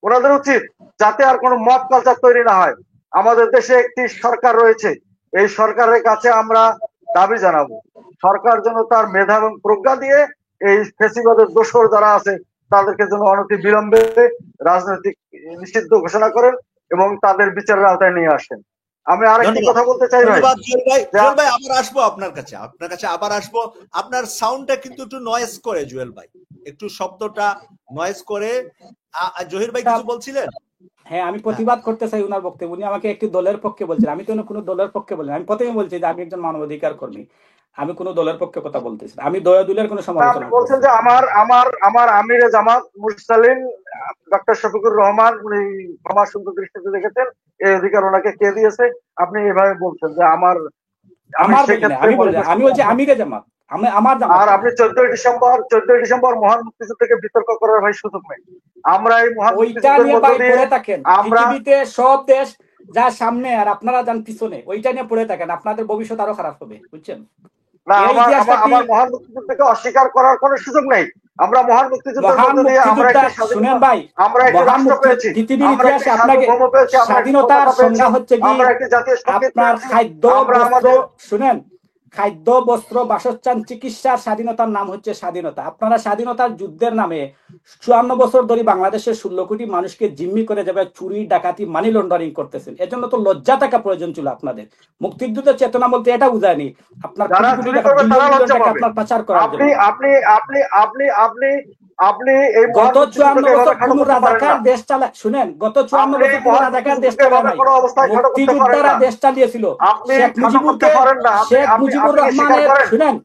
ওনাদের উচিত যাতে আর কোনো মব কালচার তৈরি না হয়। আমাদের দেশে একটি সরকার রয়েছে, এই সরকারের কাছে আমরা দাবি জানাবো, সরকার যেন তার মেধা এবং প্রজ্ঞা দিয়ে এই ফেসিবাদের দোসর যারা আছে তাদেরকে যেন অনতি বিলম্বে রাজনৈতিক নিষিদ্ধ ঘোষণা করেন এবং তাদের বিচারের আওতায় নিয়ে আসেন। আমি আরেকটি কথা বলতে চাই ভাই, আবার আসবো আপনার কাছে আবার আসবো। আপনার সাউন্ডটা কিন্তু একটু নয়েজ করে জুয়েল ভাই, একটু শব্দটা নয়েজ করে। জহির ভাই কিছু বলছিলেন? হ্যাঁ, আমি প্রতিবাদ করতে চাই উনার বক্তব্য। উনি আমাকে একটি দলের পক্ষে বলছেন, আমি তো কোনো দলের পক্ষে বলিনি। আমি প্রথমে বলছি যে আমি একজন মানবাধিকার কর্মী, আমি কোনো দলের পক্ষে কথা বলতেছি, আমি দলের কোনো সমালোচনা বলছেন যে আমার আমিরে জামাত মুরসালিন ডক্টর শফিকুর রহমান উনি ক্ষমা সুন্দর দৃষ্টিতে দেখেছেন, এই অধিকার ওনাকে কে দিয়েছে? আপনি এভাবে বলছেন যে আমি বলছি আমিরে জামাত, আমার জামাত। আর আপনি 14ই ডিসেম্বর মহান মুক্তিযুদ্ধকে বিতর্ক করার ভাই সুযোগ নেই। আমরা এই মহান মুক্তিযুদ্ধের মধ্য দিয়ে পৃথিবীতে সব দেশ যা সামনে আর আপনারা যান পিছনে, ওইটা নিয়ে পড়ে থাকেন, আপনাদের ভবিষ্যৎ আরো খারাপ হবে, বুঝছেন? না, এই আমার ইতিহাসটা আমার কি আমার মহান মুক্তিযুদ্ধকে অস্বীকার করার কোনো সুযোগ নেই। আমরা মহান মুক্তিযুদ্ধের মহান মধ্যে দিয়ে আমরা মুক্তিযোদ্ধা? একটি শুনেন স্বাধীনতা, ভাই, আমরা একটি মহান রাষ্ট্র মুক্তি পেয়েছি, পৃথিবীর আমরা একটি ইতিহাসে আপনাকে সার্বভৌম পেয়েছি, আমরা একটি স্বাধীনতার পতাকা পেয়েছি, সংজ্ঞা হচ্ছে কি আমরা একটি জাতীয় সঙ্গীত আপনার পেয়েছি, খাদ্য, আমরা বস্ত্র, আমাদের শুনেন, খাদ্য, বস্ত্র, বাসস্থান, চিকিৎসার স্বাধীনতার নাম হচ্ছে স্বাধীনতা। আপনারা স্বাধীনতার যুদ্ধের নামে 54 বছর ধরে বাংলাদেশের 16 কোটি মানুষকে জিম্মি করে যাবে, চুরি, ডাকাতি, মানি লন্ডারিং করতেছেন। এজন্য তো লজ্জা থাকা প্রয়োজন ছিল আপনাদের। মুক্তিযুদ্ধের চেতনা বলতে এটা বুঝায়নি আপনার যারা কোটি কোটি চুরি টাকা, করবে বিলিয়ন তারা বিলিয়ন লজ্জা টাকা পাবে। আপনার পাচার করার আপনি জন্য। আপনি আপনি আপনি আপনি আপনি এই মহান গত 54 মুক্তিযুদ্ধকে বছর এভাবে খাটো কোন করতে পারেন রাজাকার না। দেশ চালায়, শুনেন, গত 54 আপনি বছর এই কোন মহান রাজাকার দেশ মুক্তিযুদ্ধকে চালায় এভাবে নাই, কোনো অবস্থায় খাটো করতে পারেন মুক্তিযোদ্ধারা না। দেশ চালিয়েছিল। আপনি শেখ খাটো করতে মুজিবুরকে, পারেন না। আপনি শেখ আপনি মুজিবুর আপনি কি স্বীকার রহমানের, করেন? শুনেন,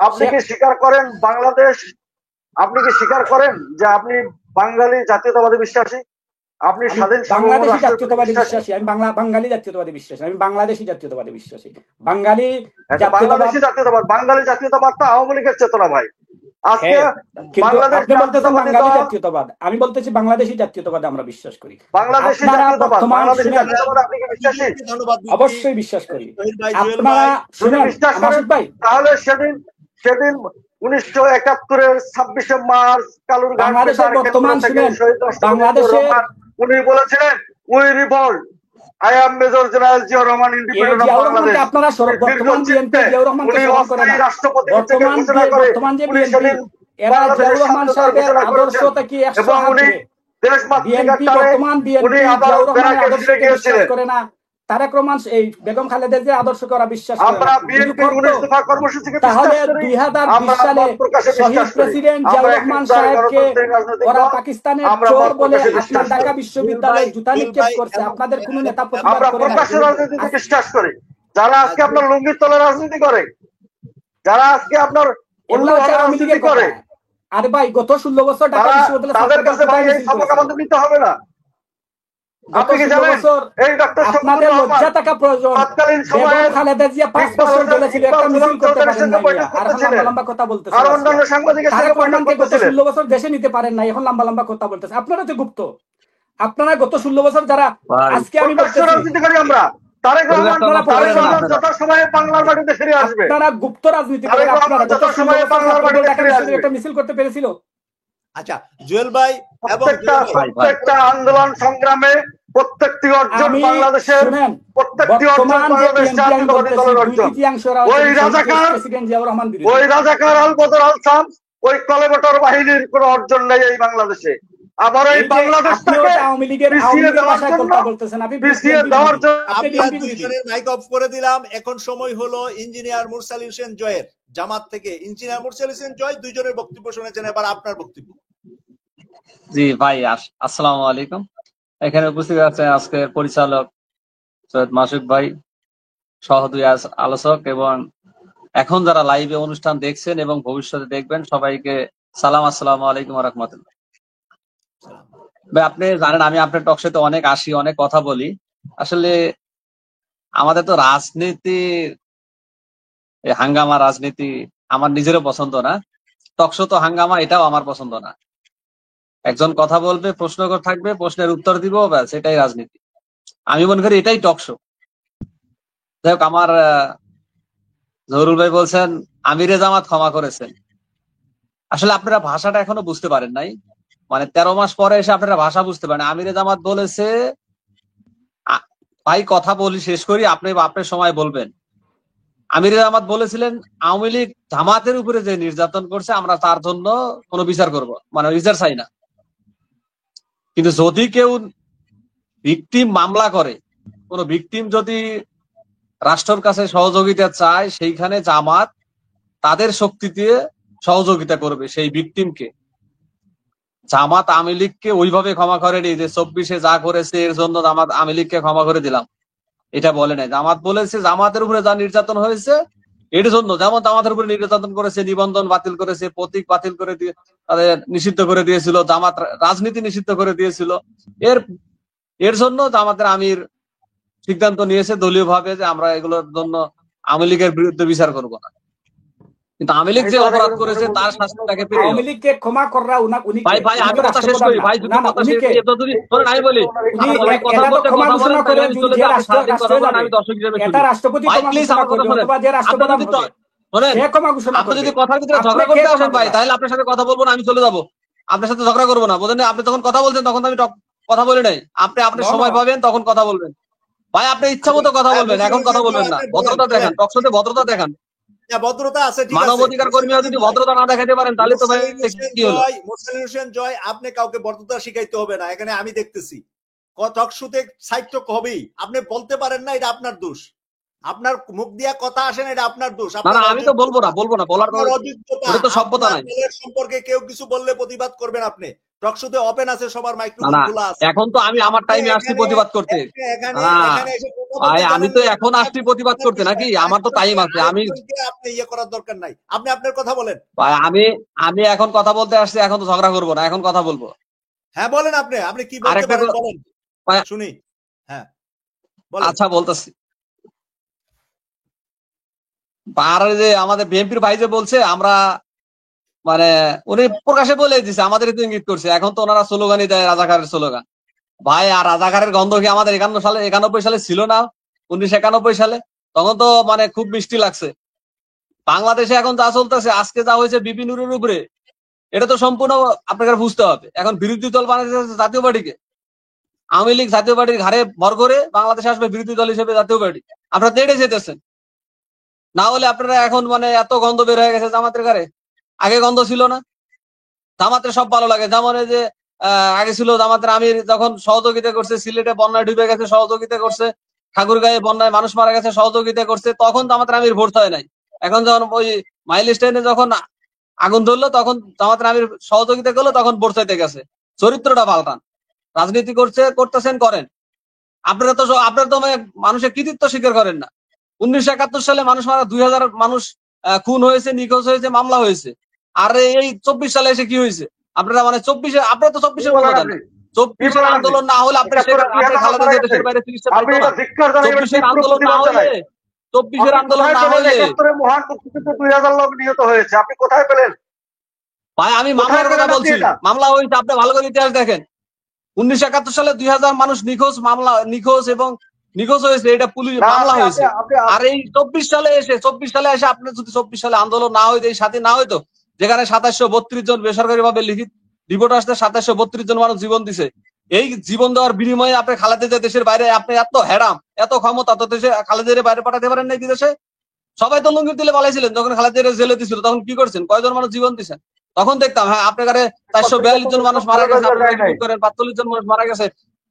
আপনি কি স্বীকার করেন বাংলাদেশ? আপনি কি স্বীকার করেন যে আপনি বাঙালি জাতীয়তাবাদী বিশ্বাসী? আপনি আমি স্বাধীন সার্বভৌম বাংলাদেশি রাষ্ট্রের প্রতি জাতীয়তাবাদী বিশ্বাসী? বিশ্বাসী, আমি বাঙালি জাতীয়তাবাদী বিশ্বাসী, আমি বাংলাদেশি জাতীয়তাবাদী বিশ্বাসী। বাঙালি একটা জাতীয়তাবাদ, বাংলাদেশি জাতীয়তাবাদ, বাঙালি জাতীয়তাবাদ তো আওয়ামী লীগের চেতনা ভাই। আজকে হ্যাঁ, কিন্তু বাংলাদেশ আপনি বলতেছেন জাতীয়তাবাদী বাঙালি দল, জাতীয়তাবাদ, আমি বলতেছি বাংলাদেশি জাতীয়তাবাদে আমরা বিশ্বাস করি। বাংলাদেশি আপনারা জাতীয়তাবাদ, বর্তমান, বাংলাদেশি শুনেন, জাতীয়তাবাদ আপনি কি বিশ্বাসী? ধন্যবাদ অবশ্যই বিশ্বাস করি। জহির ভাই, জুয়েল আপনারা ভাই। যদি শুনেন, বিশ্বাস করেন মাসুদ ভাই, তাহলে সেদিন সেদিন 1971-এর 26শে মার্চ কালুরঘাট বাংলাদেশের বেতার কেন্দ্র বর্তমান, থেকে শুনেন, শহীদ রাষ্ট্রপতি জিয়াউর বাংলাদেশের রহমান উনি বলেছিলেন, we revolt, I am major general Ziaur Rahman, এই ইন্ডিপেন্ডেন্ট অফ জিয়াউর বাংলাদেশ। রহমানকে আপনারা উনি বর্তমান বিএনপি দীর্ঘচিত্তে জিয়াউর রহমানকে উনি স্মরণ করে অস্থায়ী না। রাষ্ট্রপতি থেকে ঘোষণা করে বর্তমান যে উনি বিএনপি, সেদিন এরা বাংলাদেশের জিয়াউর রহমান স্বাধীনতার সাহেবের ঘোষণা করেছেন আদর্শটা কি 100 এবং হাত উনি ধরে। দেশমাতৃকার বিএনপি, টানে বর্তমান বিএনপি উনি আবার জিয়াউর রহমানের ব্যারাকে ফিরে আদর্শকে বিশ্বাস গিয়েছিলেন। করে না। তারেক রহমান এই বেগম খালেদা জিয়ার আদর্শকে ওরা বিশ্বাস করে আমরা না। যদি বিএনপি করতো 19 দফা কর্মসূচিকে তাহলে বিশ্বাস করি, 2020 আমরা সালে মত প্রকাশে শহীদ বিশ্বাস করি, প্রেসিডেন্ট আমরা জিয়াউর একটি রহমান উদার সাহেবকে গণতান্ত্রিক রাজনৈতিক ওরা দল, পাকিস্তানের আমরা চোর মত বলে প্রকাশে আপনার বিশ্বাস ঢাকা করি। বিশ্ববিদ্যালয়ে জুতা জুয়েল নিক্ষেপ ভাই করছে, এবং আপনাদের কোনো নেতা প্রতিবাদ আমরা করে না। প্রকাশ্যে রাজনীতিতে আজ- বিশ্বাস করি। যারা আজকে আপনার লুঙ্গির তলে রাজনীতি করে, যারা আজকে আপনার এগুলো হচ্ছে অন্যভাবে আওয়ামী রাজনীতি লীগের করে, কথা। আরে ভাই, গত 16 বছর ঢাকা তারা বিশ্ববিদ্যালয়ের তাদের ছাত্ররা কাছে ভাই কোথায় এই মিছিল সবক করেছিল? আমাদের নিতে হবে না। গত আপনি কি 16 জানেন বছর এই ডক্টর শফিকুর আপনাদের রহমান লজ্জা থাকা প্রয়োজন। তৎকালীন বেগম সময়ে খালেদা জিয়া 5 বছর জেলে ছিল, একটা মিছিল করতে পারেন নাই মিয়া। আর এখন লম্বা লম্বা কথা বলতেছেন আর আজকে। অন্যান্য সাংবাদিকের তারেক সঙ্গে বৈঠক রহমানকে গত করতেছিলেন। 16 বছর দেশে নিতে পারেন নাই, এখন লম্বা লম্বা কথা বলতেছে। আপনারা তো গুপ্ত, আপনারা গত 16 বছর যারা, আজকে আমি প্রকাশ্য বলতেছি রাজনীতি করি আমরা। তারেক রহমান যথাসময়ে বাংলার মাটিতে ফিরে আসবে। আপনারা গুপ্ত রাজনীতি তারেক করেন। আপনারা রহমান গত 16 যথাসময়ে বছর বাংলার ছাত্রদের মাটিতে ঢাকা ফিরে বিশ্ববিদ্যালয়ে আসবে। একটা মিছিল করতে পেরেছিল? আচ্ছা, জুয়েল ভাই এবং প্রত্যেকটা আন্দোলন সংগ্রামে প্রত্যেকটি অর্জন আমি, বাংলাদেশের, শুনেন, প্রত্যেকটি অর্জন বর্তমান যে বাংলাদেশ বিএনপি আমি জাতীয়তাবাদী বলতেছি, দলের 2 অর্জন। তৃতীয়াংশ ওরা ওই হচ্ছে রাজাকার, প্রেসিডেন্ট জিয়াউর রহমান বিরোধী। ওই রাজাকার আল বদর আল শামস, ওই কলেবটর বাহিনীর কোনো অর্জন নেই এই বাংলাদেশে। আবার এই এই যে বাংলাদেশটাকে আপনিও আওয়ামী লীগের পিছিয়ে দেওয়ার ভাষায় জন্য, কথা বলতেছেন, আপনি পিছিয়ে বিএনপি দেওয়ার বিরোধী। জন্য আপনি আমরা বিএনপি বিরোধী। দুইজনের মাইক অফ করে দিলাম। এখন সময় হলো ইঞ্জিনিয়ার মুরসাল হোসেন জয়ের, জামাত থেকে। ইঞ্জিনিয়ার মুরসাল হোসেন জয়, দুইজনের বক্তব্য শুনেছেন, এবার আপনার বক্তব্য। জি ভাই, আসসালামু আলাইকুম। এখানে উপস্থিত আছেন আজকের পরিচালক সৈয়দ মাসুক ভাই সহ 2 আলোচক এবং এখন যারা লাইভে অনুষ্ঠান দেখছেন এবং ভবিষ্যতে দেখবেন, সবাইকে সালাম, আসসালামু আলাইকুম ওয়া রাহমাতুল্লাহ। ভাই, আপনি জানেন আমি আপনার টক শোতে অনেক আসি, অনেক কথা বলি। আসলে আমাদের তো রাজনীতি, হাঙ্গামা রাজনীতি আমার নিজেরও পছন্দ না। টক শো তো হাঙ্গামা, এটাও আমার পছন্দ না। একজন কথা বলবে, প্রশ্ন থাকবে, প্রশ্নের উত্তর দিব, ব্যাস, এটাই রাজনীতি। আমি মনে করি এটাই টক শো। যাই হোক, আমার জহুরুল ভাই বলছেন আমিরে জামাত ক্ষমা করেছেন। আসলে আপনারা ভাষাটা এখনো বুঝতে পারেন নাই, মানে 13 মাস পরে এসে আপনারা ভাষা বুঝতে পারেন। আমিরে জামাত বলেছে, ভাই কথা বলি শেষ করি, আপনি আপনার সময় বলবেন। আমিরে জামাত বলেছিলেন আওয়ামী লীগ জামাতের উপরে যে নির্যাতন করছে আমরা তার জন্য কোনো বিচার করব, মানে বিচার চাই না। কিন্তু যদি কেউ ভিকটিম মামলা করে, কোন ভিকটিম যদি রাষ্ট্রের কাছে সহযোগিতা চায়, সেইখানে জামাত তাদের শক্তি দিয়ে সহযোগিতা করবে সেই ভিকটিমকে। জামাত আওয়ামী লীগকে ওইভাবে ক্ষমা করেনি যে 24-এ যা করেছে এর জন্য জামাত আওয়ামী লীগকে ক্ষমা করে দিলাম, এটা বলে নাই। জামাত বলেছে জামাতের উপরে যা নির্যাতন হয়েছে এর জন্য, যেমন জামাতের উপরে নির্যাতন করেছে, নিবন্ধন বাতিল করেছে, প্রতীক বাতিল করে দিয়ে তাদের নিষিদ্ধ করে দিয়েছিল, জামাত রাজনীতি নিষিদ্ধ করে দিয়েছিল, এর জন্য জামাতের আমির সিদ্ধান্ত নিয়েছে দলীয় ভাবে যে আমরা এগুলোর জন্য আওয়ামী লীগের বিরুদ্ধে বিচার করব না। কিন্তু আওয়ামী লীগ এই যে কথাটা অপরাধ কিন্তু করেছে মনে তার বলছেন শাস্তিটাকে পেতে আওয়ামী হবে। লীগকে ক্ষমা করা উনি ভাই কে? ভাই উনি আমি তো কথা শেষ রাষ্ট্রপ্রধান করি না। ভাই, যদি না না কথা উনি শেষ কে? এত যদি শোনেন আমি বলি, উনি অলরেডি কথা এটা তো বলতে ক্ষমা কথা ঘোষণা বলেন, করে তাইলে আমি চলে যে যাই, আপনি রাষ্ট্র সারাদিন কথা হয়ে বলেন, যাবে, আমি দর্শক হিসেবে এটা শুনি। রাষ্ট্রপতি ভাই ক্ষমা প্লিজ ঘোষণা আমার কথা করবে, শোনেন, অথবা যে আপনি রাষ্ট্রপ্রধান যদি হবে শোনেন, সে ক্ষমা ঘোষণা আপনি করবে। যদি কথার ভিতরে আপনি ঝগড়া কে করতে ক্ষমা আসেন ভাই, করবেন? তাহলে আপনার সাথে কথা বলবো না, আমি চলে যাবো। আপনার সাথে ঝগড়া করবো না, বোঝেন? আপনি যখন কথা বলছেন তখন তো আমি কথা বলি নাই। আপনি আপনি নো নো সময় পাবেন তখন কথা বলবেন। ভাই আপনি ইচ্ছা মতো কথা বলবেন, এখন কথা বলবেন না। আপনি বলেন ভদ্রতা দেখান, বলেন। টকশোতে ভদ্রতা দেখান। হ্যাঁ, ভদ্রতা আছে, ঠিক আছে। মানবাধিকার কর্মীরা যদি ভদ্রতা না দেখাতে পারেন তাহলে তো ভাই কি হলো? মোরসালিন হোসেন জয়, আপনি কাউকে ভদ্রতা শিখাইতে হবে না, এখানে আমি দেখতেছি টকশুতে সাহিত্য হবেই। আপনি বলতে পারেন না, এটা আপনার দোষ। আপনার মুখ দিয়া কথা আসে না, এটা আপনার দোষ। না না, আপনার আমি তো বলবো না, বলার আপনার অযোগ্যতা। ওটা তো সভ্যতা আপনার নাই। দলের সম্পর্কে কেউ কিছু বললে প্রতিবাদ করবেন আপনি। টকশুতে ওপেন আছে, সবার না মাইক্রোফোন না, খোলা আছে। এখন তো আমি আমার আপনি টাইমে আসছি এখানে প্রতিবাদ করতে। এখানে না এখানে এসে কথা ভাই, বলতে আমি জানেন তো না, এখন আসছি প্রতিবাদ আপনার করতে, নাকি বিষয়ে আমার তো টাইম আছে। আমি আরেকজনকে আপনি ইয়ে করার দরকার নাই। আপনি আপনার কথা বলেন। ভাই আমি এখন কথা বলতে আসছি, এখন তো ঝগড়া করবো না, এখন কথা বলবো। হ্যাঁ বলেন, আপনি কি বলতে আরেকটা পারেন বলেন, ভাই, শুনি। হ্যাঁ বলেন। আচ্ছা বলতেছি। আর ওই যে আমাদের বিএনপির ভাই যে বলছে আমরা মানে, উনি প্রকাশে বলে দিছে, আমাদের তো ইঙ্গিত করছে। এখন তো ওনারা স্লোগানই দেয়, রাজাকারের স্লোগান। ভাই, আর রাজাকারের গন্ধ কি আমাদের 91 সালে ছিল না? 1991 সালে তখন তো মানে খুব মিষ্টি লাগছে। বাংলাদেশে এখন যা চলতেছে, আজকে যা হয়েছে বিপিনুরের উপরে, এটা তো সম্পূর্ণ আপনাকে বুঝতে হবে। এখন বিরোধী দল বানাইছে জাতীয় পার্টিকে। আওয়ামী লীগ জাতীয় পার্টির ঘাড়ে ভর করে বাংলাদেশে আসবে বিরোধী দল হিসেবে জাতীয় পার্টি। আপনারা তো এটাই যেতেছেন। না হলে আপনারা এখন মানে এত গন্ধ বের হয়ে গেছে জামাতের ঘাড়ে, আগে গন্ধ ছিল না। জামাতের সব ভালো লাগে, যেমন এই যে আগে ছিল জামাতের আমির যখন সহযোগিতা করছে, সিলেটে বন্যায় ডুবে গেছে সহযোগিতা করছে, ঠাকুরগাঁয়ে বন্যায় মানুষ মারা গেছে সহযোগিতা করছে, তখন জামাতের আমির ভোট হয় নাই। এখন যখন ওই মাইলস্টোনে যখন আগুন ধরলো, তখন জামাতের আমির সহযোগিতা করলো, তখন ভোট চাইতে গেছে। চরিত্রটা পাল্টান। রাজনীতি করতেছেন করেন। আপনারা তো মানে মানুষের কৃতিত্ব স্বীকার করেন না। 1971 সালে মানুষ মারা 2000 মানুষ খুন হয়েছে, নিখোঁজ হয়েছে, মামলা হয়েছে। আর এই 24 সালে এসে কি হয়েছে? আপনারা মানে 24-এ, আপনারা তো কি 24-এর বলেন মতো দেন আপনি? না। কি 24-এর বলেন আপনি? আন্দোলন না হলে আপনি 71 খালেদা মারা জিয়া গেছে। দেশের বাইরে চিকিৎসা আপনি পাইতো এটা না। ধিক্কার জানাই, এবার 24-এর তীব্র আন্দোলন না প্রতিবাদ হলে, জানাই। 24-এর আপনি আন্দোলন কোথায় না পেলেন হলে 71-এ মহান মুক্তিযুদ্ধে 2000 লোক নিহত হয়েছে? আপনি কোথায় পেলেন? ভাই, আমি কোথায় মামলার কথা পেলেন আপনি বলছি। এটা? মামলা হয়েছে, আপনি ভালো করে ইতিহাস দেখেন। 1971 সালে 2000 মানুষ নিখোঁজ এবং নিখোঁজ হয়েছে, এটা পুলিশ না, মামলা আপনি আপনি হয়েছে। আপনি আর এই 24 সালে এসে আপনি যদি 24 সালে আন্দোলন না হইতো, এই স্বাধীন না হইতো, যেখানে 2732 জন বেসরকারি ভাবে লিখিত রিপোর্ট আসতে 2732 জন মানুষ জীবন দিছে, এই জীবন দেওয়ার বিনিময়ে আপনি খালেদা জিয়া দেশের বাইরে, আপনি এত হেরাম, এত ক্ষমতা, তো দেশে খালেদা জিয়ার বাইরে পাঠাতে পারেন নাই বিদেশে? সবাই তো লুঙ্গি তুলে পালাইছিলেন যখন খালেদা জিয়া জেলে দিছিল, তখন কি করছেন? কয়জন মানুষ জীবন দিচ্ছেন? তখন দেখতাম, হ্যাঁ আপনার কাছে 442 জন মানুষ মারা গেছে, আপনি যায় নাই। রিপোর্ট করেন 45 জন মানুষ মারা গেছে।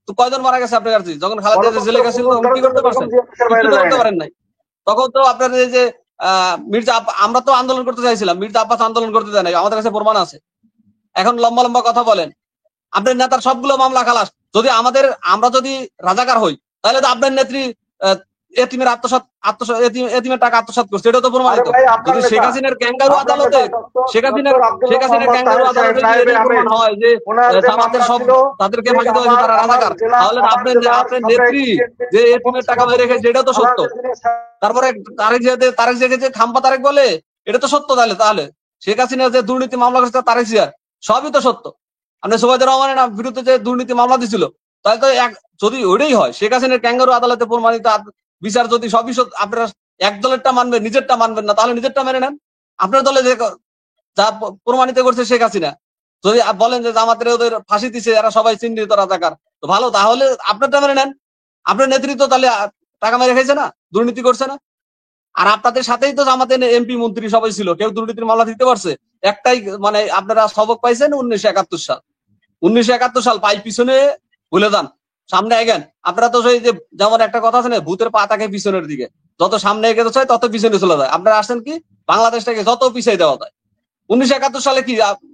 তো কয়জন মারা গেছে আপনার কাছে? যখন খালেদা জিয়া জেলে গেছিল তখন কি করতে পারছেন? দেশের কিছু বাইরে তো যায় করতে নাই। পারেন নাই। তখন তো আপনার এই যে আমরা তো আন্দোলন করতে চাইছিলাম, মির্জা আব্বাস আন্দোলন করতে দেয় নাই, আমাদের কাছে প্রমাণ আছে। এখন লম্বা লম্বা কথা বলেন। আপনার নেতার সবগুলো মামলা খালাস। যদি আমরা যদি রাজাকার হই, তাহলে তো আপনার নেত্রী এতিমের এতিমের টাকা আত্মসাৎ করছে, এটা তো আরে প্রমাণিত। ভাই, আপনার যদি শেখ নেতা, হাসিনার ক্যাঙ্গারু আপনার আদালতে, নেতা ডক্টর শেখ হাসিনার ডক্টর আব্দুল্লাহ মোহাম্মদ ক্যাঙ্গারু তাহের সাহেব আদালতে যদি নায়েবে এটাই আমির, প্রমাণ হয় যে ওনার যে জামাতের মামলা সব ছিল, তাদেরকে ঠিক ফাঁকি দেওয়া হয়েছে, তারা রাজাকার, তাহলে আপনার আমরা নেত্রী যে এতিমের টাকা মেরে রেখেছে, এটাও তো সত্য। তারপরে তারেক জিয়াকে যে খাম্পা তারেক বলে, এটা তো সত্য। তাহলে শেখ হাসিনা যে দুর্নীতি মামলা করেছে তারেক জিয়া, সবই তো সত্য। আপনি সুবাইদুর রহমানের বিরুদ্ধে যে দুর্নীতি মামলা দিছিল, তাহলে তো যদি ওইটাই হয়, শেখ হাসিনার ক্যাঙ্গারু আদালতে প্রমাণিত বিচার যদি সবই আপনারা এক দলেরটা মানবেন, নিজেরটা মানবেন না, তাহলে নিজেরটা মেনে নেন। আপনার দলে যে যা প্রমাণিত করছে শেখ হাসিনা, যদি বলেন যে জামাতের ওদের ফাঁসি দিছে, এরা সবাই চিহ্নিত রাজাকার, তো ভালো, তাহলে আপনারটা মেনে নেন। আপনার নেতৃত্ব তাহলে টাকা মেরে খাইছে না, দুর্নীতি করছে না? আর আপনাদের সাথেই তো জামাতের এমপি মন্ত্রী সবাই ছিল, কেউ দুর্নীতির মামলা দিতে পারছে? একটাই মানে আপনারা সবক পাইছেন 1971 সাল। 1971 সাল পাই পিছনে ভুলে যান, সামনে এগেন। আপনারা তো সেই যে যেমন একটা কথা আছে না, ভূতের পা থাকে পিছনের দিকে, যত সামনে এগোতে চায় তত পিছনে চলে যায়। আপনারা আসেন কি, বাংলাদেশটাকে যত পিছিয়ে দেওয়া যায়। 1971 সালে কি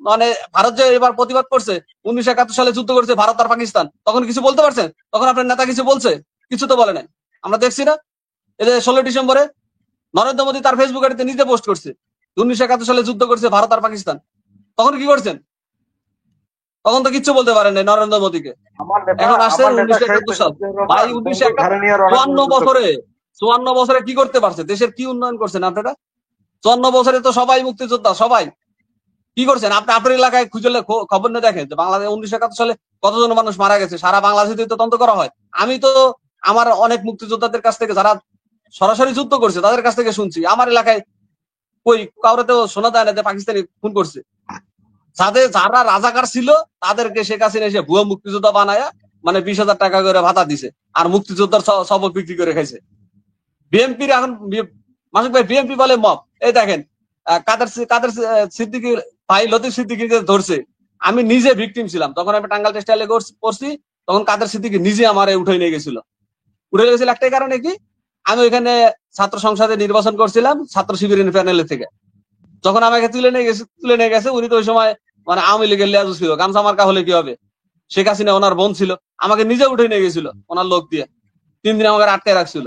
মানে ভারত যে এবার প্রতিবাদ করছে, 1971 সালে যুদ্ধ করছে ভারত আর পাকিস্তান, তখন কিছু বলতে পারছেন? তখন আপনার নেতা কিছু বলছে? কিছু তো বলে নাই। আমরা দেখছি না, এই যে 16 ডিসেম্বরে নরেন্দ্র মোদী তার ফেসবুক আইডিতে নিজে পোস্ট করছে 1971 সালে যুদ্ধ করছে ভারত আর পাকিস্তান। তখন কি করছেন? তখন তো কিচ্ছু বলতে পারেন নাই নরেন্দ্র মোদীকে। এখন আসছে 1971 সাল। ভাই 1971 54 বছরে কি করতে পারছে? দেশের কি উন্নয়ন করছেন আপনারা? 54 বছরে তো সবাই মুক্তিযোদ্ধা, সবাই কি করছেন আপনি? আপনার এলাকায় খুঁজলে খবর নিয়ে দেখেন যে বাংলাদেশ 1971 সালে কতজন মানুষ মারা গেছে, সারা বাংলাদেশে তো তদন্ত করা হয়। আমি তো আমার অনেক মুক্তিযোদ্ধাদের কাছ থেকে, যারা সরাসরি যুদ্ধ করছে, তাদের কাছ থেকে শুনছি আমার এলাকায় কই কাউরে তো শোনা যায় না যে পাকিস্তানি খুন করছে। যারা রাজাকার ছিল তাদেরকে শেখ হাসিনা এসে ভুয়া মুক্তিযোদ্ধা বানায়া মানে 20,000 টাকা করে ভাতা দিছে, আর মুক্তিযোদ্ধার সবক বিক্রি করে খাইছে। বিএনপির এখন মাসুক ভাই বিএনপি বলে মব। এই দেখেন কাদের সিদ্দিকী ভাই লতিফ সিদ্দিকীকে ধরছে, আমি নিজে ভিকটিম ছিলাম তখন, আমি টাঙ্গাইল টেক্সটাইলে করছি, তখন কাদের সিদ্দিকী নিজে আমার উঠে নিয়ে গেছিল। উঠে গেছিল একটাই কারণে কি, আমি ওইখানে ছাত্র সংসদে নির্বাচন করছিলাম ছাত্র শিবিরের প্যানেলের থেকে। যখন আমাকে তুলে নিয়ে গেছে উনি তো ওই সময় মানে আওয়ামী লীগের লেজু ছিল, গামছা মার্কা হলে কি হবে, শেখ হাসিনা ওনার বোন ছিল, আমাকে নিজে উঠে নিয়ে গেছিল ওনার লোক দিয়ে, 3 দিন আমাকে আটকে রাখছিল।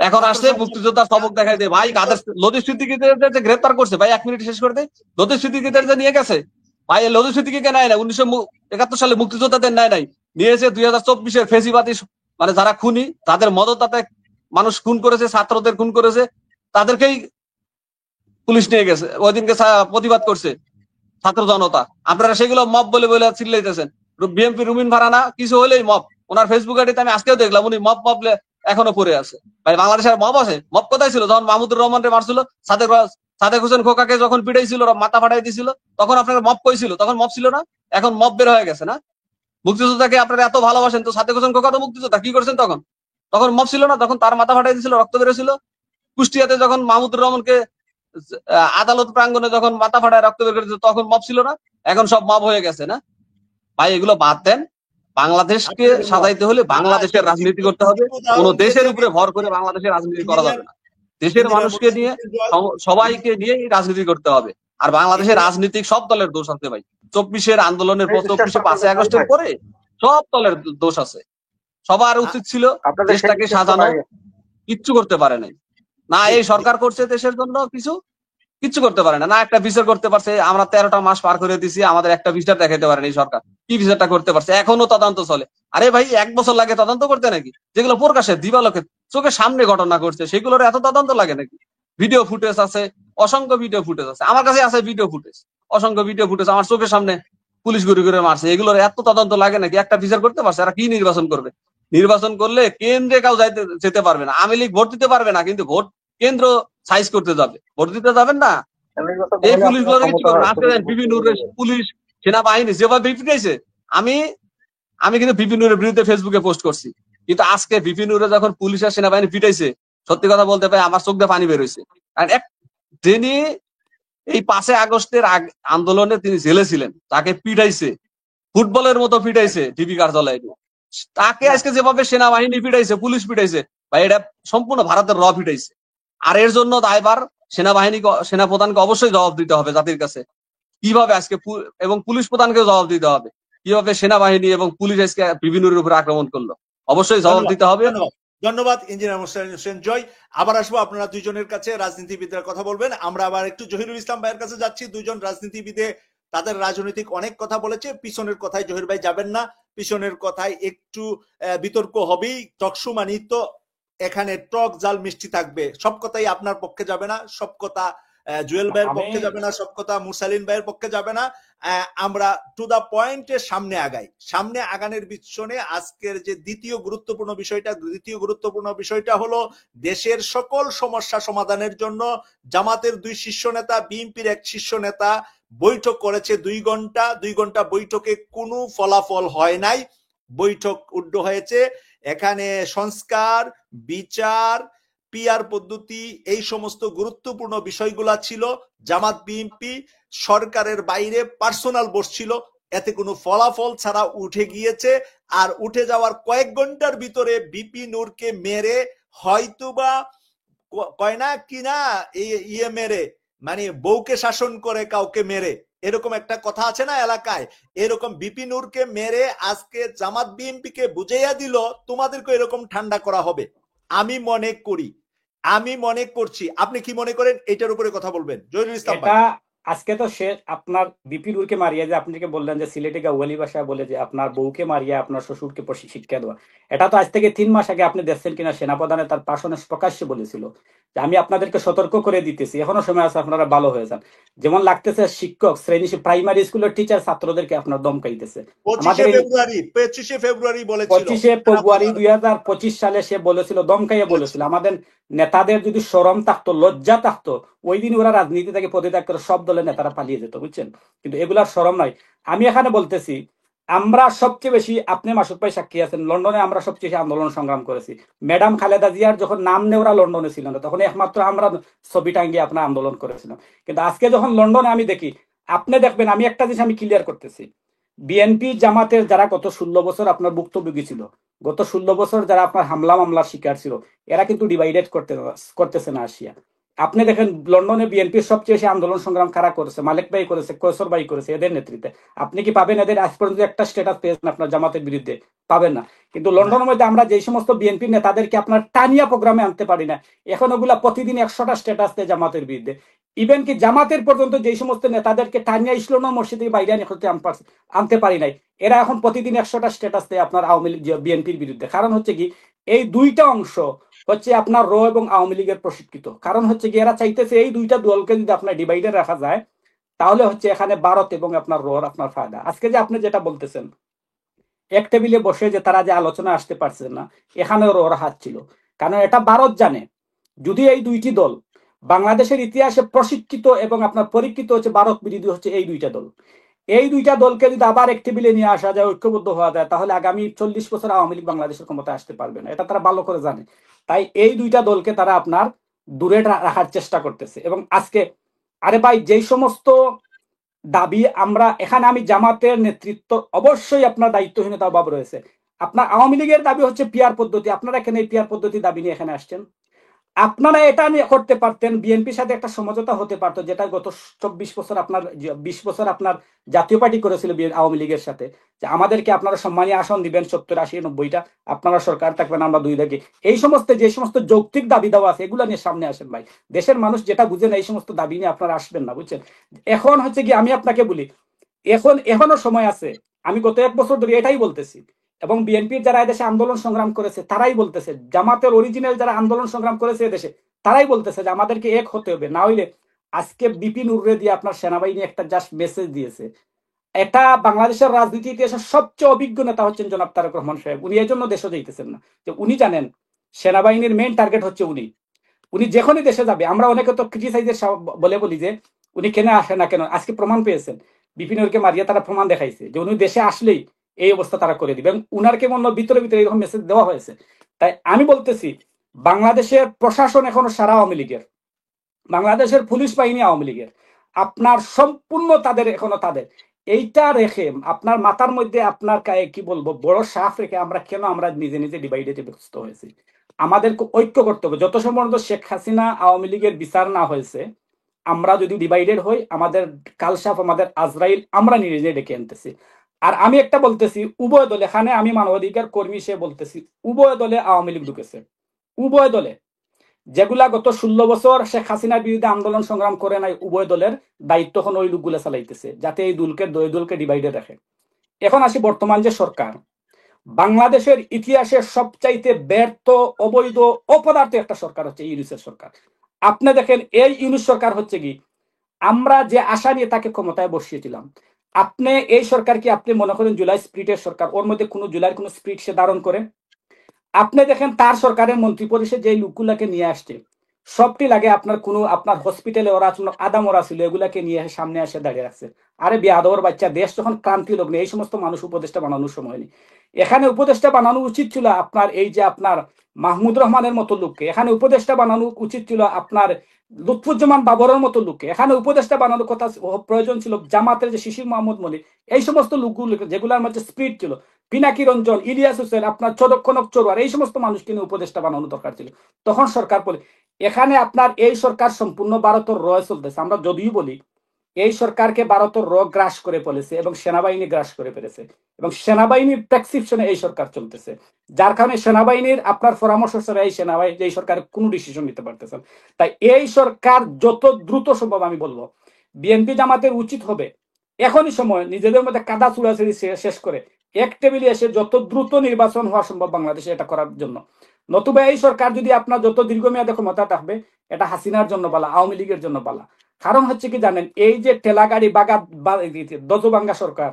এখন আসছে মুক্তিযোদ্ধার সবক দেখাই দেয় ভাই, কাদের লতিফ সিদ্দিকীদের যে গ্রেপ্তার করছে ভাই, 1 মিনিট শেষ করে দেয়, লতিফ সিদ্দিকীদের যে নিয়ে গেছে ভাই, লতিফ সিদ্দিকীকে নেয় না 1971 সালে মুক্তিযোদ্ধাদের নেয় নাই, নিয়েছে 2024-এর ফেসিবাদী মানে যারা খুনি, যাদের মদতাতে মানুষ খুন করেছে, ছাত্রদের খুন করেছে, তাদেরকেই পুলিশ নিয়ে গেছে। ওই দিনকে প্রতিবাদ করছে ছাত্র জনতা, আপনারা সেগুলো মব বলে বলে চিল্লাইতেছেন। বিএনপি রুমিন ফারানা কিছু হলেই মব, ওনার ফেসবুক আইডিতে আমি আজকেও দেখলাম উনি মব এখনো পড়ে আছে। ভাই বাংলাদেশের মব আছে? মব কোথায় ছিল যখন মাহমুদুর রহমান রে মারছিল, সাদেক হোসেন খোকাকে যখন পিটাইছিল, মাথা ফাটাই দিছিল, তখন আপনার মব কইছিল? তখন মব ছিল না, এখন মব বের হয়ে গেছে না। মুক্তিযোদ্ধাকে আপনারা এত ভালোবাসেন, তো সাদেক হোসেন খোকা তো মুক্তিযোদ্ধা, কি করছেন তখন? তখন মব ছিল না, তখন তার মাথা ফাটাই দিছিল, রক্ত বেরোছিল। কুষ্টিয়াতে যখন মাহমুদুর রহমানকে আদালত প্রাঙ্গণে যখন মাথা ফাটায় রক্ত বের করেছে, তখন মব ছিল না, এখন সব মব হয়ে গেছে না। ভাই এগুলো বাদ দেন, বাংলাদেশকে সাজাইতে হলে বাংলাদেশের রাজনীতি করতে হবে, কোন দেশের উপরে ভর করে বাংলাদেশের রাজনীতি করা যাবে না। দেশের মানুষকে নিয়ে, সবাইকে নিয়ে রাজনীতি করতে হবে। আর বাংলাদেশের রাজনীতিক সব দলের দোষ আছে ভাই, 24-এর আন্দোলনের পর, 24-এ 5 আগস্টের পরে সব দলের দোষ আছে। সবার উচিত ছিল দেশটাকে সাজানো, কিচ্ছু করতে পারে নাই না। এই সরকার করছে দেশের জন্য কিচ্ছু করতে পারে না, না একটা বিচার করতে পারছে। আমরা 13টা মাস পার করে দিছি, আমাদের একটা বিচার দেখাতে পারেন এই সরকার, কি বিচারটা করতে পারছে? এখনো তদন্ত চলে। আরে ভাই 1 বছর লাগে তদন্ত করতে নাকি? যেগুলো প্রকাশে দিবালোকে চোখের সামনে ঘটনা করছে সেগুলোর এত তদন্ত লাগে নাকি? ভিডিও ফুটেজ আছে, অসংখ্য ভিডিও ফুটেজ আছে, আমার কাছে আছে ভিডিও ফুটেজ, অসংখ্য ভিডিও ফুটেজ, আমার চোখের সামনে পুলিশ গুলি করে মারছে, এগুলোর এত তদন্ত লাগে নাকি? একটা বিচার করতে পারছে? এরা কি নির্বাচন করবে? নির্বাচন করলে কেন্দ্রে কাউ যেতে পারবে না, আওয়ামী লীগ ভোট দিতে পারবে না, কিন্তু ভোট কেন্দ্র সাইজ করতে যাবে, ভোট দিতে যাবেন না। এই পুলিশ গুলো কি করবে? আজকে বিভিন্ন পুলিশ সেনাবাহিনী যেভাবে পিটাইছে, আমি কিন্তু বিপিনুরের বিরুদ্ধে ফেসবুকে পোস্ট করছি, কিন্তু আজকে বিপিনুরে যখন পুলিশ আর সেনাবাহিনী পিটাইছে, সত্যি কথা বলতে পাই আমার চোখ দিয়ে পানি বের হয়েছে। কারণ যিনি এই 5 আগস্টের আন্দোলনে তিনি জেলে ছিলেন, তাকে পিটাইছে, ফুটবলের মতো পিটাইছে ডিবি কার্যালয়ে, তাকে আজকে যেভাবে সেনাবাহিনী পিটাইছে, পুলিশ পিটাইছে, ভাই এটা সম্পূর্ণ ভারতের র পিটাইছে। আর এর জন্য দায়ভার সেনাপ্রধানকে অবশ্যই জবাব দিতে হবে জাতির কাছে। কিভাবে আজকে এবং পুলিশ প্রধানকে জবাব দিতে হবে, কিভাবে সেনাবাহিনী এবং পুলিশ আজকে বিভিন্নের উপরে আক্রমণ করলো, অবশ্যই জবাব দিতে হবে। ধন্যবাদ ইঞ্জিনিয়ার মোস্তাফিজ হোসেন জয়। আবার আসবো আপনারা দুইজনের কাছে, রাজনীতিবিদরা কথা বলবেন। আমরা আবার একটু জহিরুল ইসলাম ভাইয়ের কাছে যাচ্ছি। দুইজন রাজনীতিবিদে তাদের রাজনৈতিক অনেক কথা বলেছে, পিছনের কথায় জহির ভাই যাবেন না, পিছনের কথায় একটু বিতর্ক হবেই। টকশো মানি তো এখানে টক জাল মিষ্টি থাকবে, সব কথাই আপনার পক্ষে যাবে না, সব কথা জুয়েল ভাইয়ের পক্ষে যাবে না, সব কথা মুরসালিন ভাইয়ের পক্ষে যাবে না। আমরা টু দা পয়েন্টের সামনে আগাই। সামনে আগানোর পিছনে আজকের যে দ্বিতীয় গুরুত্বপূর্ণ বিষয়টা হলো দেশের সকল সমস্যা সমাধানের জন্য জামাতের 2 শীর্ষ নেতা, বিএনপির 1 শীর্ষ নেতা বৈঠক করেছে 2 ঘন্টা। 2 ঘন্টা বৈঠকে কোনো ফলাফল হয় নাই, বৈঠক উড্ড হয়েছে। এখানে সংস্কার, বিচার, পিআর পদ্ধতি, এই সমস্ত গুরুত্বপূর্ণ বিষয়গুলা ছিল। জামাত বিএনপি সরকারের বাইরে পার্সোনাল বসছিল, এতে কোনো ফলাফল ছাড়া উঠে গিয়েছে। আর উঠে যাওয়ার কয়েক ঘন্টার ভিতরে বিপি নূরকে মেরে, হয়তোবা কয় না কিনা ইয়ে মেরে, মানে বউকে শাসন করে কাউকে মেরে, এরকম একটা কথা আছে না এলাকায়, এরকম বিপি নূরকে মেরে আজকে জামাত বিএনপিকে বুঝাইয়া দিল তোমাদেরকে এরকম ঠান্ডা করা হবে। আমি মনে করছি, আপনি কি মনে করেন এটার উপরে কথা বলবেন জহিরুল ইসলাম? এটা আজকে তো সে আপনার বিপি নুরকে মারিয়ে যে আপনি যে বললেন যে সিলেটে গাওয়ালি ভাষা বলে যে আপনার বউকে মারিয়ে আপনার শ্বশুরকে শিক্ষা দেওয়া, এটা তো আজ থেকে 3 মাস আগে আপনি দেখছেন কিনা সেনাপ্রধানে তার ভাষণে প্রকাশ্যে বলেছিল যে আমি আপনাদেরকে সতর্ক করে দিতেছি, এখনো সময় আছে, আপনারা ভালো হয়ে যান। যেমন লাগতেছে শিক্ষক শ্রেণী প্রাইমারি স্কুলের টিচার ছাত্রদেরকে আপনার দমকাইতেছে। আমাদের 25শে ফেব্রুয়ারি বলেছিল 25শে ফেব্রুয়ারি 2025 সালে সে বলেছিল, দমকাইয়ে বলেছিল, আমাদের নেতাদের যদি শরম থাকতো, লজ্জা থাকতো, ওই দিন ওরা রাজনীতি থেকে পদত্যাগ করে সব দলের নেতারা পালিয়ে যেত, বুঝছেন? কিন্তু এগুলার শরম নাই। আমি এখানে বলতেছি, আমরা সবচেয়ে বেশি, আপনি মাসুদ ভাই সাক্ষী আছেন, লন্ডনে আমরা সবচেয়ে বেশি আন্দোলন সংগ্রাম করেছি। ম্যাডাম খালেদা জিয়ার যখন নাম নেওরা লন্ডনে ছিল না, তখন একমাত্র আমরা ছবি টাঙ্গিয়ে আপনার আন্দোলন করেছিলাম। কিন্তু আজকে যখন লন্ডনে আমি দেখি, আপনি দেখবেন, আমি একটা জিনিস আমি ক্লিয়ার করতেছি, বিএনপি জামাতের যারা গত 16 বছর আপনার ভুক্তভোগী ছিল, গত 16 বছর যারা আপনার হামলা মামলার শিকার ছিল, এরা কিন্তু ডিভাইডেড করতেছে না আসিয়া। আপনি দেখেন লন্ডনে বিএনপির সবচেয়ে বেশি আন্দোলন সংগ্রাম কারা করেছে? মালিক ভাই করেছে, কৈশোর ভাই করেছে, এদের নেতৃত্বে। আপনি কি পাবেন এদের আজ পর্যন্ত একটা স্ট্যাটাস পেয়েছেন আপনার জামাতের বিরুদ্ধে? পাবেন না। কিন্তু লন্ডনের মধ্যে আমরা যে সমস্ত বিএনপি নেতাদেরকে আপনার টানিয়া প্রোগ্রামে আনতে পারি না, এখন ওগুলা প্রতিদিন 100টা স্ট্যাটাস দেয় জামাতের বিরুদ্ধে। ইভেন কি জামাতের পর্যন্ত যে সমস্ত নেতাদেরকে টানিয়া ইসলাম মসজিদের বাইরে আনতে পারি নাই, এরা এখন প্রতিদিন 100টা স্ট্যাটাস দেয় আপনার আওয়ামী লীগ বিএনপির বিরুদ্ধে। কারণ হচ্ছে কি, এই দুইটা অংশ হচ্ছে আপনার র এবং আওয়ামী লীগের প্রশিক্ষিত। কারণ হচ্ছে কি, এরা চাইতেছে এই দুইটা দলকে যদি আপনার ডিভাইডে রাখা যায়, তাহলে হচ্ছে এখানে ভারত এবং আপনার রর আপনার ফায়দা। আজকে যে আপনি যেটা বলতেছেন, এক টেবিলে বসে যে তারা যে আলোচনা আসতে পারছেন না, এখানেও রর হাত ছিল। কারণ এটা ভারত জানে, যদি এই দুইটি দল বাংলাদেশের ইতিহাসে প্রশিক্ষিত এবং আপনার পরীক্ষিত হচ্ছে ভারত বিরোধী হচ্ছে এই দুইটা দল, এই দুইটা দলকে যদি আবার এক টেবিলে নিয়ে আসা যায়, ঐক্যবদ্ধ হওয়া যায়, তাহলে আগামী 40 বছর আওয়ামী লীগ বাংলাদেশের ক্ষমতায় আসতে পারবে না। এটা তারা ভালো করে জানে। তাই এই দুইটা দলকে তারা আপনার দূরে রাখার চেষ্টা করতেছে। এবং আজকে, আরে ভাই, যেই সমস্ত দাবি আমরা এখানে, আমি জামাতের নেতৃত্ব অবশ্যই আপনার দায়িত্বহীনতা অভাব রয়েছে। আপনার আওয়ামী লীগের দাবি হচ্ছে পিয়ার পদ্ধতি, আপনারা এখানে এই পিয়ার পদ্ধতি দাবি নিয়ে এখানে আসছেন। আপনারা এটা নিয়ে করতে পারতেন, বিএনপির সাথে একটা সমঝোতা হতে পারতো, যেটা গত 24 বছর আপনার 20 বছর আপনার জাতীয় পার্টি করেছিল আওয়ামী লীগের সাথে, যে আমাদেরকে আপনারা সম্মানীয় আসন দিবেন 70, 80, 90টা, আপনারা সরকার থাকবেন, আমরা 2 দেখি। এই সমস্ত যে সমস্ত যৌক্তিক দাবি দেওয়া আছে, এগুলো নিয়ে সামনে আসেন ভাই। দেশের মানুষ যেটা বুঝেন, এই সমস্ত দাবি নিয়ে আপনারা আসবেন না, বুঝছেন? এখন হচ্ছে কি, আমি আপনাকে বলি, এখনো সময় আছে। আমি গত 1 বছর ধরে এটাই বলতেছি, এবং বিএনপির যারা এদেশে আন্দোলন সংগ্রাম করেছে তারাই বলতেছে, জামাতের অরিজিনাল যারা আন্দোলন সংগ্রাম করেছে এদেশে, তারাই বলতেছে যে আমাদেরকে এক হতে হবে, না হইলে আজকে বিপিন উর্রে দিয়ে আপনার সেনাবাহিনী একটা জাস্ট মেসেজ দিয়েছে। এটা বাংলাদেশের রাজনীতি ইতিহাসের সবচেয়ে অভিজ্ঞ নেতা হচ্ছেন জনাব তারেক রহমান সাহেব। উনি এই জন্য দেশে যাইতেছেন না, যে উনি জানেন সেনাবাহিনীর মেইন টার্গেট হচ্ছে উনি যখনই দেশে যাবে, আমরা অনেকে তো ক্রিটিসাইজের বলি যে উনি কেন আসে না কেন, আজকে প্রমাণ পেয়েছেন, বিপিনকে মারিয়া তারা প্রমাণ দেখাইছে যে উনি দেশে আসলেই এই অবস্থা তারা করে দিবে, এবং উনারকে মনে ভিতরে ভিতরে এরকম মেসেজ দেওয়া হয়েছে। তাই আমি বলতেছি, বাংলাদেশের প্রশাসন এখনো সারা আওয়ামী লীগের, বাংলাদেশের পুলিশ বাহিনী আওয়ামী লীগের, আপনার সম্পূর্ণ তাদের, এখনো তাদের। এইটা রেখে আপনার মাথার মধ্যে আপনার কি বলবো বড় সাফ রেখে আমরা নিজে নিজে ডিভাইডেতে ব্যস্ত হয়েছি। আমাদেরকে ঐক্য করতে হবে। যত সম্ভব শেখ হাসিনা আওয়ামী লীগের বিচার না হয়েছে, আমরা যদি ডিভাইডেড হই, আমাদের কালসাফ, আমাদের আজরাইল আমরা নিজে ডেকে আনতেছি। আর আমি একটা বলতেছি, উভয় দলে, এখানে আমি মানবাধিকার কর্মী সে বলতেছি, উভয় দলে আওয়ামী লীগ ঢুকেছে। উভয় দলে, যেগুলা গত 16 বছর শেখ হাসিনার বিরুদ্ধে আন্দোলন সংগ্রাম করে নাই, উভয় দলের দায়িত্ব এখন ওই লোকগুলা চালাইতেছে, যাতে এই দলকে ডিভাইডে রাখে। এখন আসি বর্তমান যে সরকার, বাংলাদেশের ইতিহাসে সবচাইতে ব্যর্থ, অবৈধ, অপদার্থ একটা সরকার হচ্ছে ইউনূসের সরকার। আপনি দেখেন, এই ইউনূস সরকার হচ্ছে কি, আমরা যে আশা নিয়ে তাকে ক্ষমতায় বসিয়েছিলাম, আপনি এই সরকার কি আপনি মনে করেন জুলাই স্পিরিটের সরকার? ওর মধ্যে কোনো জুলাইয়ের কোনো স্পিরিট সে ধারণ করে? আপনি দেখেন তার সরকারের মন্ত্রী পরিষদ যে লোকগুলাকে নিয়ে আসছে, সবটি লাগে আপনার হসপিটালে ওরা আদাম ওরা ছিল, এগুলাকে নিয়ে সামনে এসে দাঁড়িয়ে রাখছে। আরে বেয়াদর বাচ্চা, দেশ যখন ক্রান্তি লগ্নে, এই সমস্ত মানুষ উপদেষ্টা বানানোর সময় নেই। এখানে উপদেষ্টা বানানো উচিত ছিল আপনার এই যে আপনার মাহমুদ রহমানের মতো লোককে, এখানে উপদেষ্টা বানানো উচিত ছিল আপনার লুৎফুজ্জামান বাবরের মতো লোককে, এখানে উপদেষ্টা বানানোর কথা প্রয়োজন ছিল জামাতের যে শিশির মাহমুদ মল্লিক, এই সমস্ত লোকগুলো যেগুলোর মধ্যে স্পিরিট ছিল, পিনাকি রঞ্জন, ইলিয়াস হোসেন, আপনার কনক চড়ুয়ার, এই সমস্ত মানুষকে নিয়ে উপদেষ্টা বানানো দরকার ছিল। তখন সরকার বলে, এখানে আপনার এই সরকার সম্পূর্ণ ভারতের রয় চলতেছে। আমরা যদিও বলি এই সরকারকে ভারতের র গ্রাস করে ফেলেছে এবং সেনাবাহিনী গ্রাস করে ফেলেছে, এবং সেনাবাহিনীর প্রেসক্রিপশনে এই সরকার চলতেছে, যার কারণে সেনাবাহিনীর আপনার পরামর্শ ছাড়া এই সরকার কোনো ডিসিশন নিতে পারতেছে। তাই এই সরকার যত দ্রুত সম্ভব, আমি বলবো বিএনপি জামাতের উচিত হবে এখনই সময় নিজেদের মধ্যে কাদা চুড়াচুড়ি শেষ করে এক টেবিলে এসে যত দ্রুত নির্বাচন হওয়া সম্ভব বাংলাদেশে এটা করার জন্য। নতুবা এই সরকার যদি আপনার যত দীর্ঘমেয়াদে ক্ষমতা থাকবে, এটা হাসিনার জন্য বালা, আওয়ামী লীগের জন্য বালা। কারণ হচ্ছে কি জানেন, এই যে ঠেলাগাড়ি বাগা দজবাঙ্গা সরকার,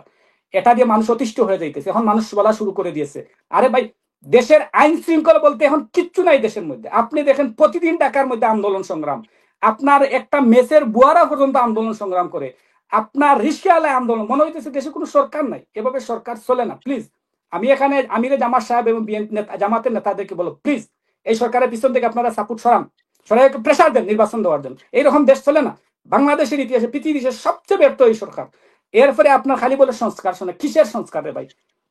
এটা দিয়ে মানুষ অতিষ্ঠ হয়ে যাইতেছে। এখন মানুষ বলা শুরু করে দিয়েছে, আরে ভাই দেশের আইন শৃঙ্খলা বলতে এখন কিচ্ছু নাই দেশের মধ্যে। আপনি দেখেন প্রতিদিন ঢাকার মধ্যে আন্দোলন সংগ্রাম, আপনার একটা মেসের বুয়ারা পর্যন্ত আন্দোলন সংগ্রাম করে, আপনার রিস্কাওয়ালায় আন্দোলন। মনে হইতেছে দেশে কোনো সরকার নাই, এভাবে সরকার চলে না। প্লিজ আমি এখানে আমিরে জামাত সাহেব এবং জামাতের নেতাদেরকে বলো, প্লিজ এই সরকারের পিছন থেকে আপনারা সাপোর্ট সরান, সরাই একটু প্রেশার দেন নির্বাচন দেওয়ার জন্য। এইরকম দেশ চলে না বাংলাদেশের ইতিহাসে, পৃথিবীর সবচেয়ে ব্যর্থ এই সরকার। এরপরে আপনার খালি বলে সংস্কার, শোনে কিসের সংস্কার রে ভাই?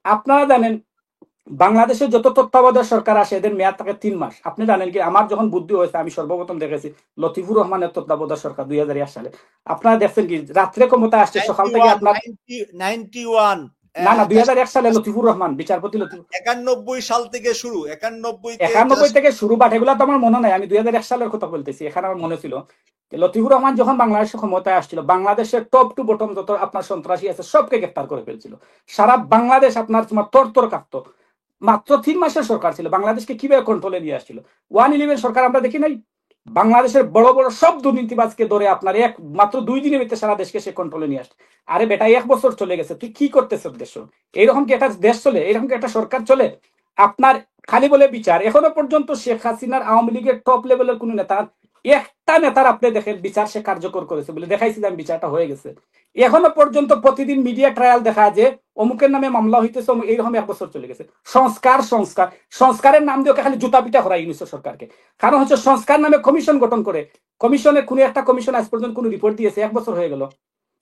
আপনারা জানেন বাংলাদেশের যত তত্ত্বাবধায়ক সরকার আসে এদের মেয়াদ থাকে 3 মাস। আপনি জানেন কি, আমার যখন বুদ্ধি হয়েছে আমি সর্বপ্রথম দেখেছি লতিফুর রহমানের তত্ত্বাবধায়ক সরকার 2001 সালে। আপনারা দেখছেন কি রাত্রে ক্ষমতা আসছে, সকাল থেকে আপনার 91 না 2001 সালে লতিফুর রহমান বিচারপতি লতিফুর 91 সাল থেকে শুরু, 91 থেকে শুরু, বাট এগুলো তো আমার মনে নাই, আমি 2001 সালের কথা বলতেছি। এখানে আমার মনে ছিল লতিফুর রহমান যখন বাংলাদেশের ক্ষমতায় আসছিল, বাংলাদেশের টপ টু বটম যত আপনার সন্ত্রাসী আছে সবকে গ্রেফতার করে ফেলছিল। সারা বাংলাদেশ আপনার তোমার তরতর কাঁপতো। মাত্র 3 মাসের সরকার ছিল, বাংলাদেশকে কিভাবে কন্ট্রোলে নিয়ে আসছিল। 111 সরকার আমরা দেখি নাই, বাংলাদেশের বড় বড় সব দুর্নীতিবাজকে ধরে আপনার মাত্র 2 দিনের ভিতরে সারা দেশকে সে কন্ট্রোলে নিয়ে আসছে। আরে বেটা 1 বছর চলে গেছে, তুই কি করতেছ দেশ? এইরকম কি একটা দেশ চলে? এইরকম কি একটা সরকার চলে? আপনার খালি বলে বিচার, এখনো পর্যন্ত শেখ হাসিনার আওয়ামী লীগের টপ লেভেলের কোন নেতা, একটা নেতার আপনি দেখেন বিচার সে কার্যকর করেছে বলে দেখাইছি যে বিচারটা হয়ে গেছে। এখনো পর্যন্ত প্রতিদিন মিডিয়া ট্রায়াল দেখা যে অমুকের নামে মামলা হইতেছে, এইরকম 1 বছর চলে গেছে। সংস্কার সংস্কার সংস্কারের নাম দিয়ে খালি জুতা পিটা করা ইউনিসেফ সরকারকে। কারণ হচ্ছে সংস্কার নামে কমিশন গঠন করে, কমিশনে কোনো একটা কমিশন আজ পর্যন্ত কোনো রিপোর্ট দিয়েছে, 1 বছর হয়ে গেল।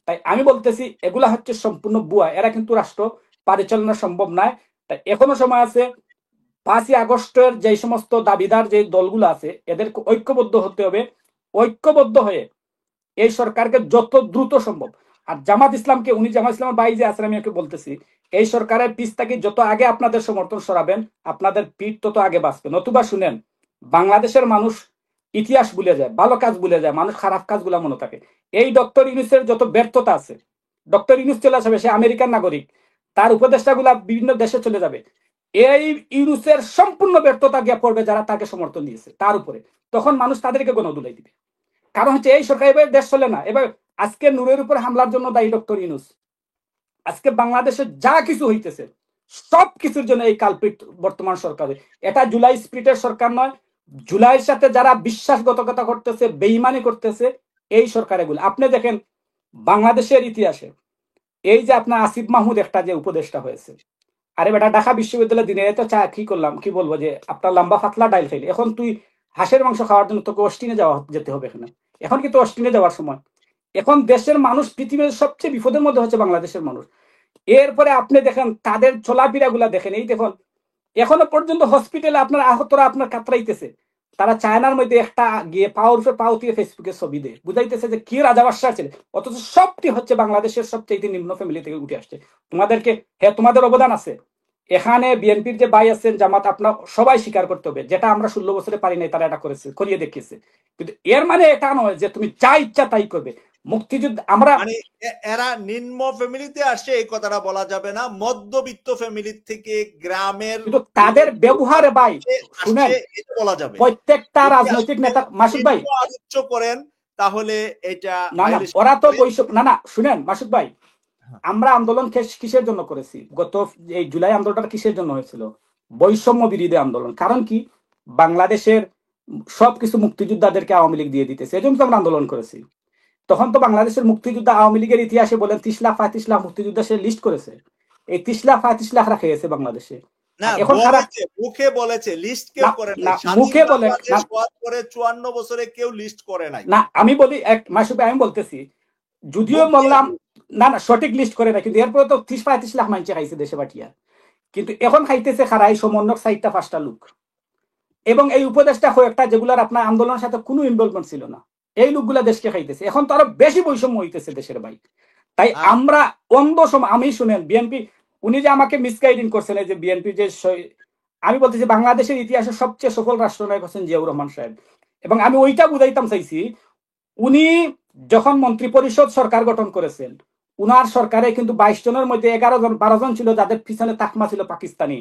তাই আমি বলতেছি এগুলা হচ্ছে সম্পূর্ণ বুয়া, এরা কিন্তু রাষ্ট্র পরিচালনা সম্ভব নয়। তাই এখনো সময় আছে। 5ই আগস্টের যে সমস্ত দাবিদার যে দলগুলো আছে এদেরকে ঐক্যবদ্ধ হতে হবে, ঐক্যবদ্ধ হয়ে এই সরকারকে যত দ্রুত সম্ভব। আর জামাত ইসলামকে, উনি জামাত ইসলামের ভাই যে আছেন, আমি ওকে বলতেছি এই সরকারের পিছ থেকে যত আগে আপনাদের সমর্থন সরাবেন আপনাদের পিঠ তত আগে বাঁচবে। নতুবা শুনেন, বাংলাদেশের মানুষ ইতিহাস ভুলে যায়, ভালো কাজ ভুলে যায়, মানুষ খারাপ কাজগুলো মনে থাকে। এই ডক্টর ইউনূসের যত ব্যর্থতা আছে, ডক্টর ইউনূস চলে আসবে, সে আমেরিকার নাগরিক, তার উপদেষ্টাগুলা বিভিন্ন দেশে চলে যাবে। এই ইউনূসের সম্পূর্ণ ব্যর্থতা গিয়ে পড়বে যারা তাকে সমর্থন দিয়েছে তার উপরে, তখন মানুষ তাদেরকে গণদুলাই দিবে। কারণ হচ্ছে এই সরকার এবার দেশ চলে না। এবার আজকে নূরের উপর হামলার জন্য দায়ী ডক্টর ইউনূস। আজকে বাংলাদেশে যা কিছু হইতেছে সব কিছুর জন্য এই কালপিট বর্তমান সরকারের। এটা জুলাই স্পিরিটের সরকার নয়, জুলাইয়ের সাথে যারা বিশ্বাসঘাতকতা করতেছে, বেঈমানি করতেছে এই সরকার এগুলো। আপনি দেখেন বাংলাদেশের ইতিহাসে এই যে আপনার আসিফ মাহমুদ একটা যে উপদেষ্টা হয়েছে, আরে বেটা ঢাকা বিশ্ববিদ্যালয়ের দিনে তো চা কি করলাম, কি বলবো যে আপনার লম্বা পাতলা ডাইল খাইলে, এখন তুই হাঁসের মাংস খাওয়ার জন্য তোকে অস্টিনে যেতে হবে। এখানে এখন কিন্তু অস্টিনে যাওয়ার সময়। এখন দেশের মানুষ পৃথিবীর সবচেয়ে বিপদের মধ্যে হচ্ছে বাংলাদেশের মানুষ। এরপরে আপনি দেখেন তাদের চলাফেরা গুলা দেখেন, এই দেখুন এখনো পর্যন্ত হসপিটালে আপনার আহতরা আপনার কাতরাইতেছে, তারা চায়নার মধ্যে একটা গিয়ে পাও দিয়ে ফেসবুকে ছবি দেয়, বুঝাইতেছে যে কি রাজাবাসা আছে, অথচ সবটি হচ্ছে বাংলাদেশের সবচেয়ে নিম্ন ফ্যামিলি থেকে উঠে আসছে। তোমাদেরকে হ্যাঁ তোমাদের অবদান আছে। এখানে বিএনপির যে ভাই আছেন, জামাত, আপনার সবাই স্বীকার করতে হবে যেটা আমরা 16 বছরে পারি নাই তারা এটা করেছে, করিয়ে দেখিয়েছে। কিন্তু এর মানে এটা নয় যে তুমি যা ইচ্ছা তাই করবে। মুক্তিযুদ্ধ আমরা মানে এরা নিম্ন ফ্যামিলিতে আসছে এই কথাটা বলা যাবে না, মধ্যবিত্ত ফ্যামিলি থেকে গ্রামের, কিন্তু তাদের ব্যবহারে ভাই শুনেন এটা বলা যাবে। প্রত্যেকটা রাজনৈতিক নেতা, মাসুদ ভাই আলোচ্য করেন তাহলে এটা না না ওরা তো বৈষম্য না না শুনেন মাসুদ ভাই, আমরা আন্দোলন কিসের জন্য করেছি? গত এই জুলাই আন্দোলনটা কিসের জন্য হয়েছিল? বৈষম্য বিরোধী আন্দোলন। কারণ কি, বাংলাদেশের সবকিছু মুক্তিযোদ্ধাদেরকে আওয়ামী লীগ দিয়ে দিতেছে, এই জন্য তো আমরা আন্দোলন করেছি। তখন তো বাংলাদেশের মুক্তিযোদ্ধা আওয়ামী লীগের ইতিহাসে বলেন 30 লাখ 35 লাখ মুক্তিযোদ্ধা সে লিস্ট করেছে, এই 30 লাখ 35 লাখ রাখা গেছে বাংলাদেশে। এখন মুখে বলেছে, লিস্ট কেউ করে না, মুখে বলে পরে 54 বছরে কেউ লিস্ট করে নাই। না আমি বলি এক মাসুদ ভাই, আমি বলতেছি যদিও বললাম না না সঠিক লিস্ট করে না, কিন্তু এরপরে তো 30-35 লাখ মানুষ খাইছে দেশে বাটিয়া, কিন্তু এখন খাইতেছে খারাই সমন্বয়ক 4টা-5টা লোক এবং এই উপদেশটা কয়েকটা যেগুলার আপনার আন্দোলনের সাথে কোনো ইনভলভমেন্ট ছিল না, এই লোকগুলা দেশকে খাইতেছে। এখন তো আরো বেশি বৈষম্য হইতেছে দেশের ভাই। তাই আমরা অন্ধ সময়, আমি শুনেন বিএনপি, উনি যে আমাকে মিসগাইডিং করছেন, এই যে বিএনপি যে, আমি বলতেছি বাংলাদেশের ইতিহাসে সবচেয়ে সফল রাষ্ট্রনায়ক হচ্ছেন জিয়াউর রহমান সাহেব, এবং আমি ওইটা বুঝাইতাম চাইছি উনি যখন মন্ত্রী পরিষদ সরকার গঠন করেছেন, উনার সরকারে কিন্তু 22 জনের মধ্যে 11 জন 12 জন ছিল যাদের পিছনে তাকমা ছিল পাকিস্তানি।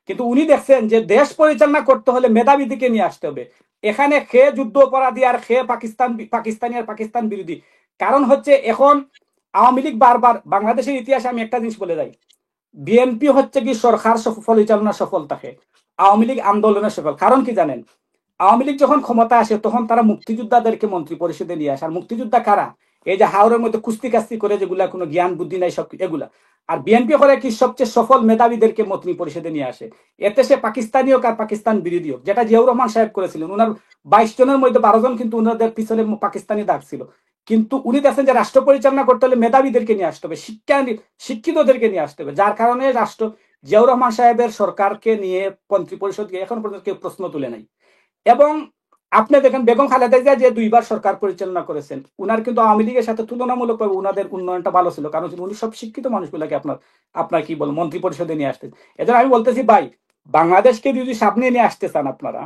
কিন্তু উনি দেখছেন যে দেশ পরিচালনা করতে হলে মেধাবীদেরকে নিয়ে আসতে হবে। এখানে খেয়ে যুদ্ধ অপরাধী আর খেয়ে পাকিস্তানি আর পাকিস্তান বিরোধী। কারণ হচ্ছে এখন আওয়ামী লীগ বারবার, বাংলাদেশের ইতিহাসে আমি একটা জিনিস বলে যাই, বিএনপি হচ্ছে কি সরকার পরিচালনা সফল থাকে, আওয়ামী লীগ আন্দোলনের সফল। কারণ কি জানেন, আওয়ামী লীগ যখন ক্ষমতা আসে তখন তারা মুক্তিযোদ্ধাদেরকে মন্ত্রী পরিষদে নিয়ে আসে। আর মুক্তিযোদ্ধা কারা? এই যে হাওড়ের মধ্যে কুস্তি কাস্তি করে যেগুলা কোনো জ্ঞান বুদ্ধি নাই সব এগুলা। আর বিএনপি করে কি সবচেয়ে সফল মেধাবীদেরকে মন্ত্রী পরিষদে নিয়ে আসে। এতে সে পাকিস্তানি হোক আর পাকিস্তান বিরোধী হোক, যেটা জিয়াউর রহমান সাহেব করেছিলেন। ওনার 22 জনের মধ্যে 12 জন কিন্তু ওনাদের পিছনে পাকিস্তানি দাগ ছিল। কিন্তু উনি দেখছেন যে রাষ্ট্র পরিচালনা করতে হলে মেধাবীদেরকে নিয়ে আসতে হবে, শিক্ষিতদেরকে নিয়ে আসতে হবে। যার কারণে জিয়াউর রহমান সাহেবের সরকারকে নিয়ে মন্ত্রী পরিষদকে এখন পর্যন্ত কেউ প্রশ্ন তুলে নাই। এবং আপনি দেখেন বেগম খালেদা জিয়া যে 2বার সরকার পরিচালনা করেছেন, উনার কিন্তু আওয়ামী লীগের সাথে তুলনামূলকভাবে উনাদের উন্নয়নটা ভালো ছিল। কারণ উনি সব শিক্ষিত মানুষগুলোকে আপনার কি বল মন্ত্রী পরিষদে নিয়ে আসতেন। এজন্য আমি বলতেছি ভাই, বাংলাদেশকে যদি সামনে নিয়ে আসতে চান আপনারা,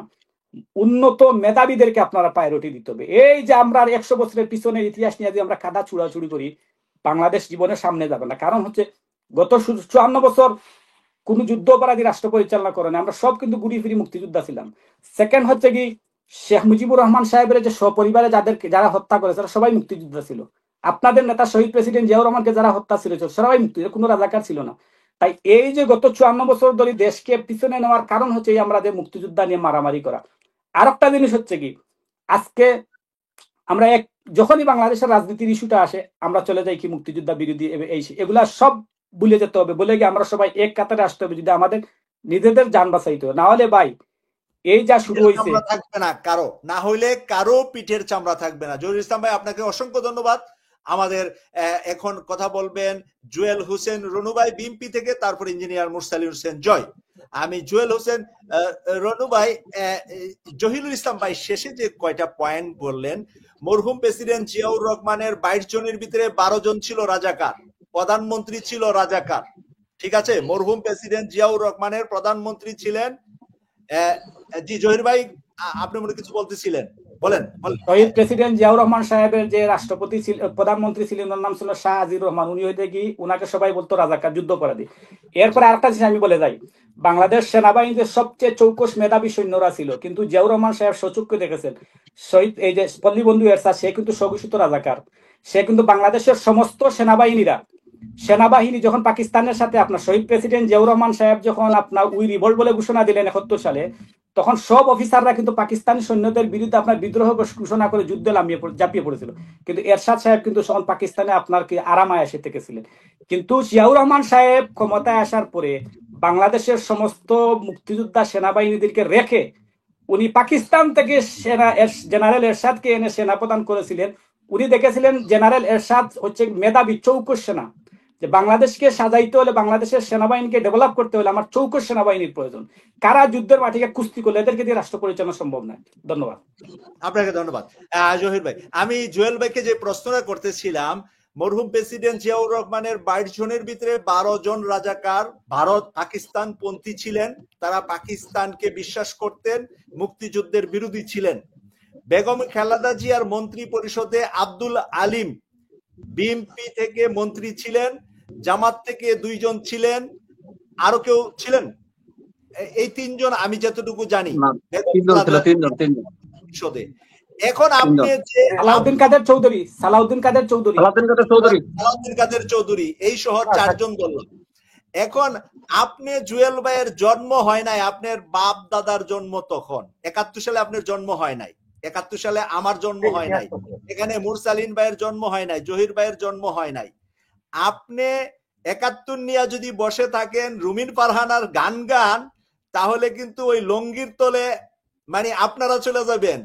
উন্নত মেধাবীদেরকে আপনারা প্রায়োরিটি দিতে হবে। এই যে আমরা 100 বছরের পিছনের ইতিহাস নিয়ে যদি আমরা কাদা চুড়াচুড়ি করি, বাংলাদেশ জীবনের সামনে যাবে না। কারণ হচ্ছে গত 54 বছর কোন যুদ্ধ অপরাধী রাষ্ট্র পরিচালনা করে না, আমরা সব কিন্তু গুড়ি ফিরি মুক্তিযোদ্ধা ছিলাম। সেকেন্ড হচ্ছে কি, শেখ মুজিবুর রহমান সাহেবের যে সপরিবারে যারা হত্যা করেছে তারা সবাই মুক্তিযোদ্ধা ছিল। আপনাদের নেতা শহীদ প্রেসিডেন্ট জিয়াউর রহমানকে যারা হত্যা ছিল সবাই মুক্তিযোদ্ধা, কোনো রাজাকার ছিল না। তাই এই যে গত 54 বছর ধরে দেশকে পিছনে নেওয়ার কারণ হচ্ছে আমরা যে মুক্তিযোদ্ধা নিয়ে মারামারি করা। আর একটা জিনিস হচ্ছে কি, আজকে আমরা যখনই বাংলাদেশের রাজনীতির ইস্যুটা আসে আমরা চলে যাই কি মুক্তিযোদ্ধা বিরোধী এগুলা সব ভুলে যেতে হবে, বলে গিয়ে আমরা সবাই এক কাতারে আসতে হবে যদি আমাদের নিজেদের যান বাঁচাইতে হবে। না হলে ভাই এই যা শুরু হয়েছে, চামড়া থাকবে না কারো, না হইলে কারো পিঠের চামড়া থাকবে না। জহির ইসলাম ভাই, আপনাকে অসংখ্য ধন্যবাদ। আমাদের এখন কথা বলবেন জুয়েল হোসেন রনু ভাই বিএমপি থেকে, তারপর ইঞ্জিনিয়ার মুরসালিম হোসেন জয়। আমি জুয়েল হোসেন রনু ভাই, জহিরুল ইসলাম ভাই শেষে যে কয়টা পয়েন্ট বললেন, মরহুম প্রেসিডেন্ট জিয়াউর রহমানের 22 জনের ভিতরে 12 জন ছিল রাজাকার, প্রধানমন্ত্রী ছিল রাজাকার। ঠিক আছে, মরহুম প্রেসিডেন্ট জিয়াউর রহমানের প্রধানমন্ত্রী ছিলেন। জি জহির ভাই, আপনি মনে কিছু বলতেছিলেন, বলেন। শহীদ প্রেসিডেন্ট জিয়াউর রহমান সাহেবের যে রাষ্ট্রপতি প্রধানমন্ত্রী ছিলেন, ওনার নাম ছিল শাহ আজির রহমান। উনি হইতে কি ওনাকে সবাই বলতো রাজাকার, যুদ্ধ অপরাধী। এরপরে আরেকটা জিনিস আমি বলে যাই, বাংলাদেশ সেনাবাহিনীতে সবচেয়ে চৌকস মেধাবী সৈন্যরা ছিল, কিন্তু জিয়াউর রহমান সাহেব সচক্ষে দেখেছেন শহীদ এই যে পল্লীবন্ধু এরশাদ, সে কিন্তু স্বঘোষিত রাজাকার। সে কিন্তু বাংলাদেশের সমস্ত সেনাবাহিনী যখন পাকিস্তানের সাথে আপনার শহীদ প্রেসিডেন্ট জিয়াউর রহমান সাহেব যখন আপনার উই রিভোল্ট বলে ঘোষণা দিলেন 71 সালে, তখন সব অফিসাররা কিন্তু পাকিস্তানি সৈন্যদের বিরুদ্ধে আপনার বিদ্রোহ ঘোষণা করে যুদ্ধে ঝাঁপিয়ে পড়েছিল। কিন্তু এরশাদ সাহেব কিন্তু তখন পাকিস্তানে আপনার কি আরামায় এসে থেকেছিলেন। কিন্তু জিয়াউর রহমান সাহেব ক্ষমতায় আসার পরে বাংলাদেশের সমস্ত মুক্তিযোদ্ধা সেনাবাহিনীদেরকে রেখে উনি পাকিস্তান থেকে জেনারেল এরশাদকে এনে সেনা প্রদান করেছিলেন। উনি দেখেছিলেন জেনারেল এরশাদ হচ্ছে মেধাবী চৌকস সেনা, যে বাংলাদেশকে সাজাইতে হলে, বাংলাদেশের সেনাবাহিনীকে ডেভেলপ করতে হলে আমার চৌকস সেনাবাহিনীর প্রয়োজন। কারা যুদ্ধের মাটিকে কুস্তি করলে এদেরকে দিয়ে রাষ্ট্র পরিচালনা সম্ভব নয়। ধন্যবাদ। আপনাকে ধন্যবাদ জহির ভাই। আমি জুয়েল ভাইকে যে প্রশ্নটা করতেছিলাম, মরহুম প্রেসিডেন্ট জিয়াউর রহমানের 22 জনের ভিতরে 12 জন রাজাকার ভারত পাকিস্তান পন্থী ছিলেন, তারা পাকিস্তানকে বিশ্বাস করতেন, মুক্তিযুদ্ধের বিরোধী ছিলেন। বেগম খালেদা জিয়ার মন্ত্রী পরিষদে আব্দুল আলিম বিএনপি থেকে মন্ত্রী ছিলেন, জামাত থেকে 2 জন ছিলেন, আরো কেউ ছিলেন, এই 3 জন আমি যতটুকু জানি পরিষদে। এখন আপনি যে সালাউদ্দিন কাদের চৌধুরী এই সহ 4 জন বললাম। এখন আপনি জুয়েল ভাইয়ের জন্ম হয় নাই, আপনার বাপ দাদার জন্ম তখন 71 সালে আপনার জন্ম হয় নাই, 71 সালে আমার জন্ম হয় নাই, এখানে মুরসালিন ভাইয়ের জন্ম হয় নাই, জহির ভাইয়ের জন্ম হয় নাই। আপনি 71 নিয়ে যদি বসে থাকেন রুমিন ফারহানার গান, তাহলে কিন্তু ওই লঙ্গির তলে মানে আপনারা চলে যাবেন।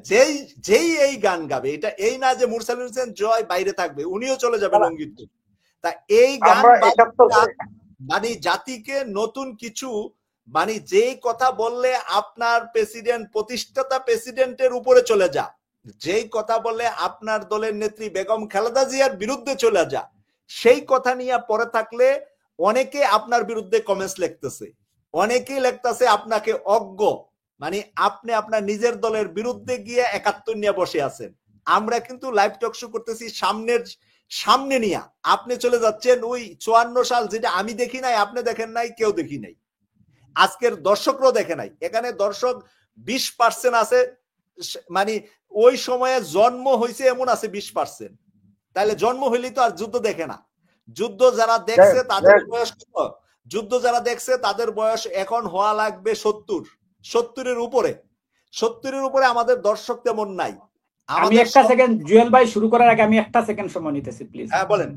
যেই এই গান গাবে, এটা এই না যে মুরসালিন হোসেন জয় বাইরে থাকবে, উনিও চলে যাবে লঙ্গির তলে। তা এই গান মানে জাতিকে নতুন কিছু, মানে যেই কথা বললে আপনার প্রেসিডেন্ট প্রতিষ্ঠাতা প্রেসিডেন্টের উপরে চলে যা, যেই কথা বললে আপনার দলের নেত্রী বেগম খালেদা জিয়ার বিরুদ্ধে চলে যা, সেই কথা নিয়ে পড়ে থাকলে অনেকে আপনার বিরুদ্ধে কমেন্টস লিখতেছে, অনেকেই লিখতেছে আপনাকে অজ্ঞ, মানে আপনি আপনার নিজের দলের বিরুদ্ধে গিয়ে 71 নিয়ে বসে আছেন। আমরা কিন্তু লাইভ টক শো করতেছি সামনে নিয়ে। আপনি চলে যাচ্ছেন ওই 54 সাল, যেটা আমি দেখি নাই, আপনি দেখেন নাই, কেউ দেখি নাই, আজকের দর্শকরাও দেখে নাই। এখানে দর্শক 20% আছে, মানে ওই সময়ে জন্ম হয়েছে এমন আছে 20%। তাহলে জন্ম হইলেই তো আর যুদ্ধ দেখে না। যুদ্ধ যারা দেখছে তাদের বয়স কত? যুদ্ধ যারা দেখছে তাদের বয়স এখন হওয়া লাগবে 70-এর উপরে। 70-এর উপরে আমাদের দর্শক তেমন নাই। আমি একটা সেকেন্ড, জুয়েল ভাই শুরু করার আগে আমি একটা সেকেন্ড সময় নিতেছি প্লিজ। হ্যাঁ বলেন।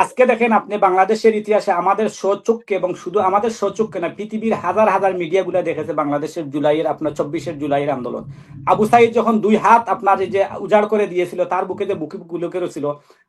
আজকে দেখেন আপনি বাংলাদেশের ইতিহাসে আমাদের স্বচক্ষে, এবং শুধু আমাদের স্বচক্ষে না, পৃথিবীর হাজার হাজার মিডিয়া গুলা দেখেছে বাংলাদেশের জুলাইয়ের, আপনার 24 জুলাইয়ের আন্দোলন। আবু সাইদ যখন 2 হাত আপনার এই যে উজাড় করে দিয়েছিল, তার বুকে যে বুকে গুলি করেছিল,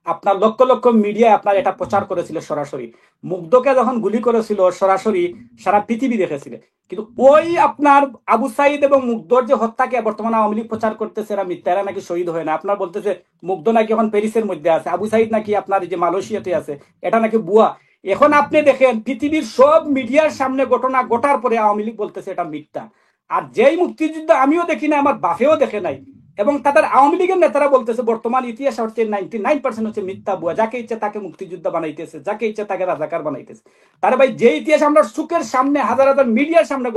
আপনার লক্ষ লক্ষ মিডিয়া আপনার এটা প্রচার করেছিল সরাসরি। মুগ্ধকে যখন গুলি করেছিল সরাসরি সারা পৃথিবী দেখেছিল। কিন্তু ওই আপনার আবু সাইদ এবং মুগ্ধর যে হত্যাকে বর্তমানে আওয়ামী লীগ প্রচার করতেছে, এরা মিথ্যা, এরা নাকি শহীদ হয় না। আপনার বলতেছে মুগ্ধ নাকি এখন প্যারিসের মধ্যে আছে, আবু সাইদ নাকি আপনার যে মালয়েশিয়াতে আছে, এটা নাকি বুয়া। এখন আপনি দেখেন পৃথিবীর সব মিডিয়ার সামনে ঘটনা ঘটার পরে আওয়ামী লীগ বলতেছে এটা মিথ্যা। আর যেই মুক্তিযুদ্ধ আমিও দেখি না, আমার বাপেও দেখে নাই, এবং তাদের আওয়ামী লীগের নেতারা বলতেছে বর্তমান ইতিহাস হচ্ছে 99% হচ্ছে মিথ্যা বুয়া, যাকে ইচ্ছে তাকে মুক্তিযোদ্ধা বানাইতেছে, যাকে ইচ্ছে তাকে রাজাকার বানাইতেছে। তার ভাই যে ইতিহাস আমরা চোখের সামনে হাজার হাজার মিডিয়ার সামনে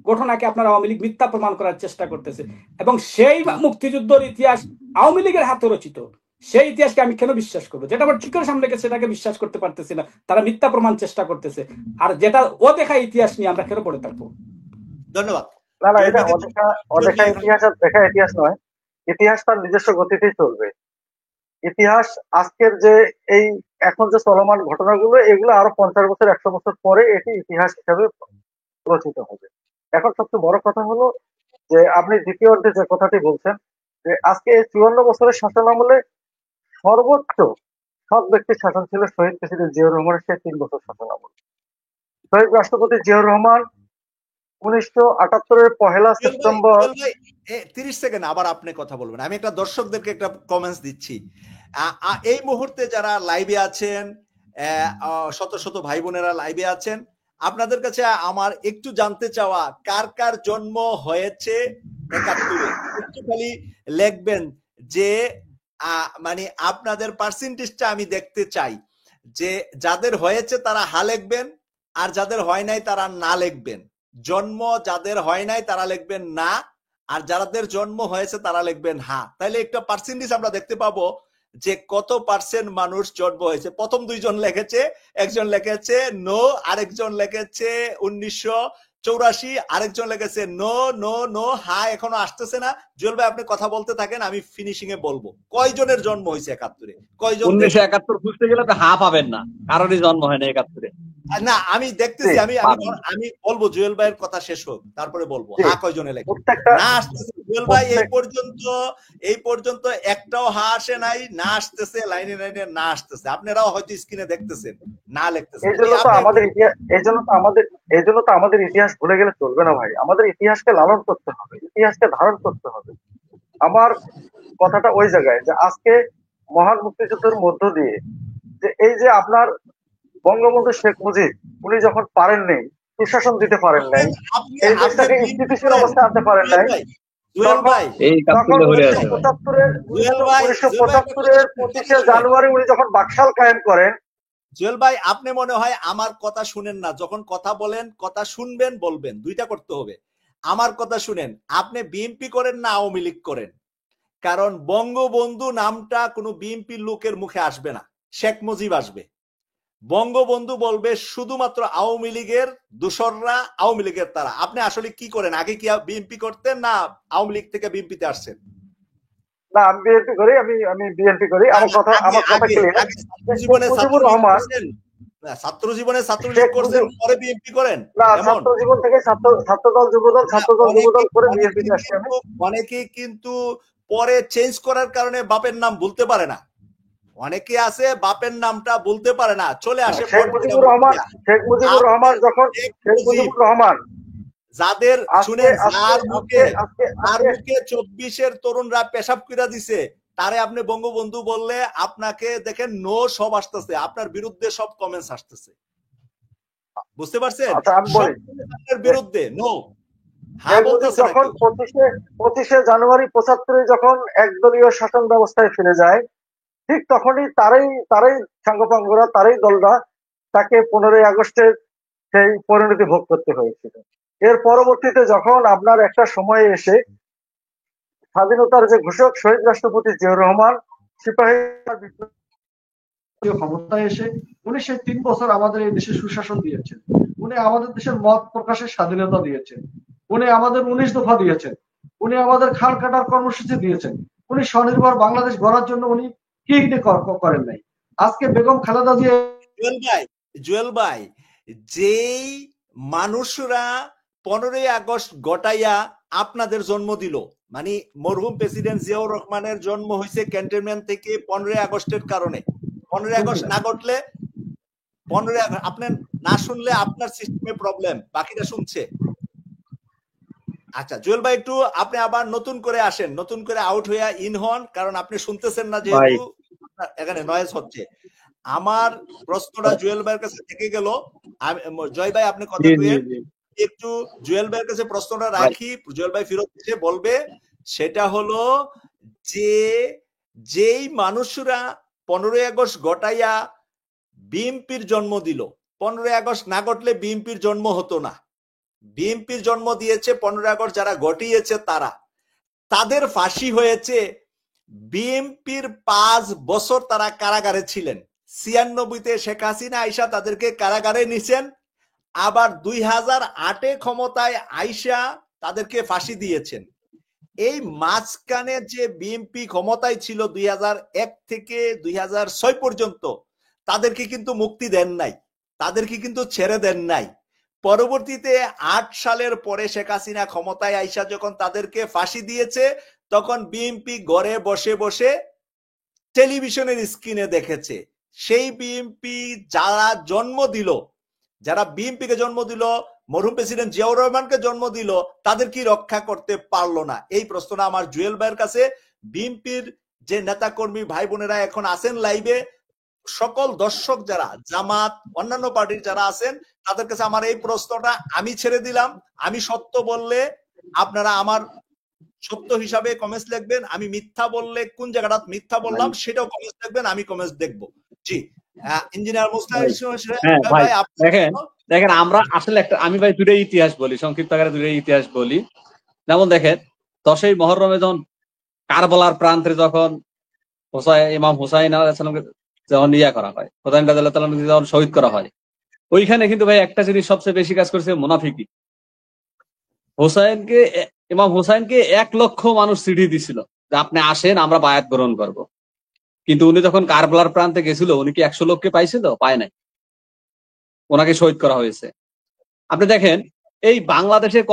ঘটনাকে আপনার আওয়ামী লীগ মিথ্যা প্রমাণ করার চেষ্টা করতেছে, এবং সেই মুক্তিযুদ্ধের ইতিহাস আওয়ামী লীগের হাতে রচিত, সেই ইতিহাসকে আমি কেন বিশ্বাস করবো? যেটা আমার চোখের সামনে সেটাকে বিশ্বাস করতে পারতেছি না, তারা মিথ্যা প্রমাণ চেষ্টা করতেছে। আর যেটা ও দেখা ইতিহাস নিয়ে আমরা কেন পড়ে থাকবো? ধন্যবাদ। না না, এটা অদেখা ইতিহাস আর দেখা ইতিহাস নয়। ইতিহাস তার নিজস্ব গতিতেই চলবে। ইতিহাস আজকের যে এই এখন যে চলমান ঘটনাগুলো, এগুলো আরো 50 বছর 100 বছর পরে এটি ইতিহাস হিসাবে রচিত হবে। এখন সবচেয়ে বড় কথা হলো যে আপনি দ্বিতীয় অর্ধে যে কথাটি বলছেন, যে আজকে এই 54 বছরের শাসন আমলে সর্বোচ্চ সব ব্যক্তির শাসন ছিল শহীদ প্রেসিডেন্ট জিয়াউর রহমানের সেই 3 বছর শাসন আমল। শহীদ রাষ্ট্রপতি জিয়াউর রহমান 1978-এর 1 সেপ্টেম্বর। 30 সেকেন্ড আবার আপনি কথা বলবেন, আমি একটা দর্শকদেরকে একটা কমেন্টস দিচ্ছি। এই মুহূর্তে যারা লাইভে আছেন, শত শত ভাই বোনেরা লাইভে আছেন, আপনাদের কাছে আমার একটু জানতে চাওয়া, কার কার জন্ম হয়েছে 71-এ একটু খালি লিখবেন, যে মানে আপনাদের পার্সেন্টেজটা আমি দেখতে চাই। যে যাদের হয়েছে তারা হা লিখবেন, আর যাদের হয় নাই তারা না লিখবেন। জন্ম যাদের হয় নাই তারা লিখবেন না, আর যাদের জন্ম হয়েছে তারা লিখবেন হা। তাইলে একটা পার্সেন্টেজ আমরা দেখতে পাবো যে কত পার্সেন্ট মানুষ জন্ম হয়েছে। প্রথম 2 জন লিখেছে, একজন লিখেছে নো, আরেকজন লিখেছে 1984, আরেকজন লিখেছে নো নো নো, হা এখনো আসতেছে না। জুয়েল ভাই আপনি কথা বলতে থাকেন, আমি ফিনিশিং এ বলবো কয়জনের জন্ম হয়েছে 71-এ, কয়জন। 1971 খুঁজতে গেলে তো হা পাবেন না, কারোরই জন্ম হয় না 71-এ। না আমি দেখতেছি, আমি বলবো জুয়েল ভাইয়ের কথা শেষ হোক, তারপরে বলবো হা কয়জনে লেখে না আসতেছে। জুয়েল ভাই এই পর্যন্ত একটাও হা আসে নাই, না আসতেছে, লাইনে লাইনে না আসতেছে। আপনারাও হয়তো স্ক্রিনে দেখতেছেন না লিখতেছেন। এই জন্য তো আমাদের ইতিহাস ভুলে গেলে চলবে না ভাই। আমাদের ইতিহাসকে লালন করতে হবে, ইতিহাসকে ধারণ করতে হবে। আমার কথাটা ওই জায়গায় যে আজকে মহান মুক্তিযুদ্ধের মধ্য দিয়ে যে এই যে আপনার বঙ্গবন্ধু শেখ মুজিব, উনি যখন পারেন নাই, সুশাসন দিতে পারেন নাই, এই দেশটাকে স্থিতিশীল অবস্থায় আনতে পারেন নাই, তখন 1975-এর 25শে জানুয়ারি উনি যখন বাকশাল কায়েম করেন। জুয়েল ভাই আপনি মনে হয় আমার কথা শুনেন না, যখন কথা বলেন কথা শুনবেন বলবেন, দুইটা করতে হবে। আমার কথা শুনেন, আপনি বিএনপি করেন না আওয়ামী লীগ করেন, কারণ বঙ্গবন্ধু নামটা কোনো বিএনপি লোকের মুখে আসবে না, শেখ মুজিব আসবে। বঙ্গবন্ধু বলবে শুধুমাত্র আওয়ামী লীগের দোসররা, আওয়ামী লীগের তারা। আপনি আসলে কি করেন? আগে কি বিএনপি করতেন না আওয়ামী লীগ থেকে বিএনপিতে আসছেন? না, আমি বিএনপি করি, আমি বিএনপি করি। আমার কথা ক্লিয়ার। মুজিবুর রহমান ছাত্র জীবনে ছাত্রলীগ করছেন, পরে বিএনপি করেন? না, ছাত্র জীবন থেকে ছাত্রদল যুবদল, ছাত্রদল যুবদল করে বিএনপি আসছে। অনেকেই কিন্তু পরে চেঞ্জ করার কারণে বাপের নাম ভুলতে পারে না। অনেকে আছে বাপের নামটা বলতে পারে না, চলে আসে শেখ মুজিবুর রহমান যখন শেখ মুজিবুর রহমান যাদের শুনে যার মুখে 24-এর তরুণরা পেশাব কইরা দিছে, তারে আপনি বঙ্গবন্ধু বললে আপনাকে দেখেন নো সব আসতেছে, আপনার বিরুদ্ধে সব কমেন্টস আসতেছে, বুঝতে পারছেন? আপনার বিরুদ্ধে নো, হ্যাঁ শেখ মুজিব বলতেছে না যখন কেউ। 25শে জানুয়ারি 75 যখন একদলীয় শাসন ব্যবস্থায় ফিরে যায়, ঠিক তখনই তারই সাঙ্গপাঙ্গরা, তারই দলরা তাকে 15ই আগস্টের সেই পরিণতি ভোগ করতে হয়েছিল। এর পরবর্তীতে যখন আপনার একটা সময়ে এসে স্বাধীনতার যে ঘোষক শহীদ রাষ্ট্রপতি জিয়াউর রহমান সিপাহী ক্ষমতায় এসে উনি সেই 3 বছর আমাদের এই দেশে সুশাসন দিয়েছেন। উনি আমাদের দেশের মত প্রকাশের স্বাধীনতা দিয়েছেন। উনি আমাদের 19 দফা দিয়েছেন। উনি আমাদের খাল কাটার কর্মসূচি দিয়েছেন। উনি স্বনির্ভর বাংলাদেশ গড়ার জন্য উনি কি করেন নাই। আজকে বেগম খালেদা জিয়া জুয়েল ভাই, যেই মানুষরা 15ই আগস্ট গটাইয়া আপনাদের জন্ম দিল, মানে মরহুম প্রেসিডেন্ট জিয়াউর রহমানের জন্ম হয়েছে ক্যান্টনমেন্ট থেকে 15ই আগস্টের কারণে। 15ই আগস্ট না ঘটলে 15ই আগস্ট আপনি না শুনলে আপনার সিস্টেমে প্রবলেম, বাকিটা শুনছে। আচ্ছা জুয়েল ভাই, একটু আপনি আবার নতুন করে আসেন, নতুন করে আউট হইয়া ইন হন, কারণ আপনি শুনতেছেন না, যেহেতু এখানে নয়েজ হচ্ছে। আমার প্রশ্নটা জুয়েল ভাইয়ের কাছে থেকে গেল। জয় ভাই আপনি কথা কইেন, একটু জুয়েল ভাইয়ের কাছে প্রশ্নটা রাখি, জুয়েল ভাই ফিরত এসে বলবে। সেটা হলো যে যেই মানুষরা 15ই আগস্ট গটাইয়া বিএনপির জন্ম দিল, 15ই আগস্ট না ঘটলে বিএনপির জন্ম হতো না। বিএনপির জন্ম দিয়েছে 15ই আগস্ট যারা ঘটিয়েছে তারা, তাদের ফাঁসি হয়েছে। বিএনপির 5 বছর তারা কারাগারে ছিলেন। 96-তে শেখ হাসিনা আইসা তাদেরকে কারাগারে নিছেন, আবার 2008-এ ক্ষমতায় আইসা তাদেরকে ফাঁসি দিয়েছেন। এই মাঝখানে যে বিএনপি ক্ষমতায় ছিল 2001 থেকে 2006 পর্যন্ত, তাদেরকে কিন্তু মুক্তি দেন নাই, তাদেরকে কিন্তু ছেড়ে দেন নাই। পরবর্তীতে 8 সালের পরে শেখ হাসিনা ক্ষমতায় আইসা যখন তাদেরকে ফাঁসি দিয়েছে, তখন বিএনপি ঘরে বসে বসে টেলিভিশনের স্ক্রিনে দেখেছে। সেই বিএনপি যারা জন্ম দিল, যারা বিএনপিকে জন্ম দিল, মরহুম প্রেসিডেন্ট জিয়াউর রহমানকে জন্ম দিল, তাদের কি রক্ষা করতে পারলো না? এই প্রশ্নটা আমার জুয়েল ভাইয়ের কাছে। বিএনপির যে নেতা কর্মী ভাই বোনেরা এখন আছেন লাইভে, সকল দর্শক যারা জামাত অন্যান্য পার্টির যারা আছেন, তাদের কাছে আমার এই প্রশ্নটা আমি ছেড়ে দিলাম। আমি সত্য বললে আপনারা আমার সত্য হিসাবে কমেন্টস লিখবেন, আমি মিথ্যা বললে কোন জায়গাটা মিথ্যা বললাম সেটাও কমেন্টস লিখবেন, আমি কমেন্টস দেখবো। জি ইঞ্জিনিয়ার ভাই দেখেন আমরা আসলে আমি ভাই দুটোই ইতিহাস বলি, সংক্ষিপ্ত আকারে দুটোই ইতিহাস বলি। যেমন দেখেন 10ই মহরমে যখন কারবালার প্রান্তে যখন ইমাম হুসাইন আলাইহিসসালামকে যখন ইয়া করা হয়, হুসাইন রাদিয়াল্লাহু তাআলা যখন শহীদ করা হয়, ওইখানে কিন্তু ভাই একটা জিনিস সবচেয়ে বেশি কাজ করেছে মুনাফিকি। ইমাম হুসাইনকে 1 লক্ষ মানুষ চিঠি দিছিল যে আপনি আসেন, আমরা বায়াত গ্রহণ করব। কিন্তু উনি যখন কারবালার প্রান্তে গেছিল, উনি কি 100 লোককে পাইছিল? পায় নাই, ওনাকে শহীদ করা হয়েছে। আপনি দেখেন এই বাংলাদেশের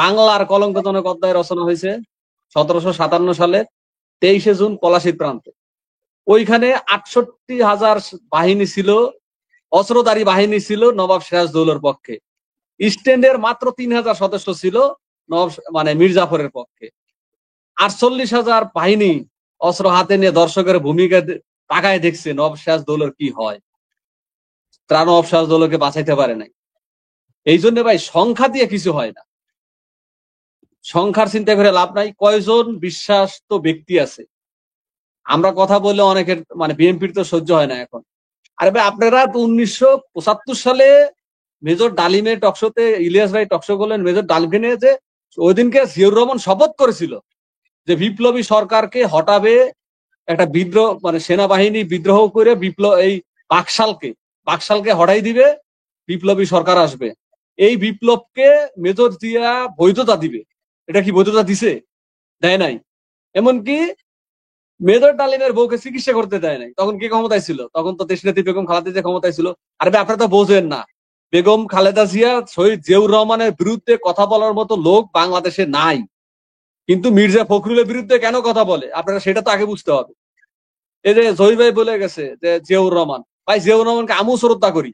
বাংলার কলঙ্কজনক অধ্যায় রচনা হয়েছে 1757 সালে 23শে জুন পলাশীর প্রান্তে। ওইখানে 68,000 বাহিনী ছিল, অস্ত্রধারী বাহিনী ছিল নবাব সিরাজদৌলের পক্ষে। স্ট্যান্ডের মাত্র 3,000 সদস্য ছিল নবাব মির্জাফরের পক্ষে। 48,000 বাহিনী অস্ত্র হাতে নিয়ে দর্শকের ভূমিকা তাকায় দেখছে নবাব সিরাজদৌলের কি হয়। তারা নবাব সিরাজদৌলকে বাঁচাইতে পারে নাই। এই জন্য ভাই সংখ্যা দিয়ে কিছু হয় না, সংখ্যার চিন্তা করে লাভ নাই। কয়জন বিশ্বাস্ত ব্যক্তি আছে, আমরা কথা বললে অনেকের বিএনপির তো সহ্য হয় না এখন। আরে ভাই আপনারা 1975 সালে মেজর ডালিমের টকশোতে ইলিয়াস ভাই টকশো করলেন মেজর ডালিমকে নিয়ে, যে ওই দিনকে জিয়াউর রহমান শপথ করেছিল যে বিপ্লবী সরকারকে হটাবে, একটা বিদ্রোহ সেনাবাহিনী বিদ্রোহ করে এই বাকশালকে হটাই দিবে, বিপ্লবী সরকার আসবে। এই বিপ্লবকে মেজর জিয়া বৈধতা দিবে। এটা কি বৈধতা দিছে? দেয় নাই। এমনকি মেজর ডালিমের বউকে চিকিৎসা করতে দেয় নাই। তখন কে ক্ষমতায় ছিল? তখন তো দেশনেত্রী বেগম খালেদা জিয়া ক্ষমতায় ছিল। আরে আপনারা তো বোঝেন না, বেগম খালেদা জিয়া শহীদ জিয়াউর রহমানের বিরুদ্ধে কথা বলার মতো লোক বাংলাদেশে নাই, কিন্তু মির্জা ফখরুলের বিরুদ্ধে কেন কথা বলে আপনারা সেটা তো আগে বুঝতে হবে। এই যে জহির ভাই বলে গেছে যে জিয়াউর রহমান, ভাই জিয়াউর রহমানকে আমিও শ্রদ্ধা করি,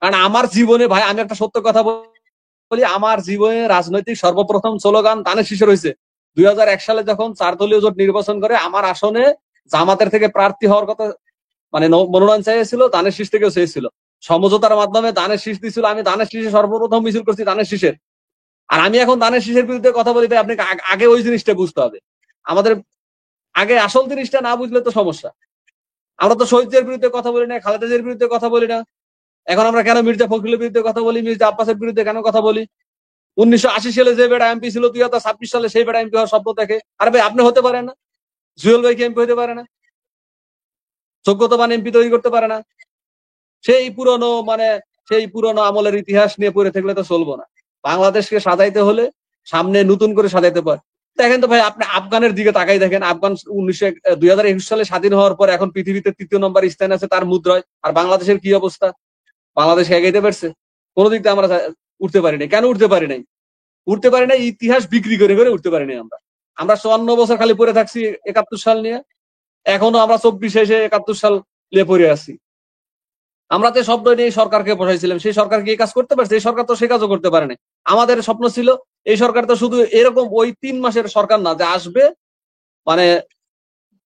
কারণ আমার জীবনে ভাই আমি একটা সত্য কথা বলি, আমার জীবনে রাজনৈতিক সর্বপ্রথম স্লোগান ধানের শীষের হয়েছে 2001 সালে যখন 4 দলীয় জোট নির্বাচন করে আমার আসনে জামাতের থেকে প্রার্থী হওয়ার কথা মনোনয়ন চাইছিল, ধানের শীষ থেকেও চেয়েছিল। সমঝোতার মাধ্যমে ধানের শীষ দিছিল, আমি ধানের শীষে সর্বপ্রথম মিছিল করছি ধানের শীষের। আর আমি এখন ধানের শীষের বিরুদ্ধে কথা বলি, তাই আপনাকে আগে ওই জিনিসটা বুঝতে হবে। আমাদের আগে আসল জিনিসটা না বুঝলে তো সমস্যা। আমরা তো শহীদদের বিরুদ্ধে কথা বলি না, খালেদা জিয়ার বিরুদ্ধে কথা বলি না। এখন আমরা কেন মির্জা ফখরুলের বিরুদ্ধে কথা বলি, মির্জা আব্বাসের বিরুদ্ধে কেন কথা বলি? 1980 সালে যে বেটা এমপি ছিল 2026 সালে সেই বেটা এমপি হওয়ার স্বপ্ন দেখে। আরে ভাই আপনি হতে পারেন না? জুয়েল ভাই কি এমপি হতে পারে না? যোগ্যতাবান এমপি তৈরি করতে পারে না? সেই পুরনো আমলের ইতিহাস নিয়ে পড়ে থাকলে তো চলবো না। বাংলাদেশকে সাজাইতে হলে সামনে নতুন করে সাজাইতে পারে। দেখেন তো ভাই, আপনি আফগানের দিকে তাকাই দেখেন। আফগান 2021 সালে স্বাধীন হওয়ার পর এখন পৃথিবীতে 3য় নম্বর স্থানে আছে তার মুদ্রায়। আর বাংলাদেশের কি অবস্থা? বাংলাদেশ এগাইতে পারছে? কোন দিক দিয়ে আমরা উঠতে পারি নাই। কেন উঠতে পারি নাই? উঠতে পারি নাই ইতিহাস বিক্রি করে করে উঠতে পারি নাই। আমরা 54 বছর খালি পড়ে থাকছি 71 সাল নিয়ে। এখনো আমরা 24 এসে 71 সাল নিয়ে পড়ে আছি। আমরা তো স্বপ্ন নিয়ে সরকারকে বসাইছিলাম, সেই সরকার কি কাজ করতে পারছে? এই সরকার তো সে কাজও করতে পারে না। আমাদের স্বপ্ন ছিল এই সরকার তো শুধু এরকম ওই 3 মাসের সরকার না, যে আসবে মানে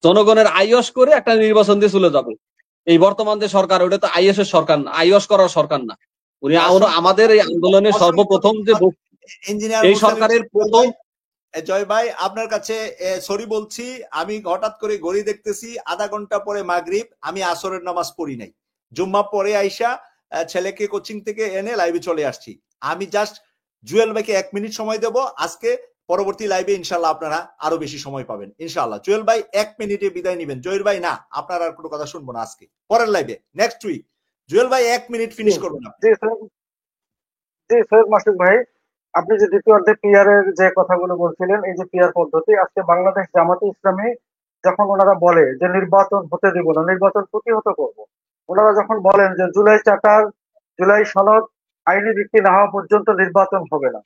জনগণের আইওস করে একটা নির্বাচন দিয়ে চলে যাবে। এই বর্তমান যে সরকার, ওটা তো আইএস এর সরকার না, আইওস করার সরকার না। উনি আমাদের এই আন্দোলনের সর্বপ্রথম যে ইঞ্জিনিয়ার এই সরকারের প্রথম জয় ভাই, আপনার কাছে সরি বলছি, আমি হঠাৎ করে ঘড়ি দেখতেছি আধা ঘন্টা পরে মাগরিব, আমি আসরের নামাজ পড়ি নাই। জুম্মা পরে আইসা ছেলেকে কোচিং থেকে এনে লাইভে চলে আসছি। আমি জাস্ট জুয়েল ভাইকে 1 মিনিট সময় দেব। আজকে পরবর্তী লাইভে ইনশাল্লাহ আপনারা আরো বেশি সময় পাবেন ইনশাল্লাহ। জুয়েল ভাই 1 মিনিটে বিদায় নিবেন। জয়ের ভাই না, আপনার আর কোনো কথা শুনবো না আজকে, পরের লাইভে নেক্সট উইক। জুয়েল ভাই 1 মিনিট ফিনিশ করবেন। জি সৈয়দ মাসুদ ভাই, আপনি যে দ্বিতীয়ার্ধে পিআর এর যে কথাগুলো বলছিলেন, এই যে পিআর পদ্ধতি, আজকে বাংলাদেশ জামাতে ইসলামী যখন ওনারা বলে যে নির্বাচন হতে দিব না, নির্বাচন প্রতিহত করব, ওনারা যখন বলেন যে জুলাই চার্টার, জুলাই সনদ আইনি ভিত্তি না হওয়া পর্যন্ত নির্বাচন হবে না,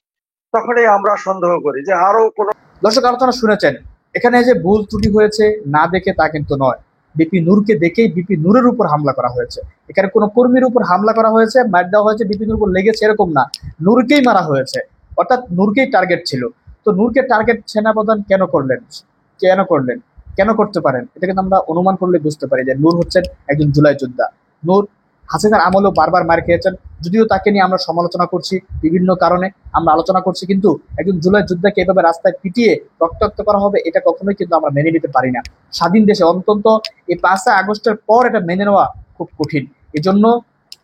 তখনই আমরা সন্দেহ করি যে আরো কোন। দর্শক আলোচনা শুনেছেন, এখানে যে ভুল ত্রুটি হয়েছে না দেখে তা কিন্তু নয়। বিপি নূরকে দেখেই বিপি নূরের উপর হামলা করা হয়েছে। এখানে কোনো কর্মীর উপর হামলা করা হয়েছে, মার দেওয়া হয়েছে, বিপি নূর উপর লেগেছে এরকম না, নূরকেই মারা হয়েছে, অর্থাৎ নূরকেই টার্গেট ছিল। তো নূরকে টার্গেট সেনাপ্রধান কেন করলেন, কেন করতে পারেন? এটা কিন্তু আমরা অনুমান করলে বুঝতে পারি যে নূর হচ্ছেন একজন জুলাই যোদ্ধা। নূর হাসিনার আমলেও বারবার মার খেয়েছেন, যদিও তাকে নিয়ে আমরা সমালোচনা করছি, বিভিন্ন কারণে আমরা আলোচনা করছি, কিন্তু একজন জুলাই যোদ্ধাকে এভাবে রাস্তায় পিটিয়ে রক্তাক্ত করা হবে, এটা কখনোই কিন্তু আমরা মেনে নিতে পারি না। স্বাধীন দেশে অন্তত এই 5 আগস্টের পর এটা মেনে নেওয়া খুব কঠিন। এজন্য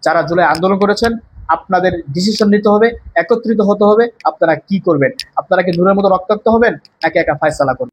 যারা জুলাই আন্দোলন করেছেন, আপনাদের ডিসিশন নিতে হবে, একত্রিত হতে হবে। আপনারা কি করবেন? আপনারা কি নূরের মতো রক্তাক্ত হবেন নাকি একা ফায়সালা করবেন?